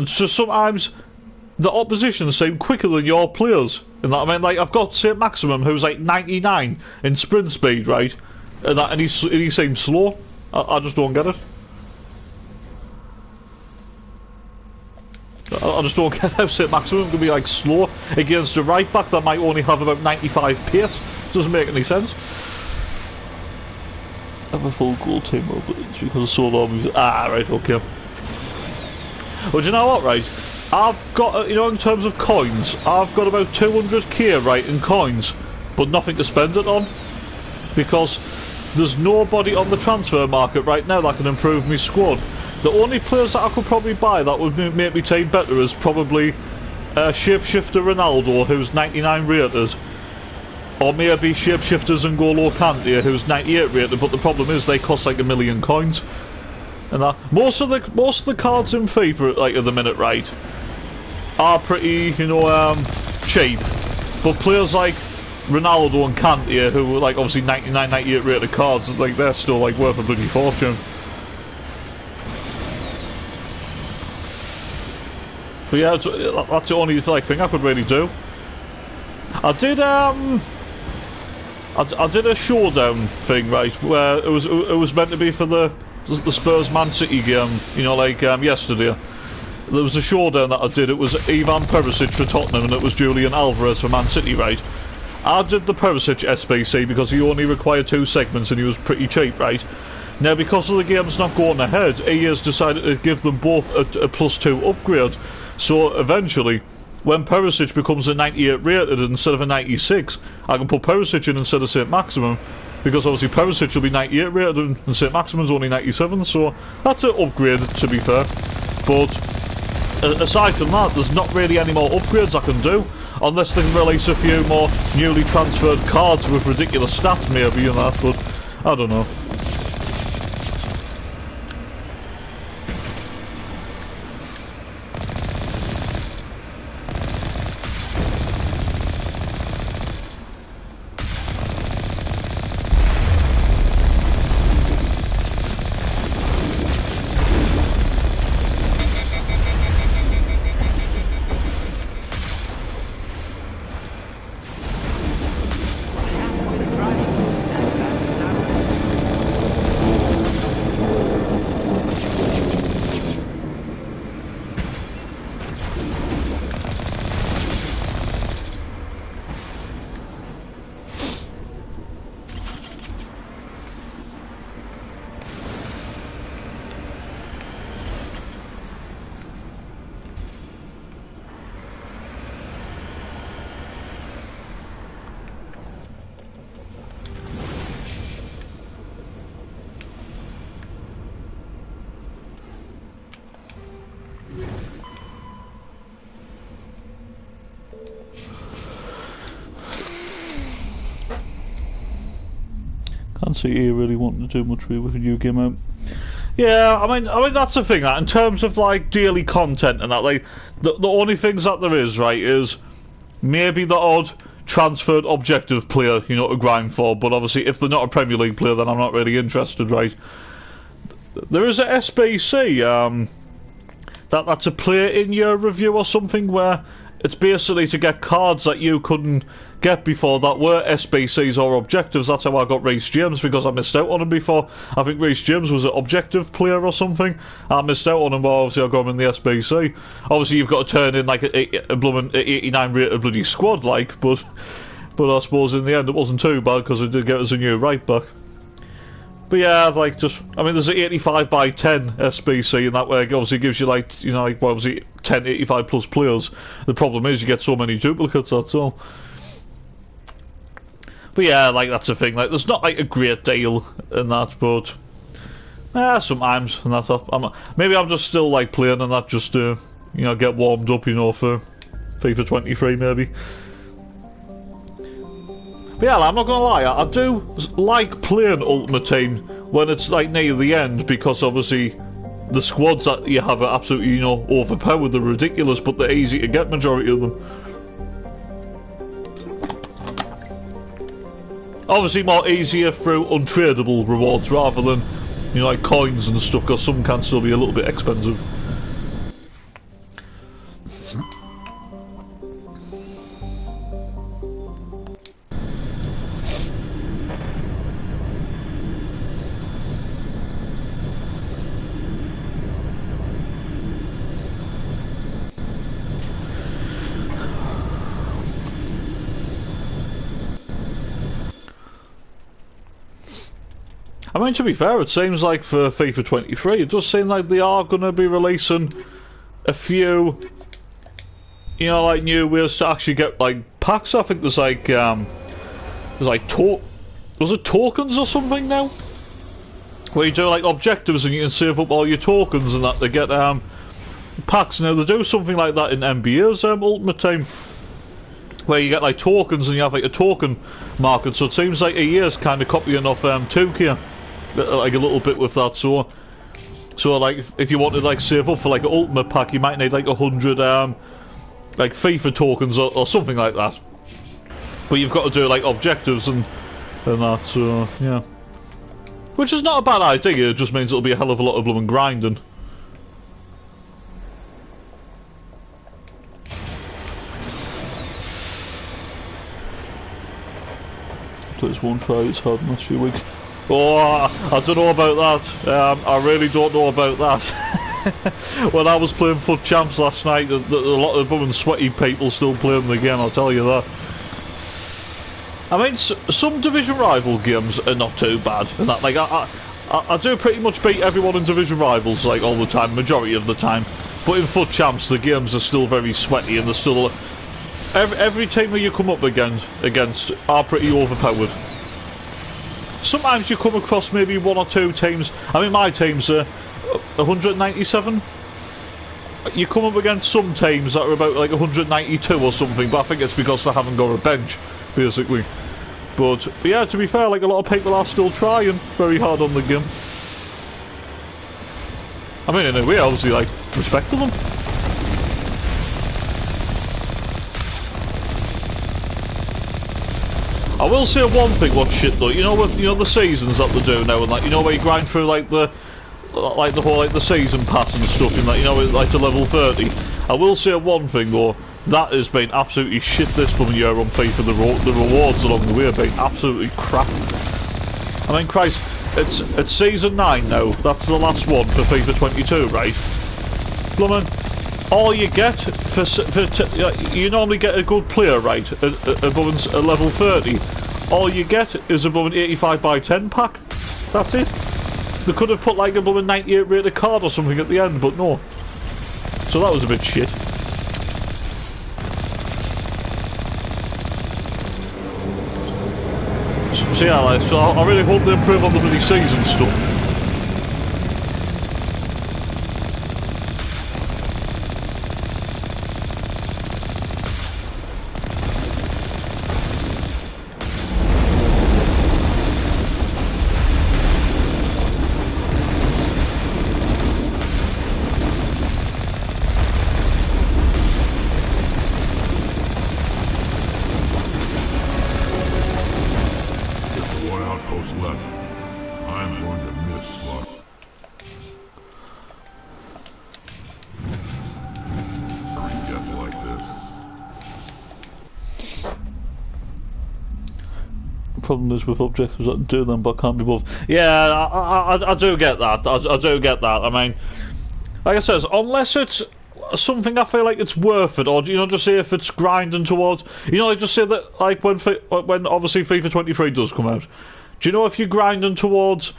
just sometimes the opposition seem quicker than your players. And that, I mean, like I've got St Maximum who's like 99 in sprint speed, right? And he seems slow. I just don't get it. I just don't get how St Maximum can be like slow against a right back that might only have about 95 pace. Doesn't make any sense. I have a full goal team up, but it's because of so long. Right, okay. Well, do you know what, right? I've got, you know, in terms of coins, I've got about 200k, right, in coins, but nothing to spend it on. Because there's nobody on the transfer market right now that can improve my squad. The only players that I could probably buy that would make my team better is probably Shapeshifter Ronaldo, who's 99 rated. Or maybe Shapeshifters and N'Golo Kante, who's 98 rated, but the problem is they cost like 1 million coins. And that most of the cards in FIFA like at the minute, right, are pretty, you know, cheap. But players like Ronaldo and Kante, who were like obviously 99, 98 rated cards, like they're still like worth a bloody fortune. But yeah, that's the only like thing I could really do. I did I did a showdown thing, right, where it was meant to be for the Spurs Man City game, you know, like yesterday. There was a showdown that I did. It was Ivan Perisic for Tottenham and it was Julian Alvarez for Man City, right? I did the Perisic SBC because he only required 2 segments and he was pretty cheap, right? Now, because of the game's not going ahead, EA has decided to give them both a +2 upgrade. So eventually, when Perisic becomes a 98 rated instead of a 96, I can put Perisic in instead of St. Maximin, because obviously Perisic will be 98 rated and St. Maximin's only 97, so that's an upgrade, to be fair. But aside from that, there's not really any more upgrades I can do, unless they can release a few more newly transferred cards with ridiculous stats maybe and that, but I don't know. Can't see you really wanting to do much with a new game out. Yeah, I mean that's the thing. That in terms of like daily content and that, like the only things that there is, right, is maybe the odd transferred objective player, you know, to grind for. But obviously, if they're not a Premier League player, then I'm not really interested, right? There is a SBC that's a player in your review or something, where it's basically to get cards that you couldn't get before that were SBCs or objectives. That's how I got Reece James, because I missed out on him before. I think Reece James was an objective player or something. I missed out on him, but obviously I got him in the SBC. Obviously you've got to turn in like a blooming 89 rated bloody squad, like, but I suppose in the end it wasn't too bad because it did get us a new right back. But yeah, like, just, I mean, there's an 85 by 10 SBC, and that way obviously gives you, like, you know, like, well, obviously 10 85 plus players. The problem is you get so many duplicates, that's all. But yeah, like, that's the thing, like, there's not, like, a great deal in that, but sometimes, and that's maybe I'm just still, like, playing and that, just, you know, get warmed up, you know, for FIFA 23, maybe. But yeah, I'm not gonna lie, I do like playing Ultimate Team when it's like near the end, because obviously the squads that you have are absolutely, you know, overpowered, they're ridiculous, but they're easy to get, majority of them. Obviously more easier through untradeable rewards rather than, you know, like coins and stuff, because some can still be a little bit expensive. I mean, to be fair, it seems like for FIFA 23, it does seem like they are going to be releasing a few, you know, like new ways to actually get like packs. I think there's like was it tokens or something now, where you do like objectives and you can save up all your tokens and that to get packs. Now they do something like that in NBA's Ultimate Team, where you get like tokens and you have like a token market. So it seems like EA's kind of copying off 2K. Like a little bit with that, so like if you want to like save up for like an ultimate pack, you might need like 100 like FIFA tokens or something like that. But you've got to do, like, objectives and that, so, yeah. Which is not a bad idea, it just means it'll be a hell of a lot of blooming grinding. Players won't try as hard in the last few weeks. Oh, I don't know about that. I really don't know about that. When I was playing FUT Champs last night, a lot of blooming sweaty people still playing the game, I'll tell you that. I mean, some Division Rival games are not too bad, and that, like, I do pretty much beat everyone in Division Rivals, like, all the time, majority of the time. But in FUT Champs, the games are still very sweaty, and they're still... Every team that you come up against are pretty overpowered. Sometimes you come across maybe one or two teams. I mean, my team's 197. You come up against some teams that are about, like, 192 or something, but I think it's because they haven't got a bench, basically. But yeah, to be fair, like, a lot of people are still trying very hard on the game. I mean, in a way, obviously, like, respect to them. I will say one thing, what's shit though, you know, with, you know, the seasons that they do now, and like, you know, where you grind through like the whole, like, the season pass and stuff, and like, you know, like to level 30. I will say one thing though, that has been absolutely shit this coming year on FIFA. The rewards along the way have been absolutely crap. I mean, Christ, it's season 9 now. That's the last one for FIFA 22, right? Blummin', all you get for you normally get a good player, right? Above a level 30. All you get is above an 85 by 10 pack. That's it. They could have put like above a 98 rated card or something at the end, but no. So that was a bit shit. So yeah, like, so I really hope they improve on the bloody season stuff. Problem is with objectives that do them but can't be bothered. Yeah, I do get that. I do get that. I mean, like I says, unless it's something I feel like it's worth it, or you know, just say if it's grinding towards, you know, like just say that like when obviously FIFA 23 does come out, do you know if you're grinding towards,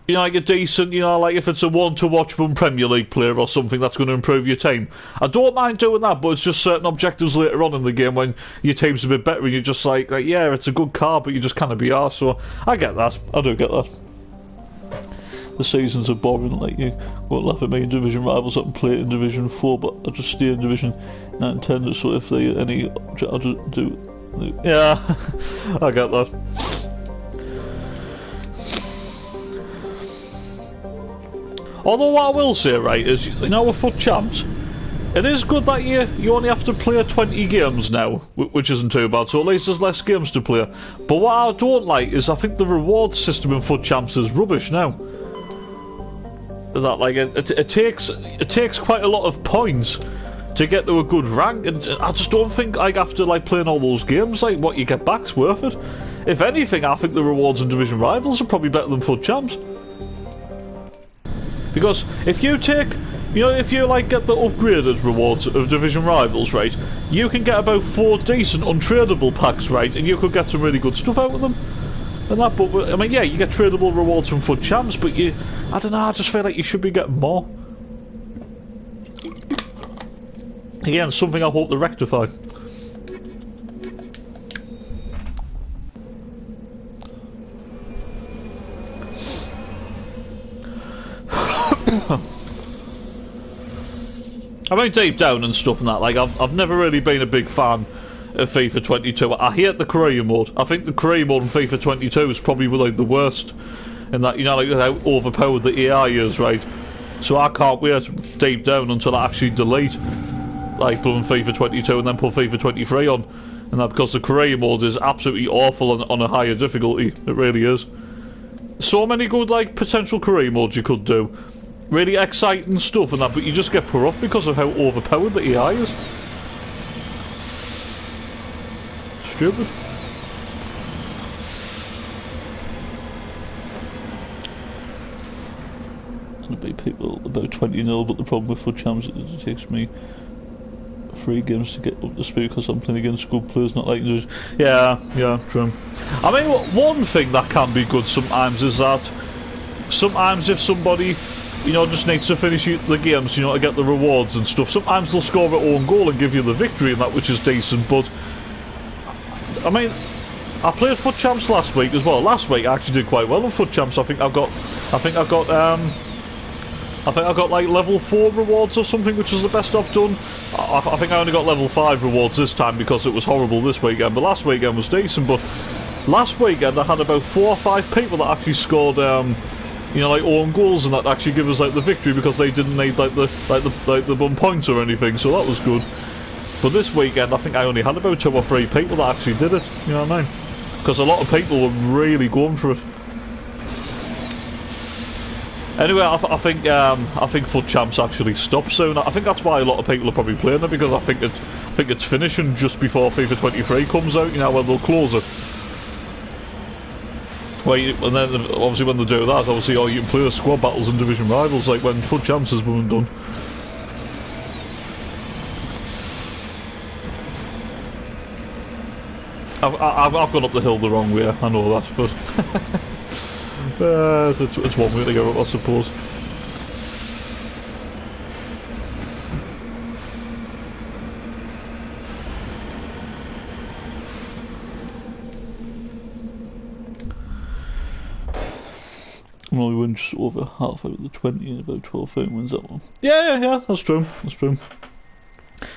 you know, like a decent, you know, like if it's a one-to-watch one Premier League player or something that's going to improve your team. I don't mind doing that, but it's just certain objectives later on in the game when your team's a bit better and you're just like yeah, it's a good card, but you just can't be arsed. So I get that. I do get that. The seasons are boring, like you won't laugh at me in Division Rivals that can play it in Division 4, but I just stay in Division 9 and 10, so if they any I'll just do. Yeah, I get that. Although what I will say, right, is, you know, with FUT Champs, it is good that you only have to play 20 games now, which isn't too bad, so at least there's less games to play. But what I don't like is I think the reward system in FUT Champs is rubbish now. That, like, it takes quite a lot of points to get to a good rank, and I just don't think, like, after, like, playing all those games, like, what you get back's worth it. If anything, I think the rewards in Division Rivals are probably better than FUT Champs. Because if you take, you know, if you like get the upgraded rewards of Division Rivals, right, you can get about 4 decent untradeable packs, right, and you could get some really good stuff out of them. And that, but I mean, yeah, you get tradable rewards from FUT Champs, but I don't know, I just feel like you should be getting more. Again, something I hope to rectify. I mean, deep down and stuff and that, like, I've never really been a big fan of FIFA 22. I hate the career mode. I think the career mode in FIFA 22 is probably, like, the worst. In that, you know, like, how overpowered the AI is, right? So I can't wait deep down until I actually delete, like, put FIFA 22 and then put FIFA 23 on. And that because the career mode is absolutely awful on a higher difficulty. It really is. So many good, like, potential career modes you could do. Really exciting stuff and that, but you just get put off because of how overpowered the AI is. Stupid. There'll be people about 20-0, but the problem with FUT Champs is it takes me 3 games to get up to speed because I'm playing against good players, not like those. Yeah, true. I mean, one thing that can be good sometimes is that sometimes if somebody, you know, just needs to finish the games, you know, to get the rewards and stuff, sometimes they'll score their own goal and give you the victory and that, which is decent. But I mean, I played FUT Champs last week as well. Last week I actually did quite well in FUT Champs. I think I got like level 4 rewards or something, which is the best I've done. I think I only got level 5 rewards this time because it was horrible this weekend, but last weekend was decent. But last weekend I had about 4 or 5 people that actually scored, you know, like own goals and that actually give us like the victory because they didn't need like the 1 points or anything, so that was good. But this weekend I think I only had about 2 or 3 people that actually did it. You know what I mean? Because a lot of people were really going for it. Anyway, I think FUT Champs actually stops soon. I think that's why a lot of people are probably playing it, because I think it's finishing just before FIFA 23 comes out. You know, when they'll close it. Well, and then obviously when they do that, obviously, you can play the squad battles and division rivals like when FUT Champs has been done. I've gone up the hill the wrong way. I know that, but. It's one way to go, I suppose. I'm only winning just over half out of the 20 and about 12-13 wins that one. Yeah, that's true.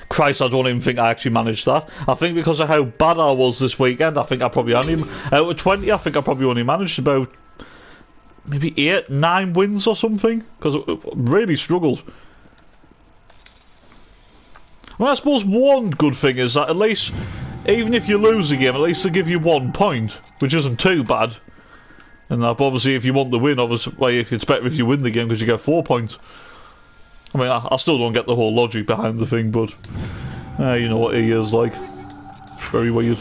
Christ, I don't even think I actually managed that. I think because of how bad I was this weekend, I think I probably only, out of 20, I think I probably only managed about maybe 8, 9 wins or something, because I really struggled. Well, I suppose one good thing is that at least, even if you lose the game, at least they give you 1 point, which isn't too bad. And that, obviously, if you want the win, obviously, it's better if you win the game because you get 4 points. I mean, I still don't get the whole logic behind the thing, but you know what EA is like. It's very weird.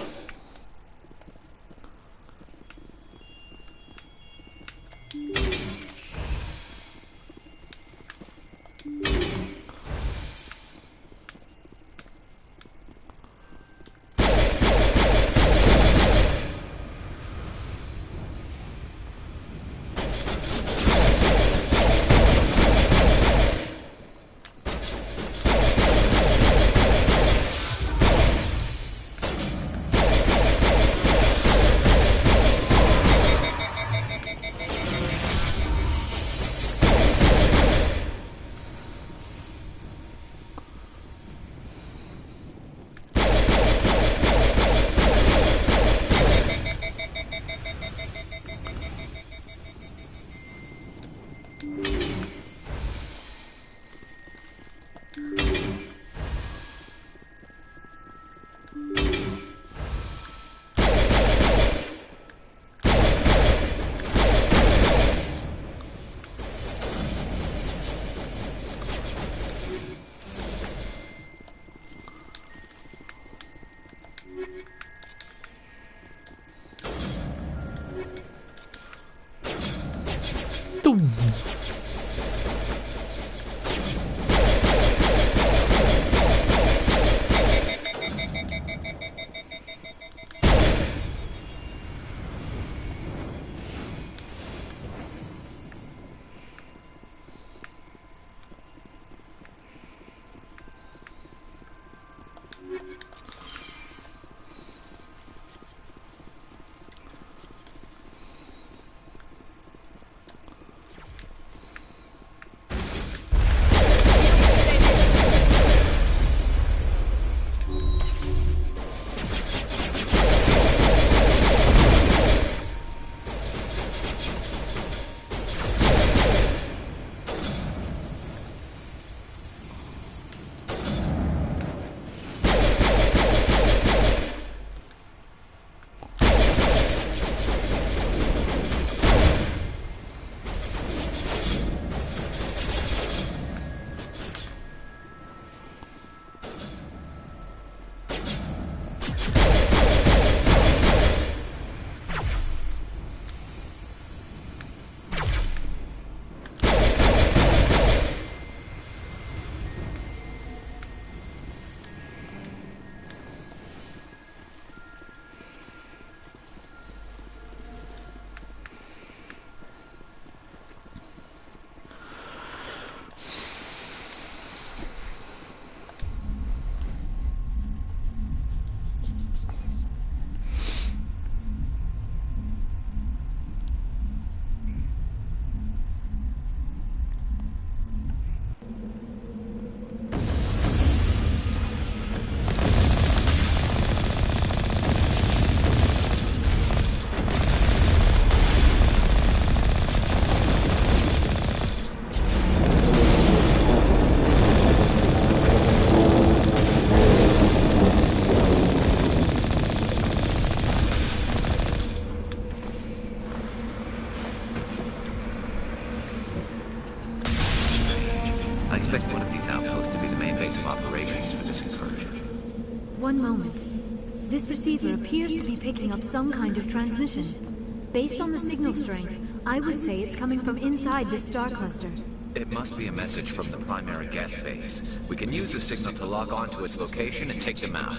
One moment. This receiver appears to be picking up some kind of transmission. Based on the signal strength, I would say it's coming from inside this star cluster. It must be a message from the primary Geth base. We can use the signal to lock onto its location and take them out.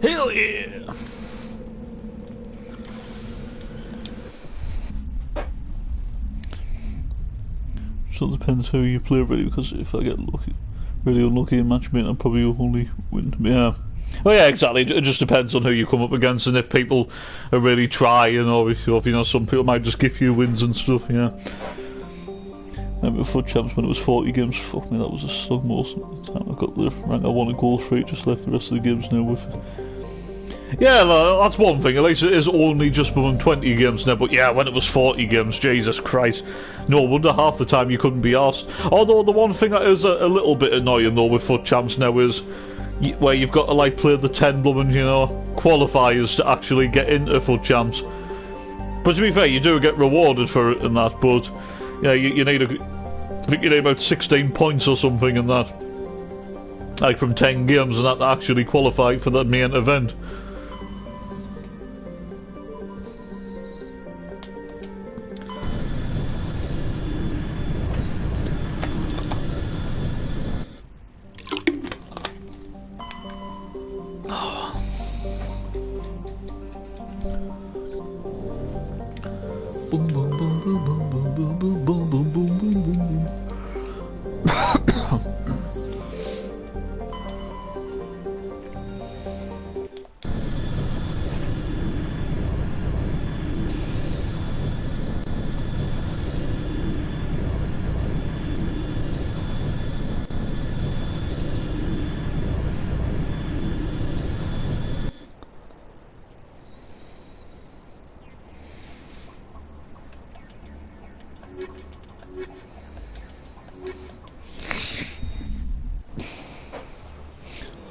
Hell yeah! So it depends who you play really, because if I get really unlucky in matchmaking, I'll probably only win. Yeah. Oh yeah, exactly. It just depends on who you come up against, and if people are really trying, or if you know, some people might just give you wins and stuff. Yeah. Remember FUT Champs when it was 40 games? Fuck me, that was a slug most of the time. I got the rank I want to go for it. Just left the rest of the games now with. Yeah, that's one thing. At least it is only just been 20 games now. But yeah, when it was 40 games, Jesus Christ. No wonder half the time you couldn't be asked. Although the one thing that is a little bit annoying though with FUT Champs now is where you've got to like play the 10 blooming, you know, qualifiers to actually get into FUT Champs. But to be fair, you do get rewarded for it and that. But yeah, you need I think you need about 16 points or something in that. Like from 10 games and that to actually qualify for that main event.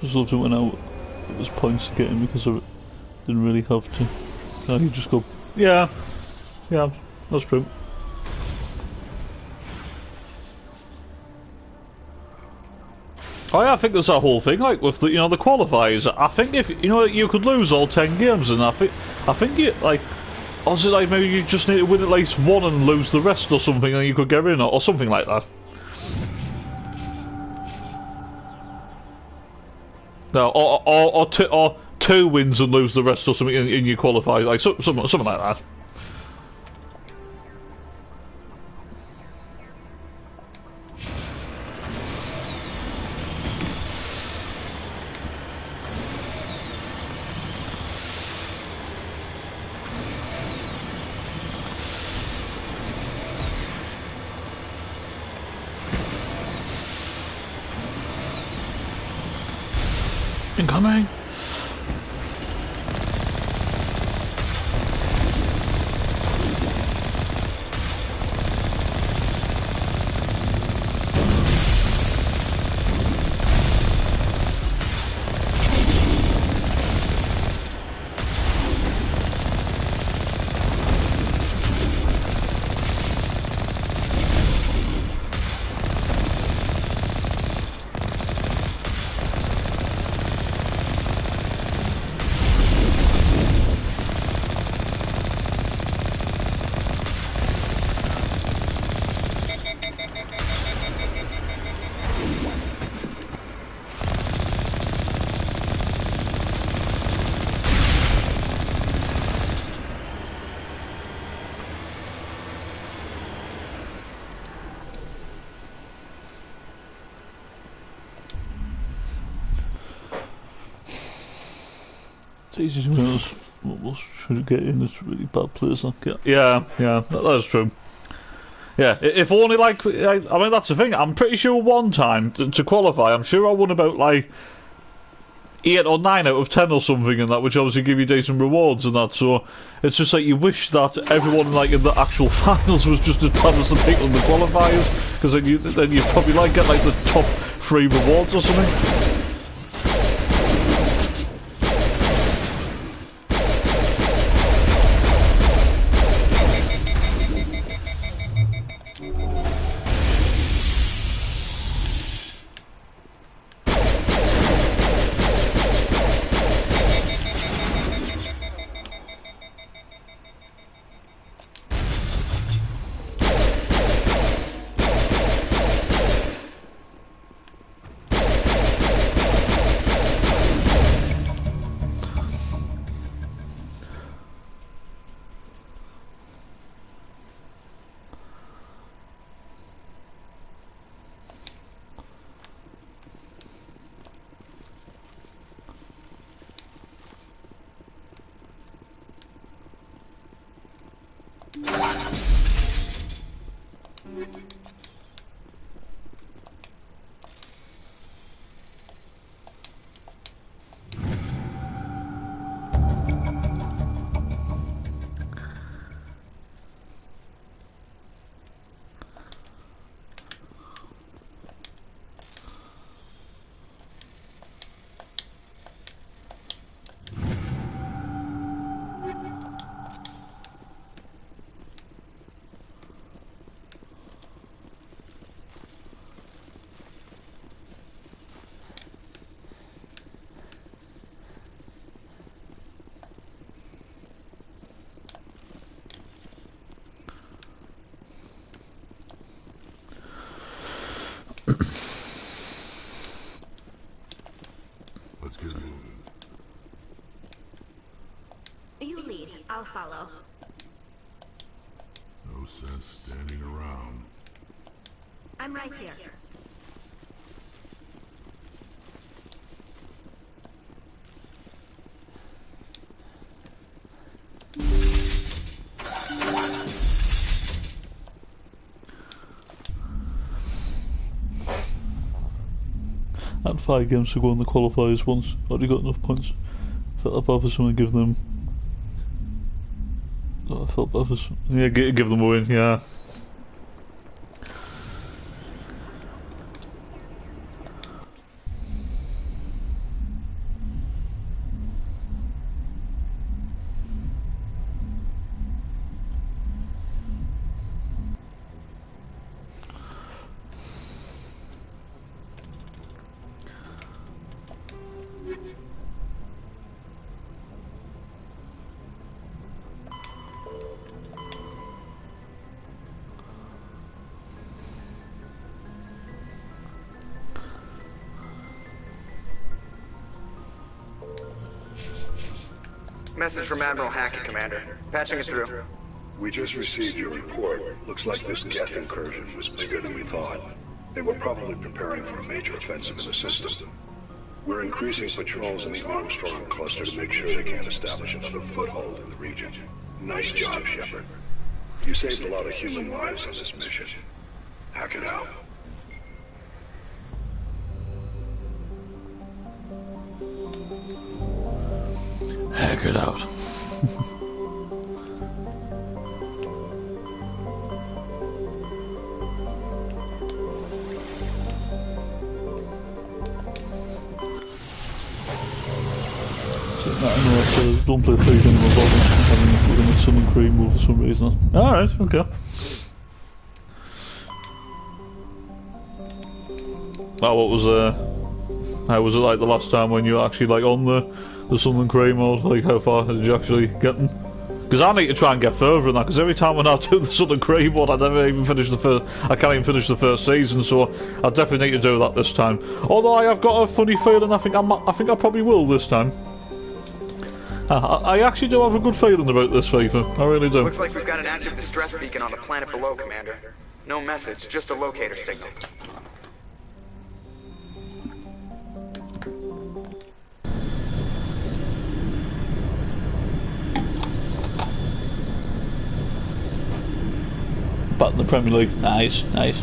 Just loved it when it was points to get in because I didn't really have to. Now you just go, yeah, that's true. Oh yeah, I think there's that whole thing like with the the qualifiers. I think if you could lose all 10 games, and I think you like, or is it like maybe you just need to win at least one and lose the rest or something, and you could get in or something like that. No, or two wins and lose the rest or something in your qualifier, like something like that. Incoming. It's easy to realize what should get in this really bad place. Like, yeah, that's true. Yeah, if only like, I mean that's the thing, I'm pretty sure one time to qualify, I'm sure I won about like 8 or 9 out of 10 or something and that, which obviously give you decent rewards and that, so it's just like you wish that everyone like in the actual finals was just as bad as the people in the qualifiers, because then you'd probably like get like the top 3 rewards or something. I'll follow. No sense standing around. I'm right here. Had 5 games to go in the qualifiers once. Already got enough points. Felt bad for someone to give them. Oh, I felt bad for some... Yeah, give them a win, yeah. Message from Admiral Hackett, Commander. Patching it through. We just received your report. Looks like this Geth incursion was bigger than we thought. They were probably preparing for a major offensive in the system. We're increasing patrols in the Armstrong cluster to make sure they can't establish another foothold in the region. Nice job, Shepard. You saved a lot of human lives on this mission. Hack it out. Hack it out. Don't play Thane anymore, but I'm having summon cream move for some reason. Alright, okay. Well, what was how was it like the last time when you were actually like on the summon cream mode? Like how far did you actually get in? Because I need to try and get further than that, because every time when I do the Southern Cream mode I never even finish the first, I can't even finish the first season, so I definitely need to do that this time. Although I have got a funny feeling I think I probably will this time. I actually do have a good feeling about this, FIFA. I really do. Looks like we've got an active distress beacon on the planet below, Commander. No message, just a locator signal. Back in the Premier League. Nice, nice.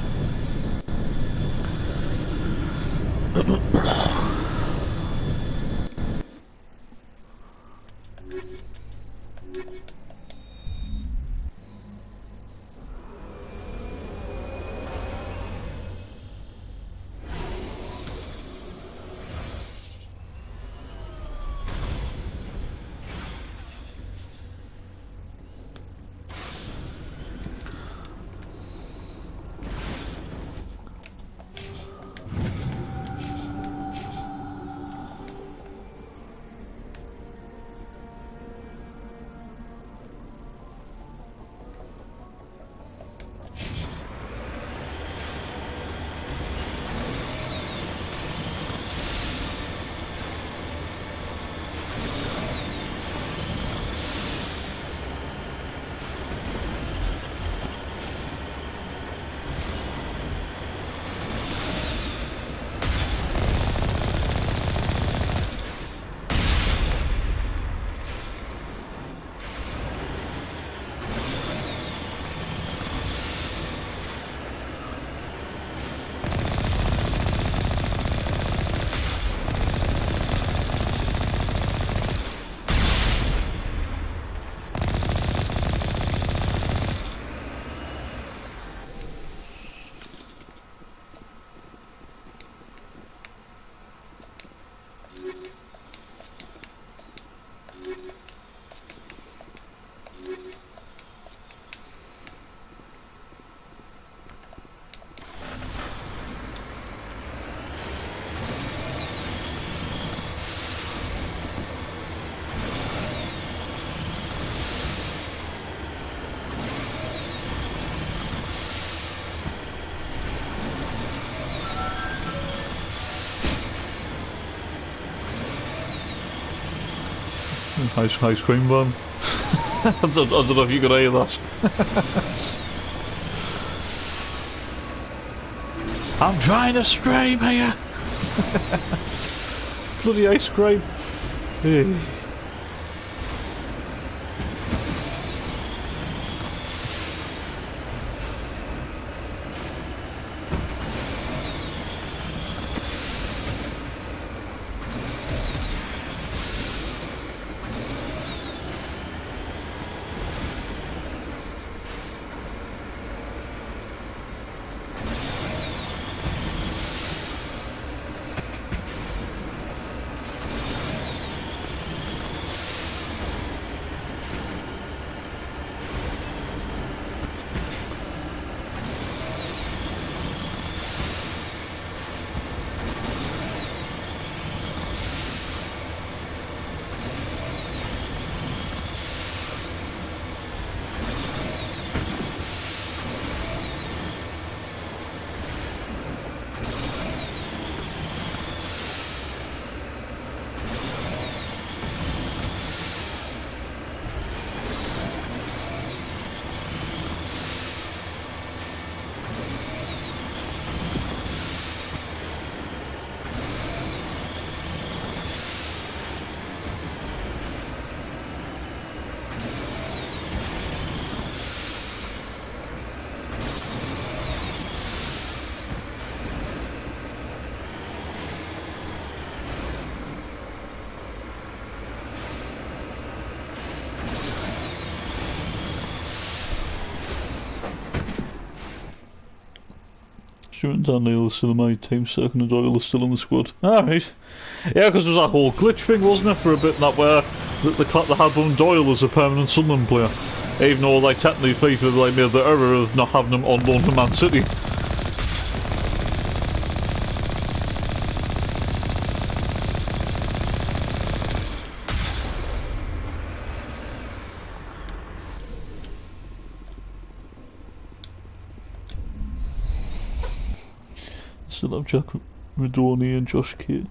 Ice cream bun. I don't know if you could hear that. I'm trying to stream here. Bloody ice cream. Yeah. Stuart and Daniel are still in my team, Circle and Doyle are still in the squad. Alright. Yeah, because there was that whole glitch thing, wasn't it, for a bit, that where they had one Doyle as a permanent Sunderland player. Even though, like, technically FIFA like, made the error of not having him on loan to Man City. Still have Jack Redoni and Josh Kate.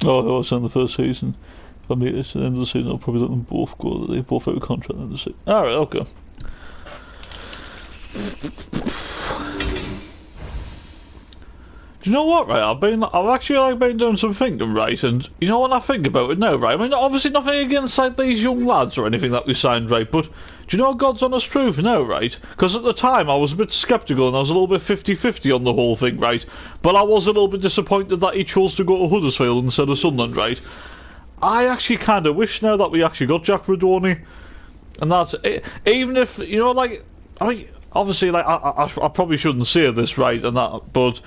Oh, I was in the first season. If I made it to the end of the season, I'll probably let them both go. They both out of contract at the end of the season. Alright, okay. Do you know what, right? I've actually been doing some thinking, right? And you know what I think about it now, right? I mean, obviously nothing against like these young lads or anything that we signed, right? But do you know God's honest truth now, right? Because at the time I was a bit sceptical and I was a little bit 50-50 on the whole thing, right? But I was a little bit disappointed that he chose to go to Huddersfield instead of Sunderland, right? I actually kind of wish now that we actually got Jack Redoni, and that's it. Even if, you know, like, I mean, obviously, like, I probably shouldn't say this, right, and that, but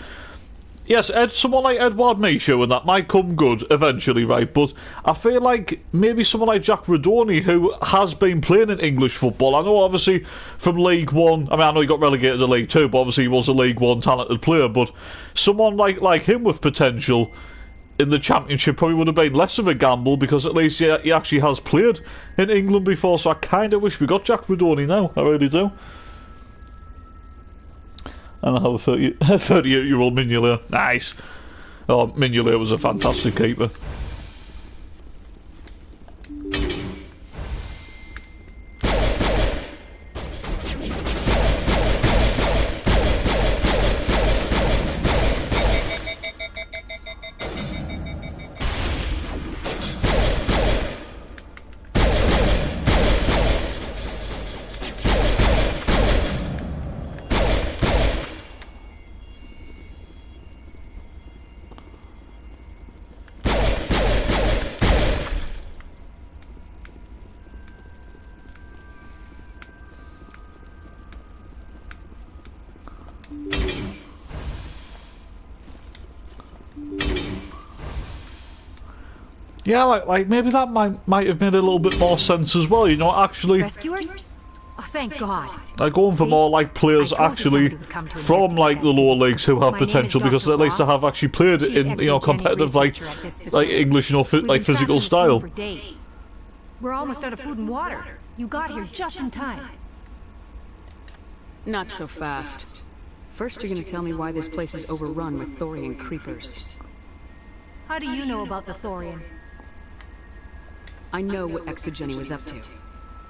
yes, someone like Edouard Michaud and that might come good eventually, right? But I feel like maybe someone like Jack Redoni, who has been playing in English football, I know obviously from League One, I mean, I know he got relegated to League Two, but obviously he was a League One talented player, but someone like him with potential in the Championship probably would have been less of a gamble, because at least he actually has played in England before, so I kind of wish we got Jack Redoni now, I really do. And I have a 38-year-old Mignolet. Nice. Oh, Mignolet was a fantastic keeper. Yeah, like maybe that might have made a little bit more sense as well, you know, actually. Rescuers? Oh, thank God. Like going for more like players actually from like the lower leagues who have potential, because at least they have actually played in, you know, competitive like English, you know, like physical style. We're almost out of food and water. You got here just in time. Not so fast. First you're gonna tell me why this place is overrun with Thorian creepers. How do you know about the Thorian? I know what Exogeny was up to.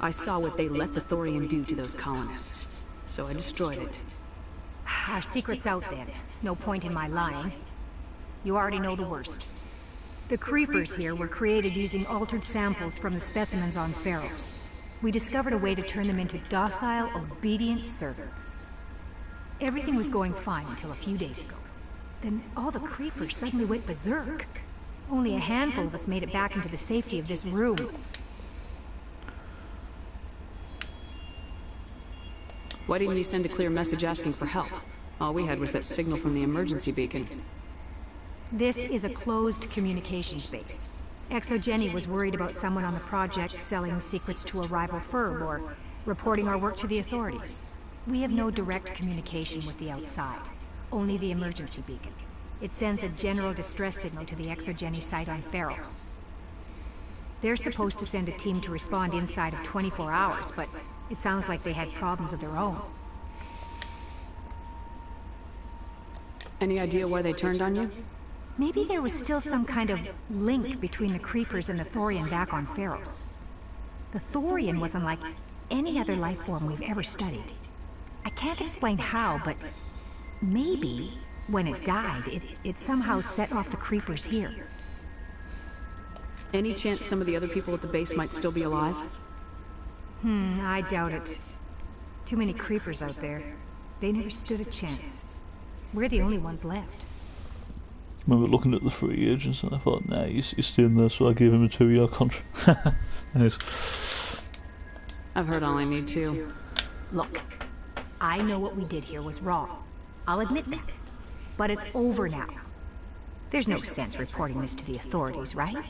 I saw what they let the Thorian do to those colonists, so I destroyed it. Our secret's out then. No point in my lying. You already know the worst. The creepers here were created using altered samples from the specimens on Pharos. We discovered a way to turn them into docile, obedient servants. Everything was going fine until a few days ago. Then all the creepers suddenly went berserk. Only a handful of us made it back into the safety of this room. Why didn't you send a clear message asking for help? All we had was that signal from the emergency beacon. This is a closed communications base. Exogeny was worried about someone on the project selling secrets to a rival firm or reporting our work to the authorities. We have no direct communication with the outside, only the emergency beacon. It sends a general distress signal to the Exogeny site on Pharos. They're supposed to send a team to respond inside of 24 hours, but it sounds like they had problems of their own. Any idea why they turned on you? Maybe there was still some kind of link between the creepers and the Thorian back on Pharos. The Thorian was unlike any other life form we've ever studied. I can't explain how, but maybe when it died, it somehow set off the creepers here. Any chance some of the other people at the base might still be alive? I doubt it. Too many creepers out there. They never stood a chance. We're the only ones left. I remember looking at the 3 agents and I thought, nah, he's staying there, so I gave him a 2-year contract. Nice. I've heard all I need to. Look, I know what we did here was wrong. I'll admit that. But it's over now. There's no sense reporting this to the authorities, right?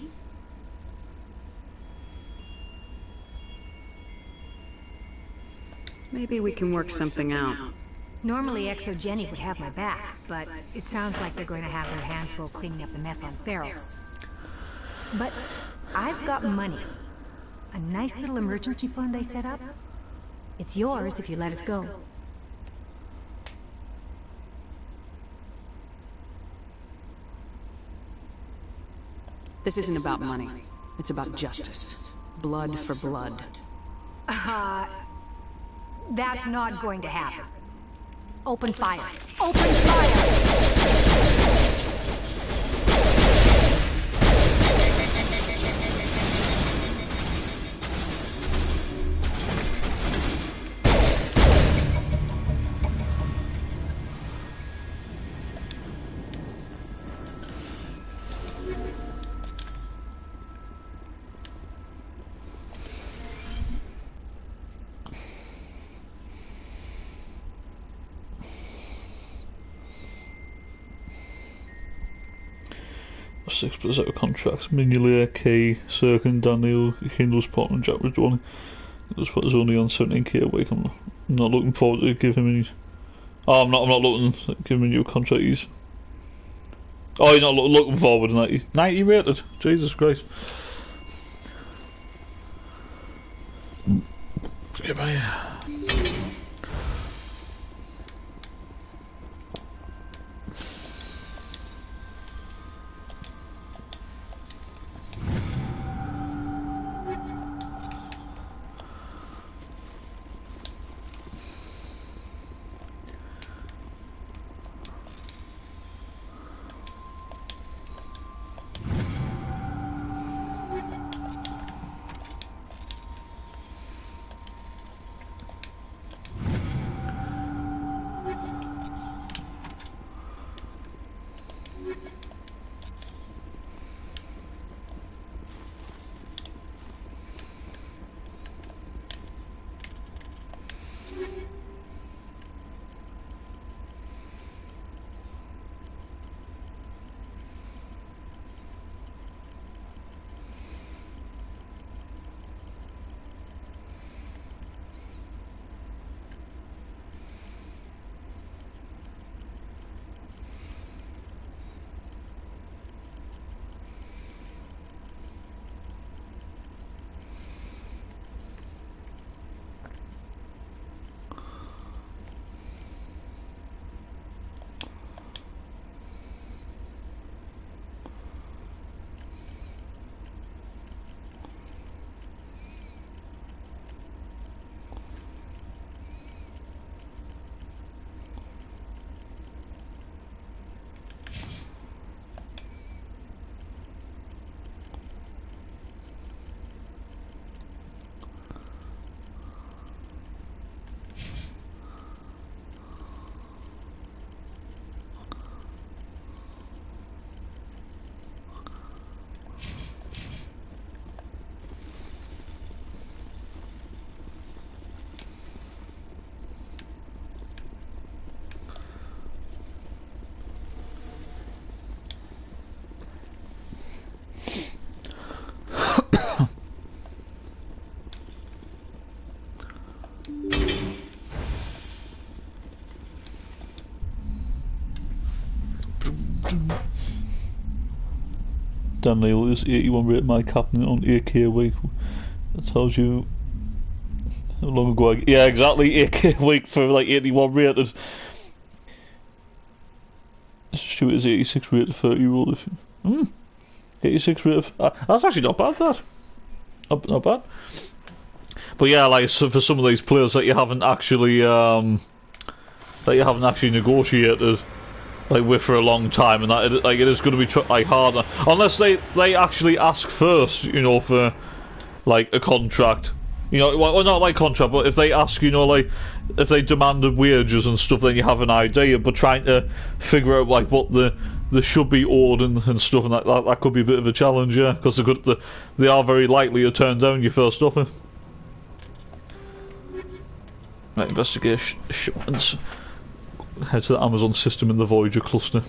Maybe we can work something out. Normally Exogeny would have my back, but it sounds like they're going to have their hands full cleaning up the mess on Pharos. But I've got money. A nice little emergency fund I set up. It's yours if you let us go. This isn't about money. It's about justice. Blood for blood. That's not going to happen. Open fire. Open fire! Six plus out of contracts, Mignolet, Kay, Sirkin, Daniel, Hindus, Pot and Jack Redwani. This put us only on 17k a week. I'm not looking forward to give him any. Oh, I'm not looking to give him a new contract. Oh, you're not looking forward to 90 rated. Jesus Christ. Goodbye. Dan Neal is 81 rated my captain on 8k a week. That tells you how long ago yeah, exactly, 8k a week for like 81 rated. Stuart is 86 rated 30-year-old. 86 rated. That's actually not bad, that. Not bad. But yeah, like, so for some of these players that you haven't actually negotiated like with for a long time, and that it is going to be like harder unless they actually ask first, you know, for like a contract, you know, well, not like contract, but if they ask, you know, like if they demanded wages and stuff, then you have an idea. But trying to figure out like what the should be owed and stuff, and that could be a bit of a challenge, yeah, because they are very likely to turn down your first offer. Right, investigate shipments. Head to the Amazon system in the Voyager cluster.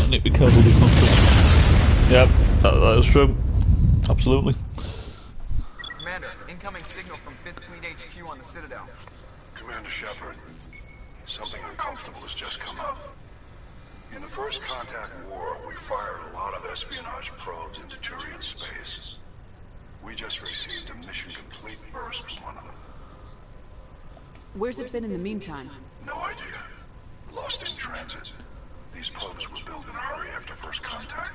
Need to be careful with the contract. Yep, that is true. Absolutely. Commander, incoming signal from 5th Fleet HQ on the Citadel. Commander Shepard, something uncomfortable has just come up. In the First Contact War, we fired a lot of espionage probes into Turian space. We just received a mission complete burst from one of them. Where's it been in the meantime? No idea. Lost in transit. These probes were built in a hurry after First Contact.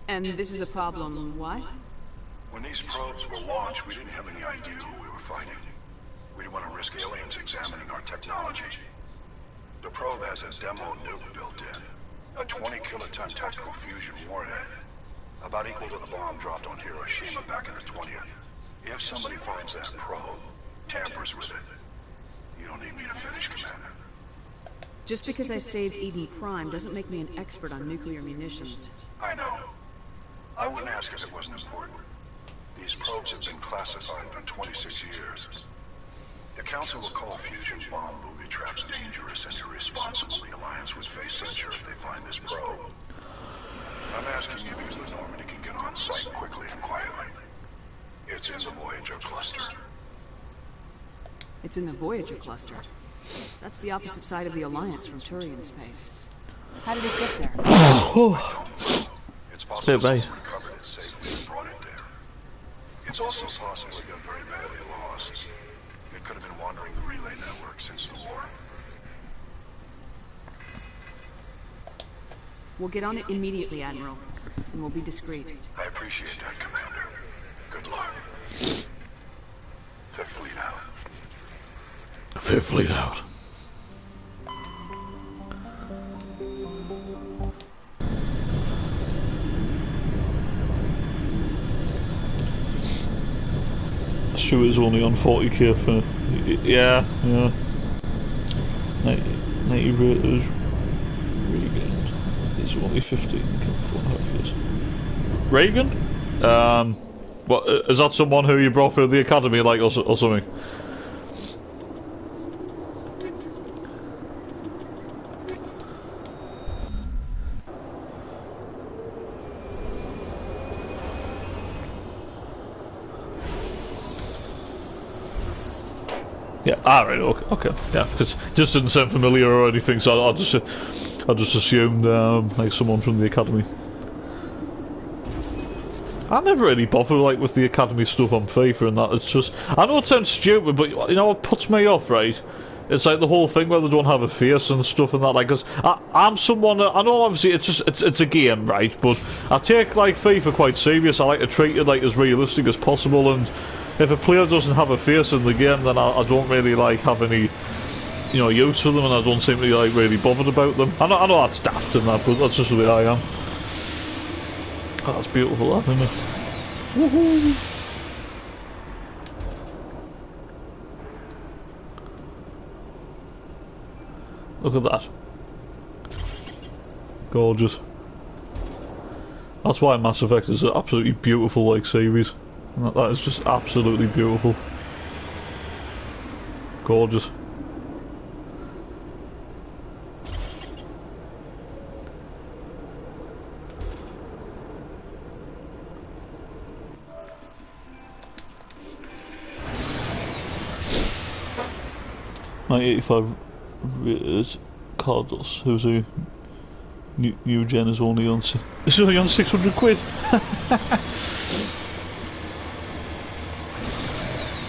And this is a problem, why? When these probes were launched, we didn't have any idea who we were fighting. We didn't want to risk aliens examining our technology. The probe has a demo nuke built in. A 20-kiloton tactical fusion warhead. About equal to the bomb dropped on Hiroshima back in the 20th. If somebody finds that probe, tampers with it, you don't need me to finish, Commander. Just because I saved Eden Prime doesn't make me an expert on nuclear munitions. I know. I wouldn't ask if it wasn't important. These probes have been classified for 26 years. The Council will call fusion bomb booby traps dangerous and irresponsible. The Alliance would face censure if they find this probe. I'm asking you because the Normandy can get on site quickly and quietly. It's in the Voyager cluster. It's in the Voyager cluster. That's the opposite side of the Alliance from Turian space. How did it get there? It's possible someone recovered it safely and brought it there. It's also possible it got very badly lost. It could have been wandering the relay network since the war. We'll get on it immediately, Admiral. And we'll be discreet. I appreciate that, Commander. Good luck. Fifth Fleet out. Fifth Fleet out. Stuart's only on 40k for... Yeah. 90 raters. Regan. He's only 15. Reagan? What, is that someone who you brought through the academy, like, or something? Yeah, alright, okay, yeah, because it just didn't sound familiar or anything, so I just assumed, like, someone from the academy. I never really bother, like, with the academy stuff on FIFA and that. It's just, I know it sounds stupid, but, you know what puts me off, right? It's like the whole thing where they don't have a face and stuff and that, like, because I'm someone, I know obviously it's a game, right, but I take, like, FIFA quite serious. I like to treat it, like, as realistic as possible, and if a player doesn't have a face in the game, then I don't really, like, have any, you know, use for them, and I don't seem to be, like, really bothered about them. I know that's daft and that, but that's just the way I am. Oh, that's beautiful, that, isn't it? Woohoo! Look at that. Gorgeous. That's why Mass Effect is an absolutely beautiful, like, series. That is just absolutely beautiful. Gorgeous. $9.85 is Cardos, who's a new gen is only on it's only on 600 quid.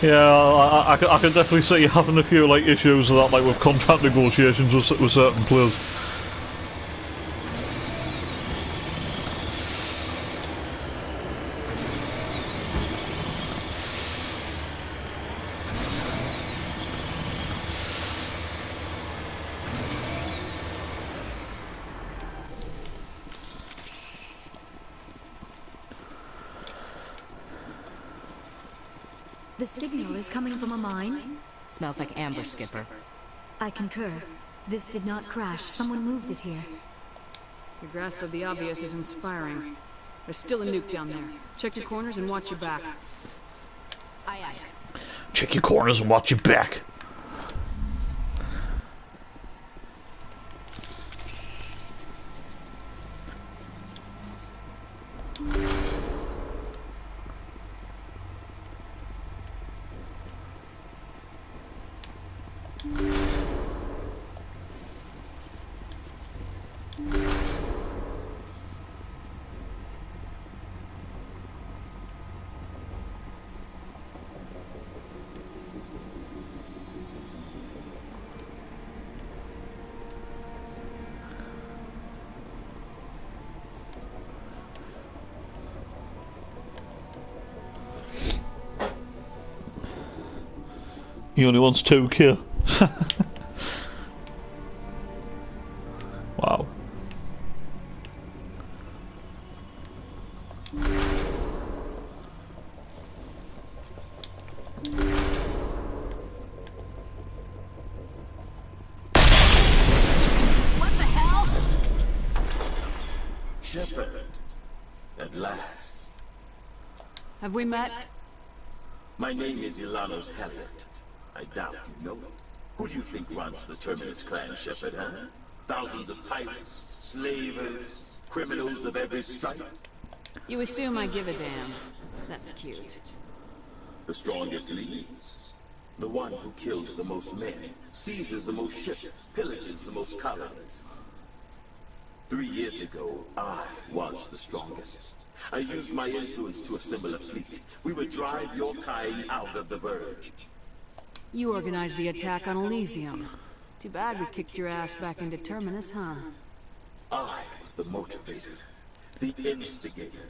Yeah, I can definitely see you having a few like issues with that, like with contract negotiations with certain players. The signal is coming from a mine? Smells like ambush, Skipper. I concur. This did not crash. Someone moved it here. Your grasp of the obvious is inspiring. There's still a nuke down there. Check your corners and watch your back. Aye, aye. Check your corners and watch your back. He only wants 2 Wow. What the hell? Shepard, at last. Have we met? My name is Ilanos Halliard. I doubt you know it. Who do you think runs the Terminus clan, Shepard, huh? Thousands of pirates, slavers, criminals of every stripe? You assume I give a damn. That's cute. The strongest leads. The one who kills the most men, seizes the most ships, pillages the most colonies. 3 years ago, I was the strongest. I used my influence to assemble a fleet. We would drive your kind out of the Verge. You organized the attack on Elysium. Too bad we kicked your ass back into Terminus, huh? I was the motivator, the instigator,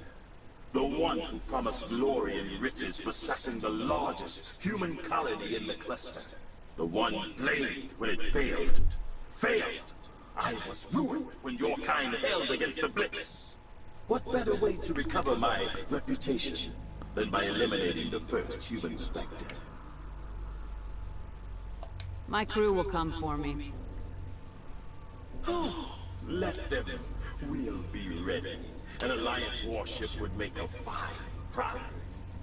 the one who promised glory and riches for sacking the largest human colony in the cluster. The one blamed when it failed. Failed! I was ruined when your kind held against the Blitz. What better way to recover my reputation than by eliminating the first human Spectre? My crew will come for me. Let them. We'll be ready. An Alliance warship would make a fine prize.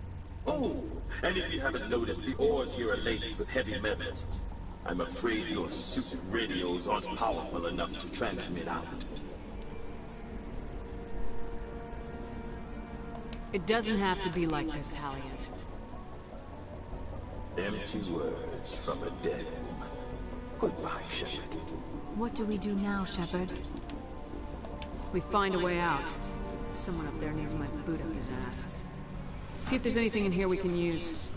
Oh, and if you haven't noticed, the ores here are laced with heavy metals. I'm afraid your suit radios aren't powerful enough to transmit out. It doesn't have to be like this, Halliard. Empty words from a dead woman. Goodbye, Shepard. What do we do now, Shepard? We find a way out. Someone up there needs my boot up his ass. See if there's anything in here we can use.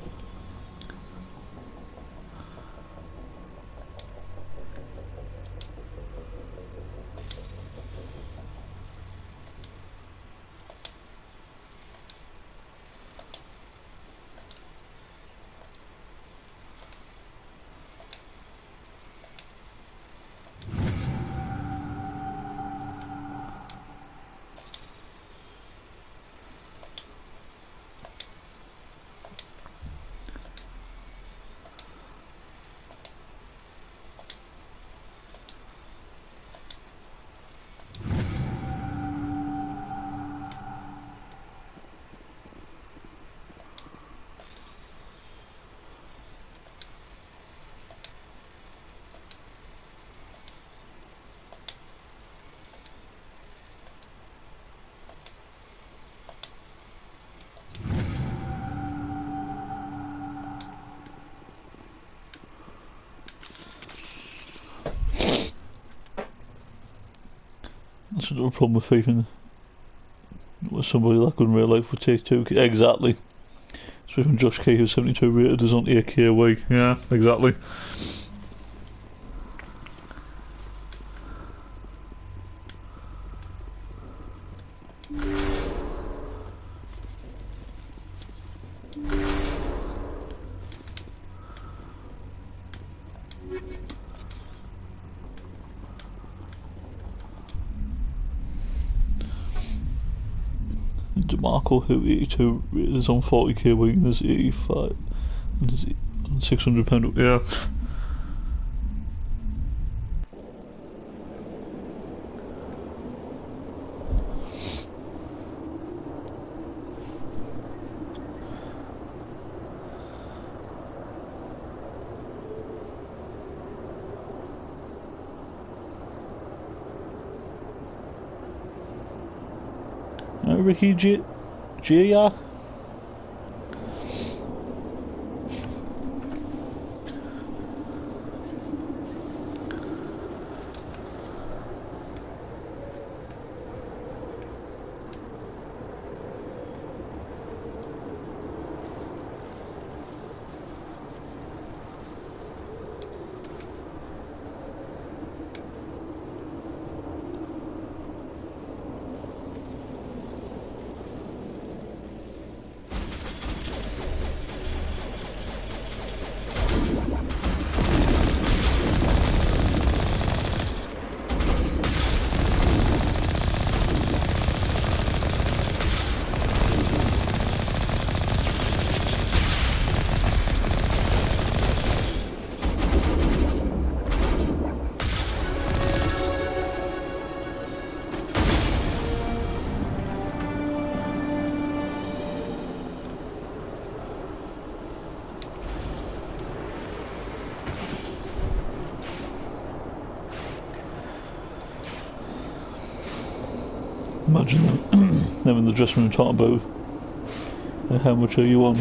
That's another problem with faithing with somebody that good in real life would take 2K. Exactly. So when Josh K, who's 72 rated, is on 8K a week. Yeah, exactly. DeMarco, who 82 is on 40k a week, and there's 85 and there's £600. Yeah. Ricky G. Yeah. Imagine them in the dressing room talking about how much are you on?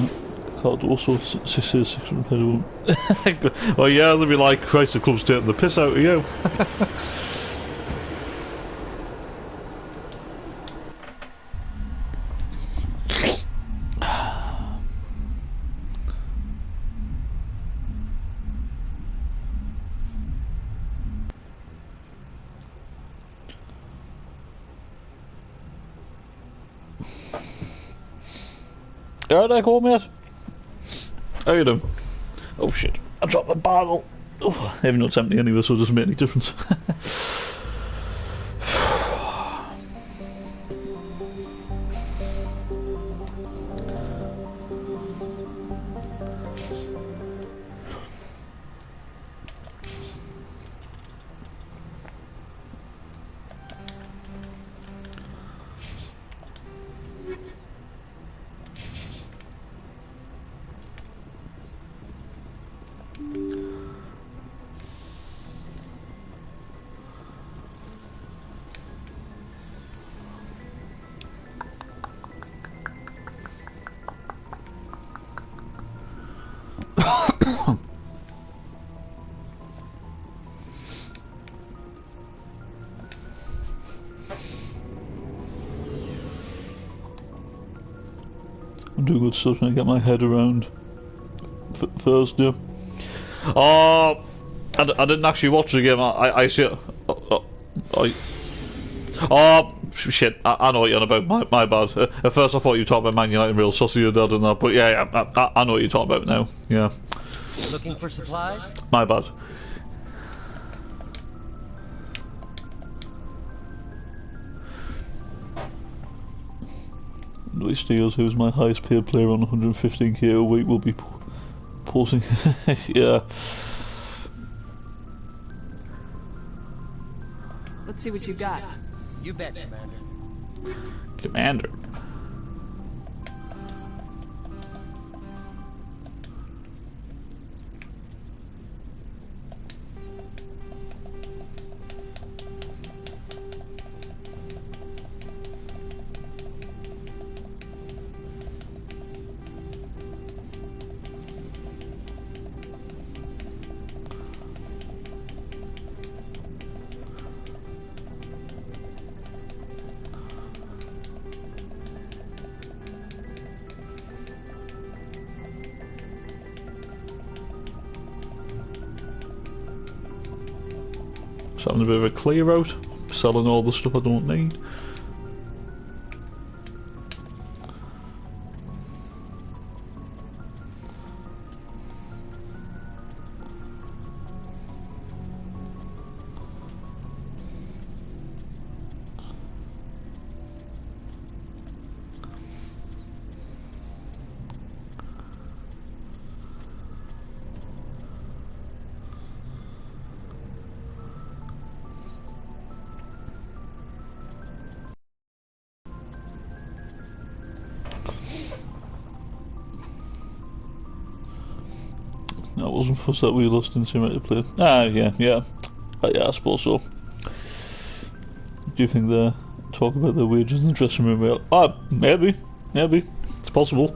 Card also 600 £600. Oh yeah, they'll be like, Christ, the club's taking the piss out of you. Alright, there, go, mate. How you doing? Oh shit, I dropped my bottle. Oh, even though it's empty anyway, so it doesn't make any difference. I'll do good stuff when I get my head around first, yeah. Oh, I didn't actually watch the game. I see it. Oh, shit. I know what you're on about. My bad. At first I thought you were talking about Man United and Real Sociedad and that, but yeah, I know what you're talking about now. Yeah. Looking for supplies? My bad. Luis Diaz, who's my highest paid player on 115k a week, will be posting. Yeah. Let's see what you got. You bet, Commander. Commander. Just having a bit of a clear out, selling all the stuff I don't need. That wasn't for that we lost in simulator play. Yeah. Yeah, I suppose so. Do you think they talk about their wages in the dressing room? Maybe. It's possible.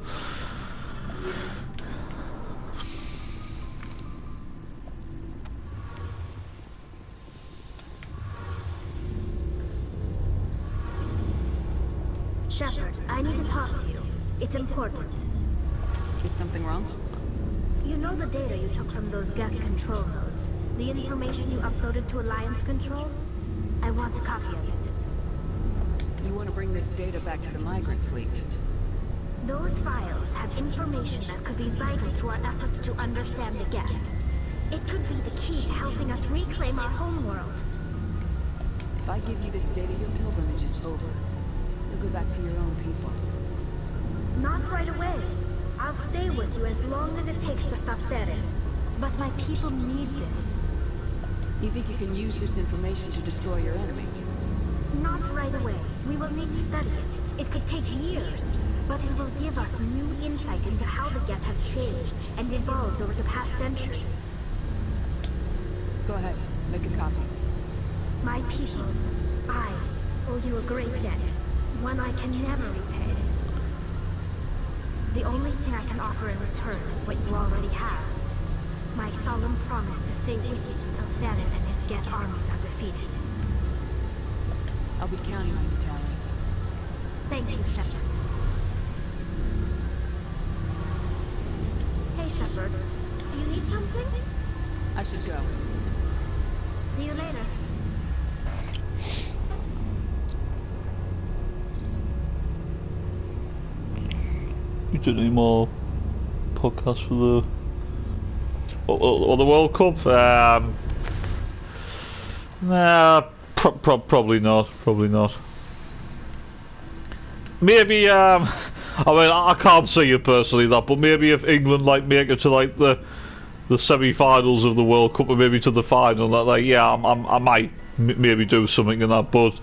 Shepard, I need to talk to you. It's important. Is something wrong? You know the data you took from those Geth control nodes? The information you uploaded to Alliance Control? I want a copy of it. You want to bring this data back to the migrant fleet? Those files have information that could be vital to our efforts to understand the Geth. It could be the key to helping us reclaim our homeworld. If I give you this data, your pilgrimage is over. You'll go back to your own people. Not right away. I'll stay with you as long as it takes to stop Thane. But my people need this. You think you can use this information to destroy your enemy? Not right away. We will need to study it. It could take years, but it will give us new insight into how the Geth have changed and evolved over the past centuries. Go ahead, make a copy. My people, I owe you a great debt, one I can never repay. The only thing I can offer in return is what you already have. My solemn promise to stay with you until Thane and his Geth armies are defeated. I'll be counting on you, Thane. Thank you, Shepard. Hey, Shepard. Do you need something? I should go. See you later. You doing any more podcasts for the or the World Cup? Nah, probably not. Maybe I mean, I can't say you personally that, but maybe if England make it to the semi-finals of the World Cup, or maybe to the final, I might maybe do something in that. But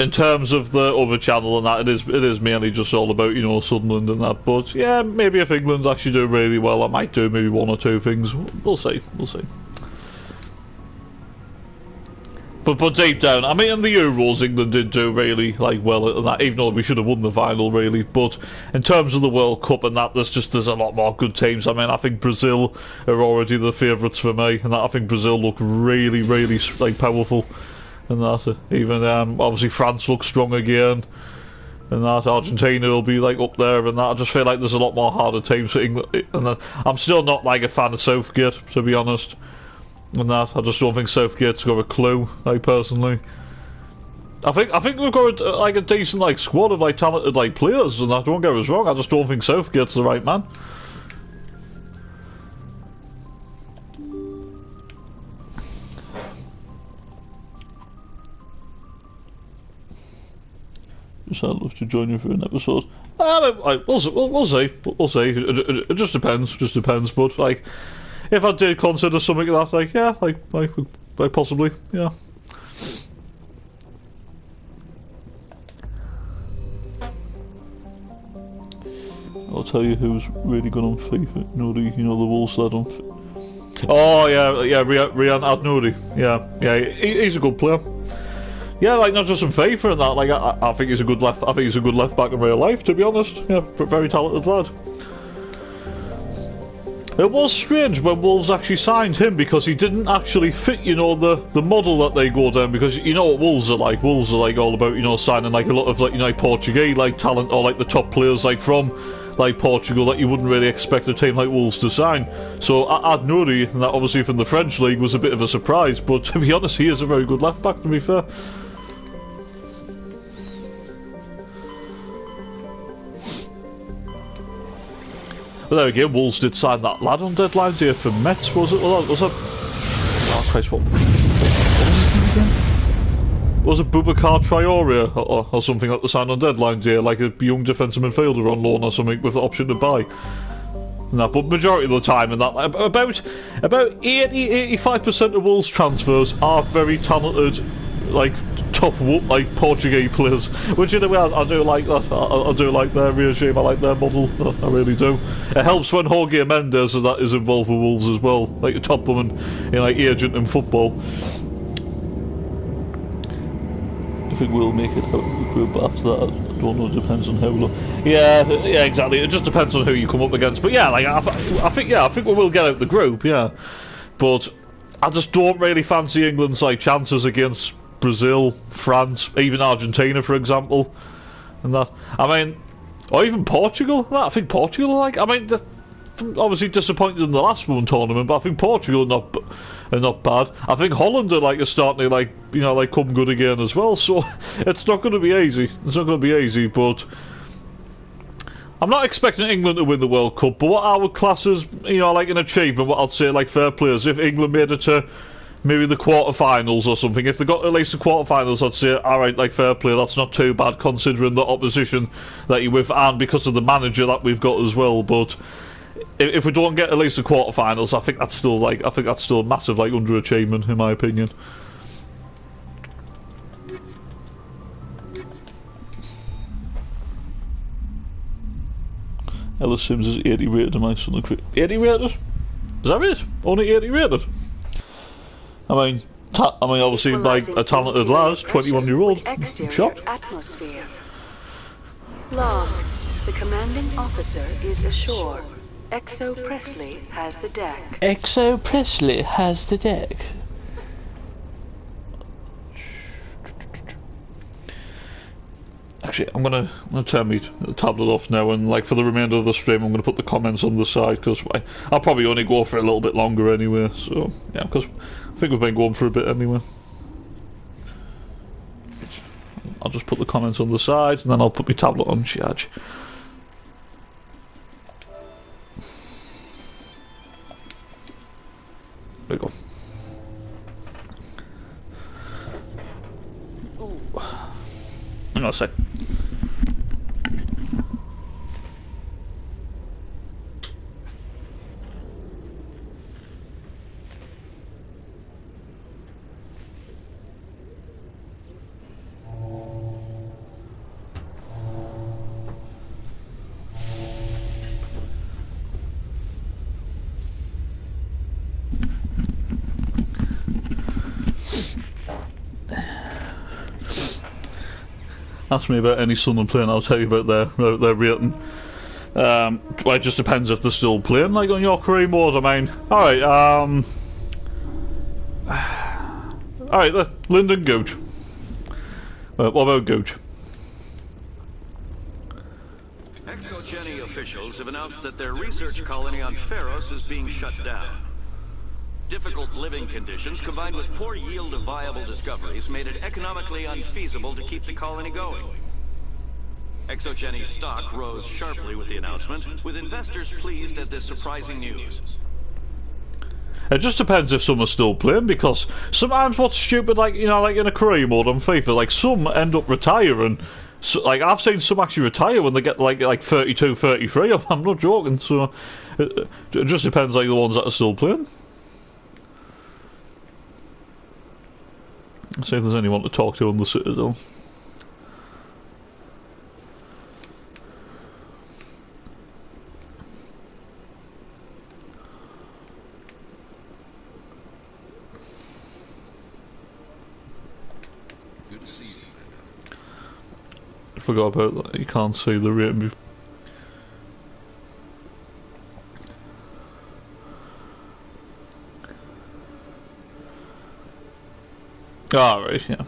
in terms of the other channel and that, it is mainly just all about, Sunderland and that. But yeah, maybe if England actually do really well, I might do maybe one or two things. We'll see. But deep down, I mean, in the Euros, England did do really well at that, even though we should have won the final really. But in terms of the World Cup and that, there's a lot more good teams. I mean, I think Brazil are already the favourites for me, and that I think Brazil look really powerful. And that even obviously France looks strong again, and that Argentina will be up there, and that I just feel like there's a lot more harder teams for England. And I'm still not a fan of Southgate, to be honest. And that I just don't think Southgate's got a clue. Personally, I think we've got a decent squad of talented players, and that, don't get us wrong. I just don't think Southgate's the right man. I'd love to join you for an episode. We'll see. It just depends. But if I did consider something like that, possibly, yeah. I'll tell you who's really good on FIFA. The Wolves lad on FIFA. Oh yeah, Rian Adnouri. Yeah, he's a good player. Yeah, not just in FIFA and that. I think he's a good left. I think he's a good left back in real life, to be honest. Yeah, very talented lad. It was strange when Wolves actually signed him, because he didn't actually fit, the model that they go down. Because you know what Wolves are like. Wolves are all about, signing a lot of Portuguese talent, or the top players from like Portugal that you wouldn't really expect a team like Wolves to sign. So Ad-Nouri, that obviously from the French league, was a bit of a surprise, but to be honest, he is a very good left back, to be fair. But there again, Wolves did sign that lad on deadline day for Metz, was it? Was that? Oh Christ, what was his name again? Was it Boubacar Traoré or something that they signed on deadline day, like a young defensive midfielder on loan or something with the option to buy? No, but majority of the time, and that about 80-85% of Wolves transfers are very talented, like top like Portuguese players, which in a way I do like that. I do like their regime. I like their model. I really do. It helps when Jorge Mendes and that is involved with Wolves as well, like a top woman, like agent in football. I think we'll make it out of the group after that. I don't know. It depends on how long. Yeah, exactly. It just depends on who you come up against. But yeah, like I think we will get out of the group. Yeah, but I just don't really fancy England's like chances against Brazil, France, even Argentina, for example, and that. I mean, or even Portugal. I think Portugal are like. I mean, obviously disappointed in the last one tournament, but I think Portugal are not bad. I think Holland are starting to come good again as well. So it's not going to be easy. It's not going to be easy, but I'm not expecting England to win the World Cup. But what I would class as like an achievement, what I'd say like fair players, if England made it to maybe the quarterfinals or something. If they got at least the quarterfinals, I'd say, alright, like fair play, that's not too bad considering the opposition that you're with and because of the manager that we've got as well. But if we don't get at least the quarterfinals, I think that's still a massive underachievement in my opinion. Ellis Sims is 80 rated in my son. 80 rated? Is that it? Only 80 rated? I mean, obviously, like a talented lad, 21-year-old. I'm shocked. Atmosphere. Logged. The commanding officer is ashore. Exo Presley has the deck. Exo Presley has the deck. Actually, I'm gonna turn my tablet off now, and like for the remainder of the stream, I'm gonna put the comments on the side because I'll probably only go for a little bit longer anyway. So yeah, because I think we've been going for a bit anyway. I'll just put the comments on the side, and then I'll put my tablet on charge. There we go. Hang on a sec. Ask me about any Sunderland playing, I'll tell you about their rating. Well, it just depends if they're still playing, like on your career mode. I mean, alright, Lyndon Gooch. What about Gooch? Exogeny officials have announced that their research colony on Pharos is being shut down. Difficult living conditions combined with poor yield of viable discoveries made it economically unfeasible to keep the colony going. Exogeny stock rose sharply with the announcement, with investors pleased at this surprising news. It just depends if some are still playing, because sometimes what's stupid, like in a career mode on FIFA, like some end up retiring. So, like I've seen some actually retire when they get like 32, 33. I'm not joking. So it just depends, like the ones that are still playing. See if there's anyone to talk to on the Citadel. Good to see you. I forgot about that. You can't see the rating. Alright, yeah.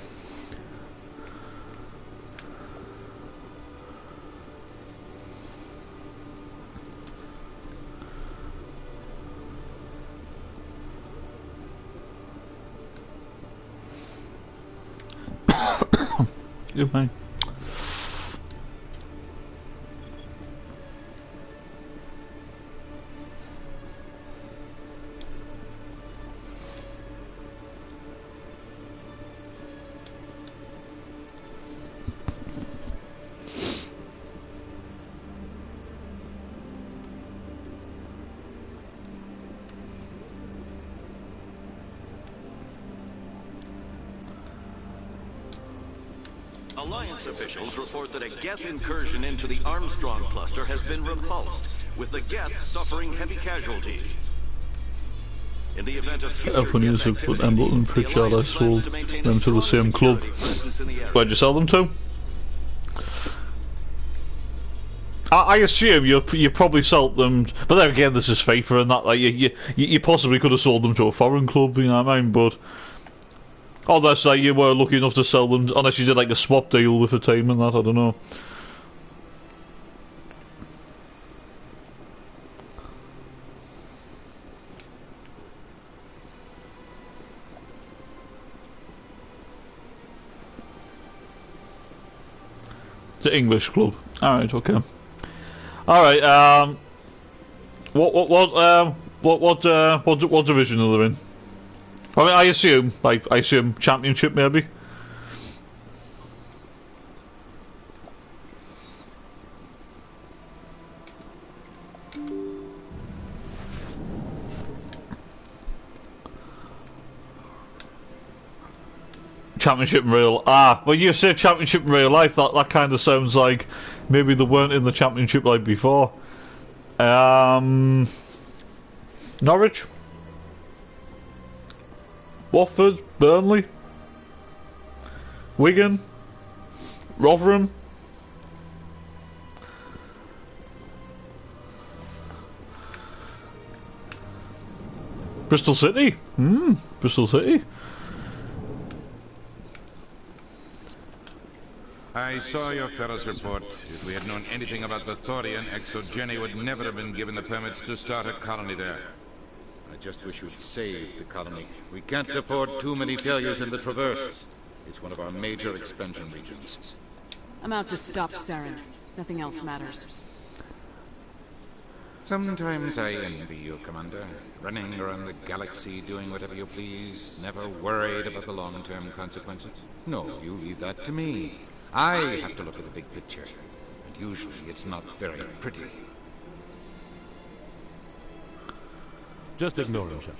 Goodbye. Alliance officials report that a Geth incursion into the Armstrong cluster has been repulsed, with the Geth suffering heavy casualties. In the event of future Everyone used to put Emblet and Pritchard, I sold them to the same club. Where'd you sell them to? I assume you probably sold them, but then again, this is FIFA and that. Like you possibly could have sold them to a foreign club, you know what I mean? But unless you were lucky enough to sell them, unless you did like a swap deal with a team and that, I don't know. The English club. All right, okay. All right. What division are they in? I mean, I assume Championship maybe. Championship in real... when you say Championship in real life, that kind of sounds like maybe they weren't in the Championship like before. Norwich? Watford? Burnley? Wigan? Rotherham? Bristol City? Bristol City. I saw your Ferris report. If we had known anything about the Thorian, Exogeny would never have been given the permits to start a colony there. I just wish you'd save the colony. We can't afford too many failures in the Traverse. It's one of our major expansion regions. I'm out to stop Saren. Nothing else matters. Sometimes I envy you, Commander. Running around the galaxy, doing whatever you please, never worried about the long-term consequences. No, you leave that to me. I have to look at the big picture, and usually it's not very pretty. Just ignore him, Shepard.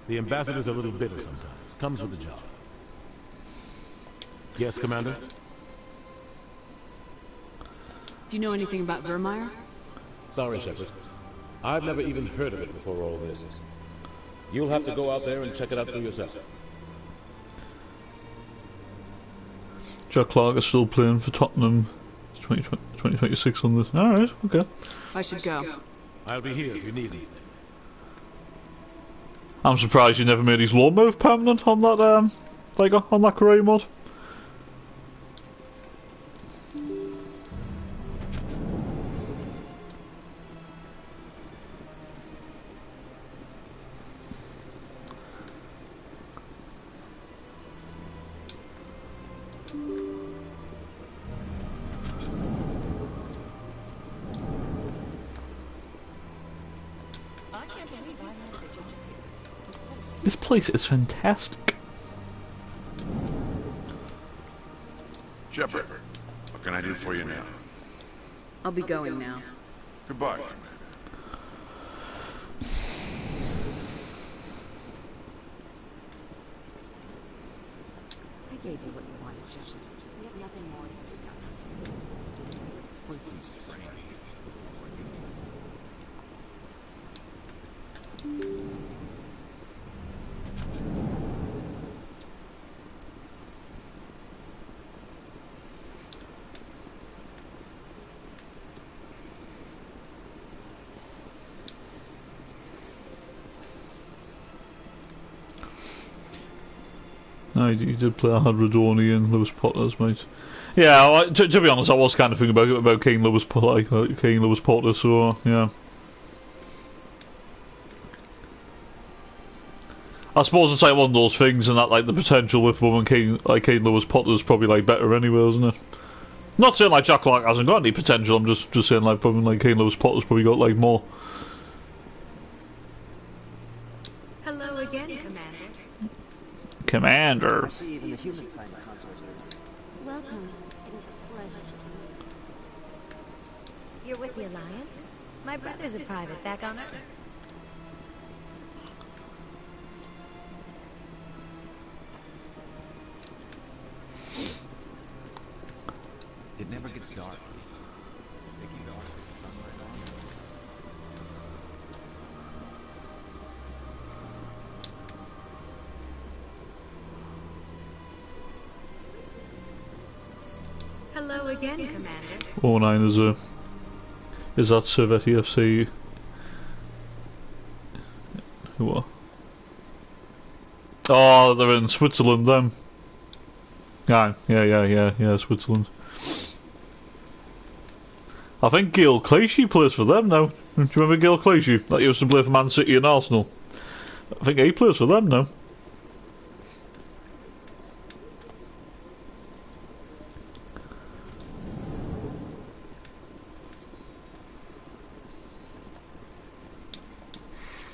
The ambassador's a little bitter sometimes. Comes with the job. Yes, Commander? Do you know anything about Vermeer? Sorry, Shepard. I've never even heard of it before all this. You'll have to go out there and check it out for yourself. Jack Clark is still playing for Tottenham 2026 on this. Alright, okay. I should go. I'll be here if you need anything. I'm surprised you never made his law move permanent on that, on that career mod. This place is fantastic. Shepard, what can I do for you now? I'll be going now. Goodbye, Commander. I gave you what you wanted, Shepard. We have nothing more to discuss. This place seems strange. No, you did play Hadrodoni and Lewis Potter's mate. Yeah, to be honest, I was kind of thinking about King Lewis Potter, so yeah. I suppose it's like one of those things, and that like the potential with woman Kane Lewis Potter is probably like better anyway, isn't it? Not saying like Jack Black hasn't got any potential. I'm just saying like probably like Kane Lewis Potter's probably got like more. Hello again, Commander. Commander. See, even the humans find the consort here. Welcome. It is a pleasure to see you. You're with the Alliance? My brother's a private back on Earth. It never gets dark. They keep going for the sunlight on. Hello again, Commander. 09 is that Servet EFC? What? Oh, they're in Switzerland then. Yeah, Switzerland. I think Gail Clichy plays for them now. Do you remember Gail Clichy? That used to play for Man City and Arsenal. I think he plays for them now.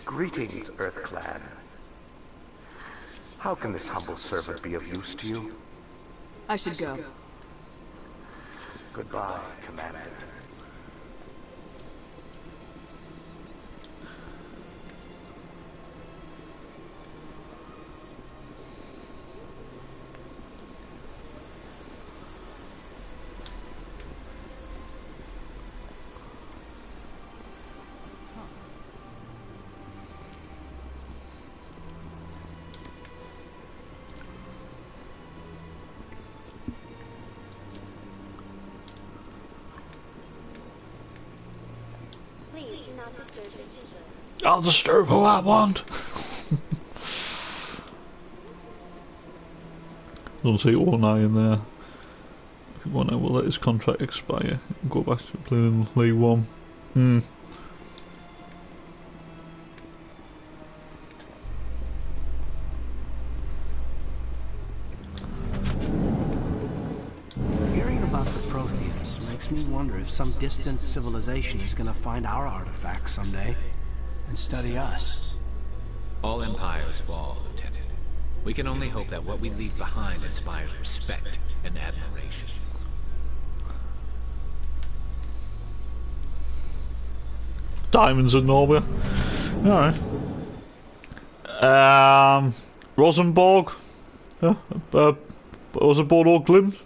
Greetings, Earth-Clan. How can this humble servant be of use to you? I should go. Goodbye, Commander. I'll disturb who I want. Don't see 09 in there. If you want to, we'll let his contract expire. Go back to playing League 1. Hearing about the Protheans makes me wonder if some distant civilization is gonna find our artifacts someday and study us. All empires fall, Lieutenant. We can only hope that what we leave behind inspires respect and admiration. Diamonds in Norway. Alright. Rosenborg. Was it Bordeaux Glimt?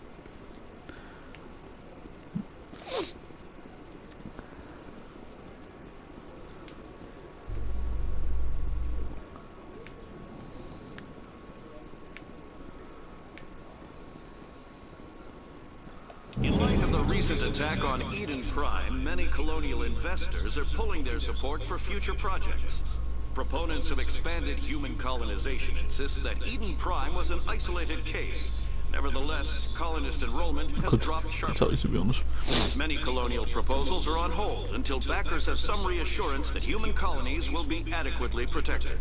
In light of the recent attack on Eden Prime, many colonial investors are pulling their support for future projects. Proponents of expanded human colonization insist that Eden Prime was an isolated case. Nevertheless, colonist enrollment has dropped sharply. Tell you, to be honest. Many colonial proposals are on hold until backers have some reassurance that human colonies will be adequately protected.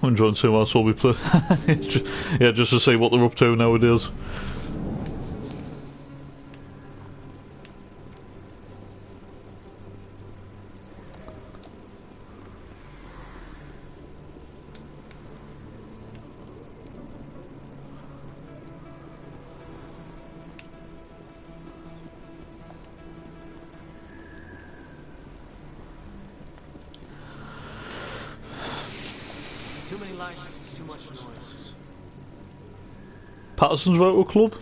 I'm enjoying seeing what else will be played. Yeah, just to see what they're up to nowadays. Too many lights, too much noise. Patterson's Motor Club.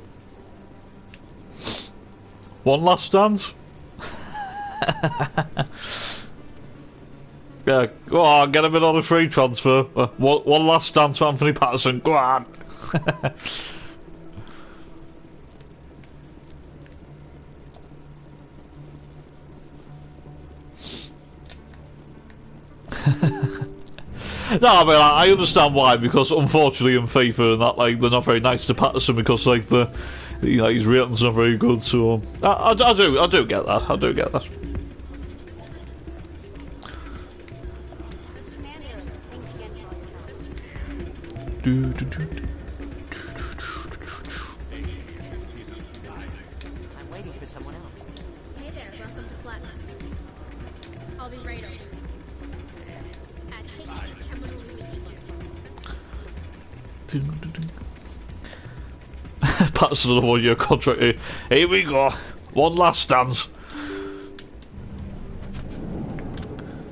One last dance. Yeah, go on, get him in on the free transfer. One last dance for Anthony Patterson. Go on. No, I mean, I understand why, because unfortunately in FIFA and that, like, they're not very nice to Patterson because, like, his rating's not very good, so... I do get that, I do get that. I'm waiting for someone else. Hey there, welcome to Flux. I'll be right over. Someone will be with you soon. Patterson on a 1-year contract. Here we go. One last dance.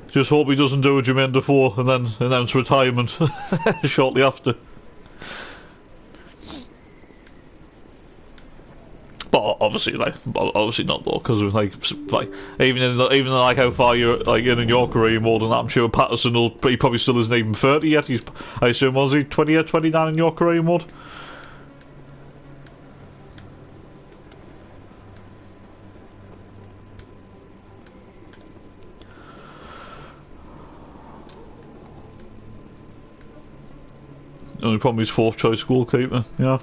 Just hope he doesn't do a Jermaine Defoe and then announce retirement shortly after. But obviously not though, because like even in like how far you're like in your career more than that, I'm sure Patterson he probably still isn't even 30 yet. I assume, was he 20 or 29 in your career mode? Only problem is 4th choice goalkeeper, yeah.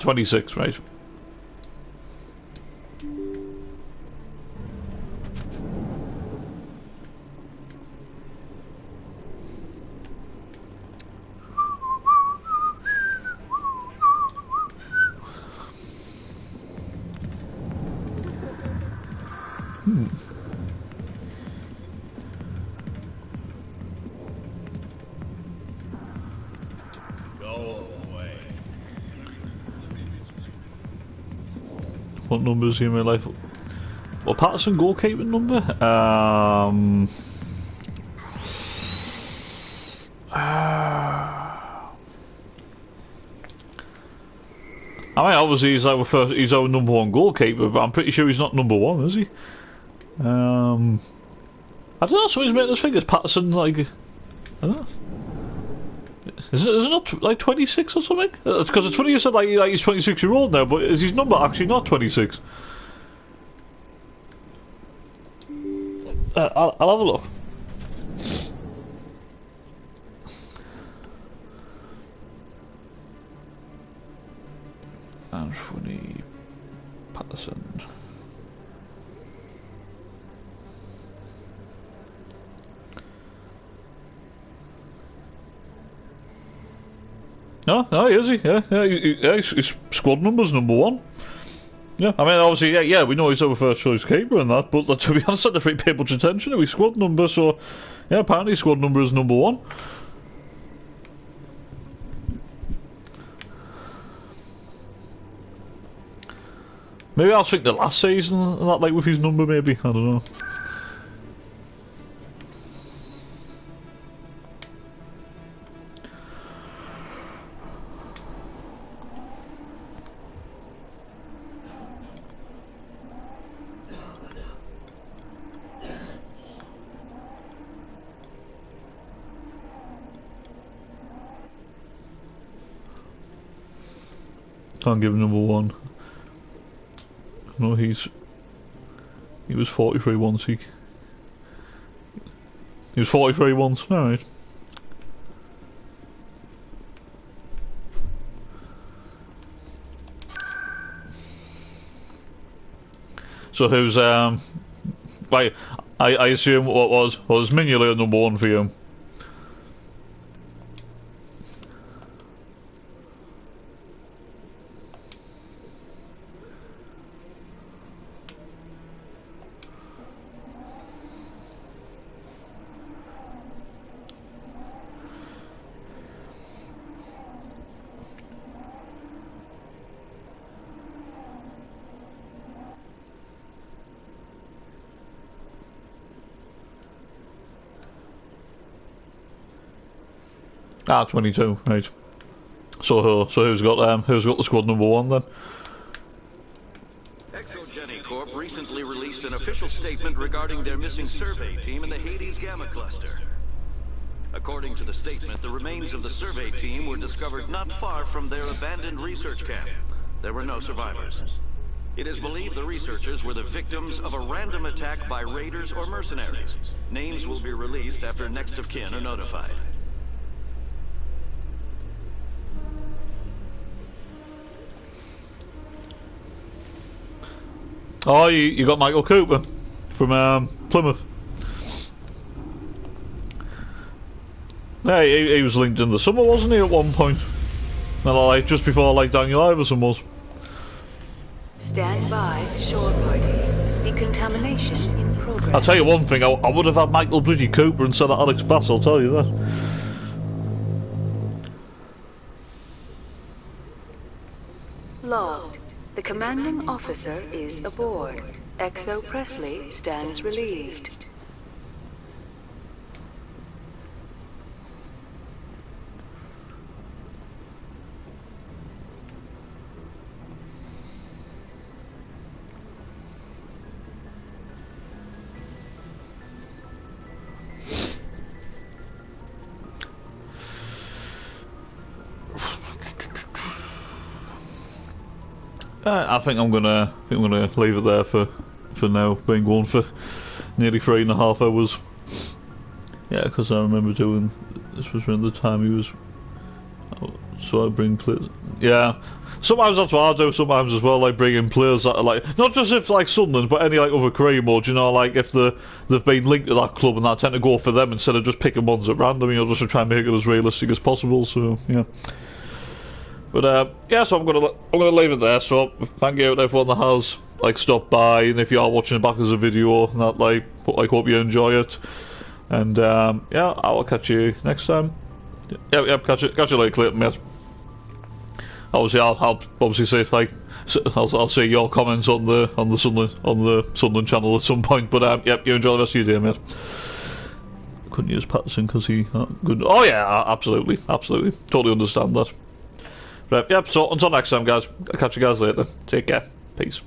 26, right. What number is he in my life? Well, Patterson goalkeeping number? I mean, obviously he's our number 1 goalkeeper, but I'm pretty sure he's not number 1, is he? I don't know. So he's made this figures. Patterson, like, I don't know. Is it not like 26 or something? It's because it's funny you said like he's 26-year-old now, but is his number actually not 26? I'll have a look. Anthony Patterson. No, he is he? Yeah, his squad number's number 1. Yeah, I mean, obviously, yeah, we know he's our first choice keeper and that, but to be honest, I didn't really pay much attention to his squad number, so yeah, apparently his squad number is number 1. Maybe I'll think the last season and that, like with his number, maybe, I don't know. Can't give him number 1. No, he was 43 once. He was 43 once. All right. So who's like I assume what was Mignolet number 1 for you? Ah, 22, right. So who's got the squad number 1 then? ExoGeni Corp recently released an official statement regarding their missing survey team in the Hades Gamma Cluster. According to the statement, the remains of the survey team were discovered not far from their abandoned research camp. There were no survivors. It is believed the researchers were the victims of a random attack by raiders or mercenaries. Names will be released after next of kin are notified. Oh, you got Michael Cooper from Plymouth. Yeah, he was linked in the summer, wasn't he, at one point? Well, like, just before, like, Daniel Iverson was. Stand by, shore party. Decontamination in progress. I'll tell you one thing, I would have had Michael Bridgie Cooper instead of Alex Bass, I'll tell you that. Logged. The commanding officer is aboard. XO Presley stands relieved. I think I'm gonna leave it there for now. Being gone for nearly 3.5 hours. Yeah, because I remember doing this was around the time he was. So I bring players. Yeah, sometimes that's what I do. Sometimes as well, like bringing players that are like not just if like Sunderland, but any like other career modes. You know, like if they've been linked to that club, and I tend to go for them instead of just picking ones at random. You know, just to try and make it as realistic as possible. So yeah. But yeah, so I'm gonna leave it there. So thank you to everyone that has like stopped by, and if you are watching it back as a video, that like hope you enjoy it. And yeah, I will catch you next time. Yep, catch you later, Clayton, mate. Obviously, I'll obviously see if like I'll see your comments on the Sunderland channel at some point. But yep, you enjoy the rest of your day, mate. Couldn't use Patterson because he good. Oh yeah, absolutely, totally understand that. Right, yep, so until next time, guys. I'll catch you guys later. Take care. Peace.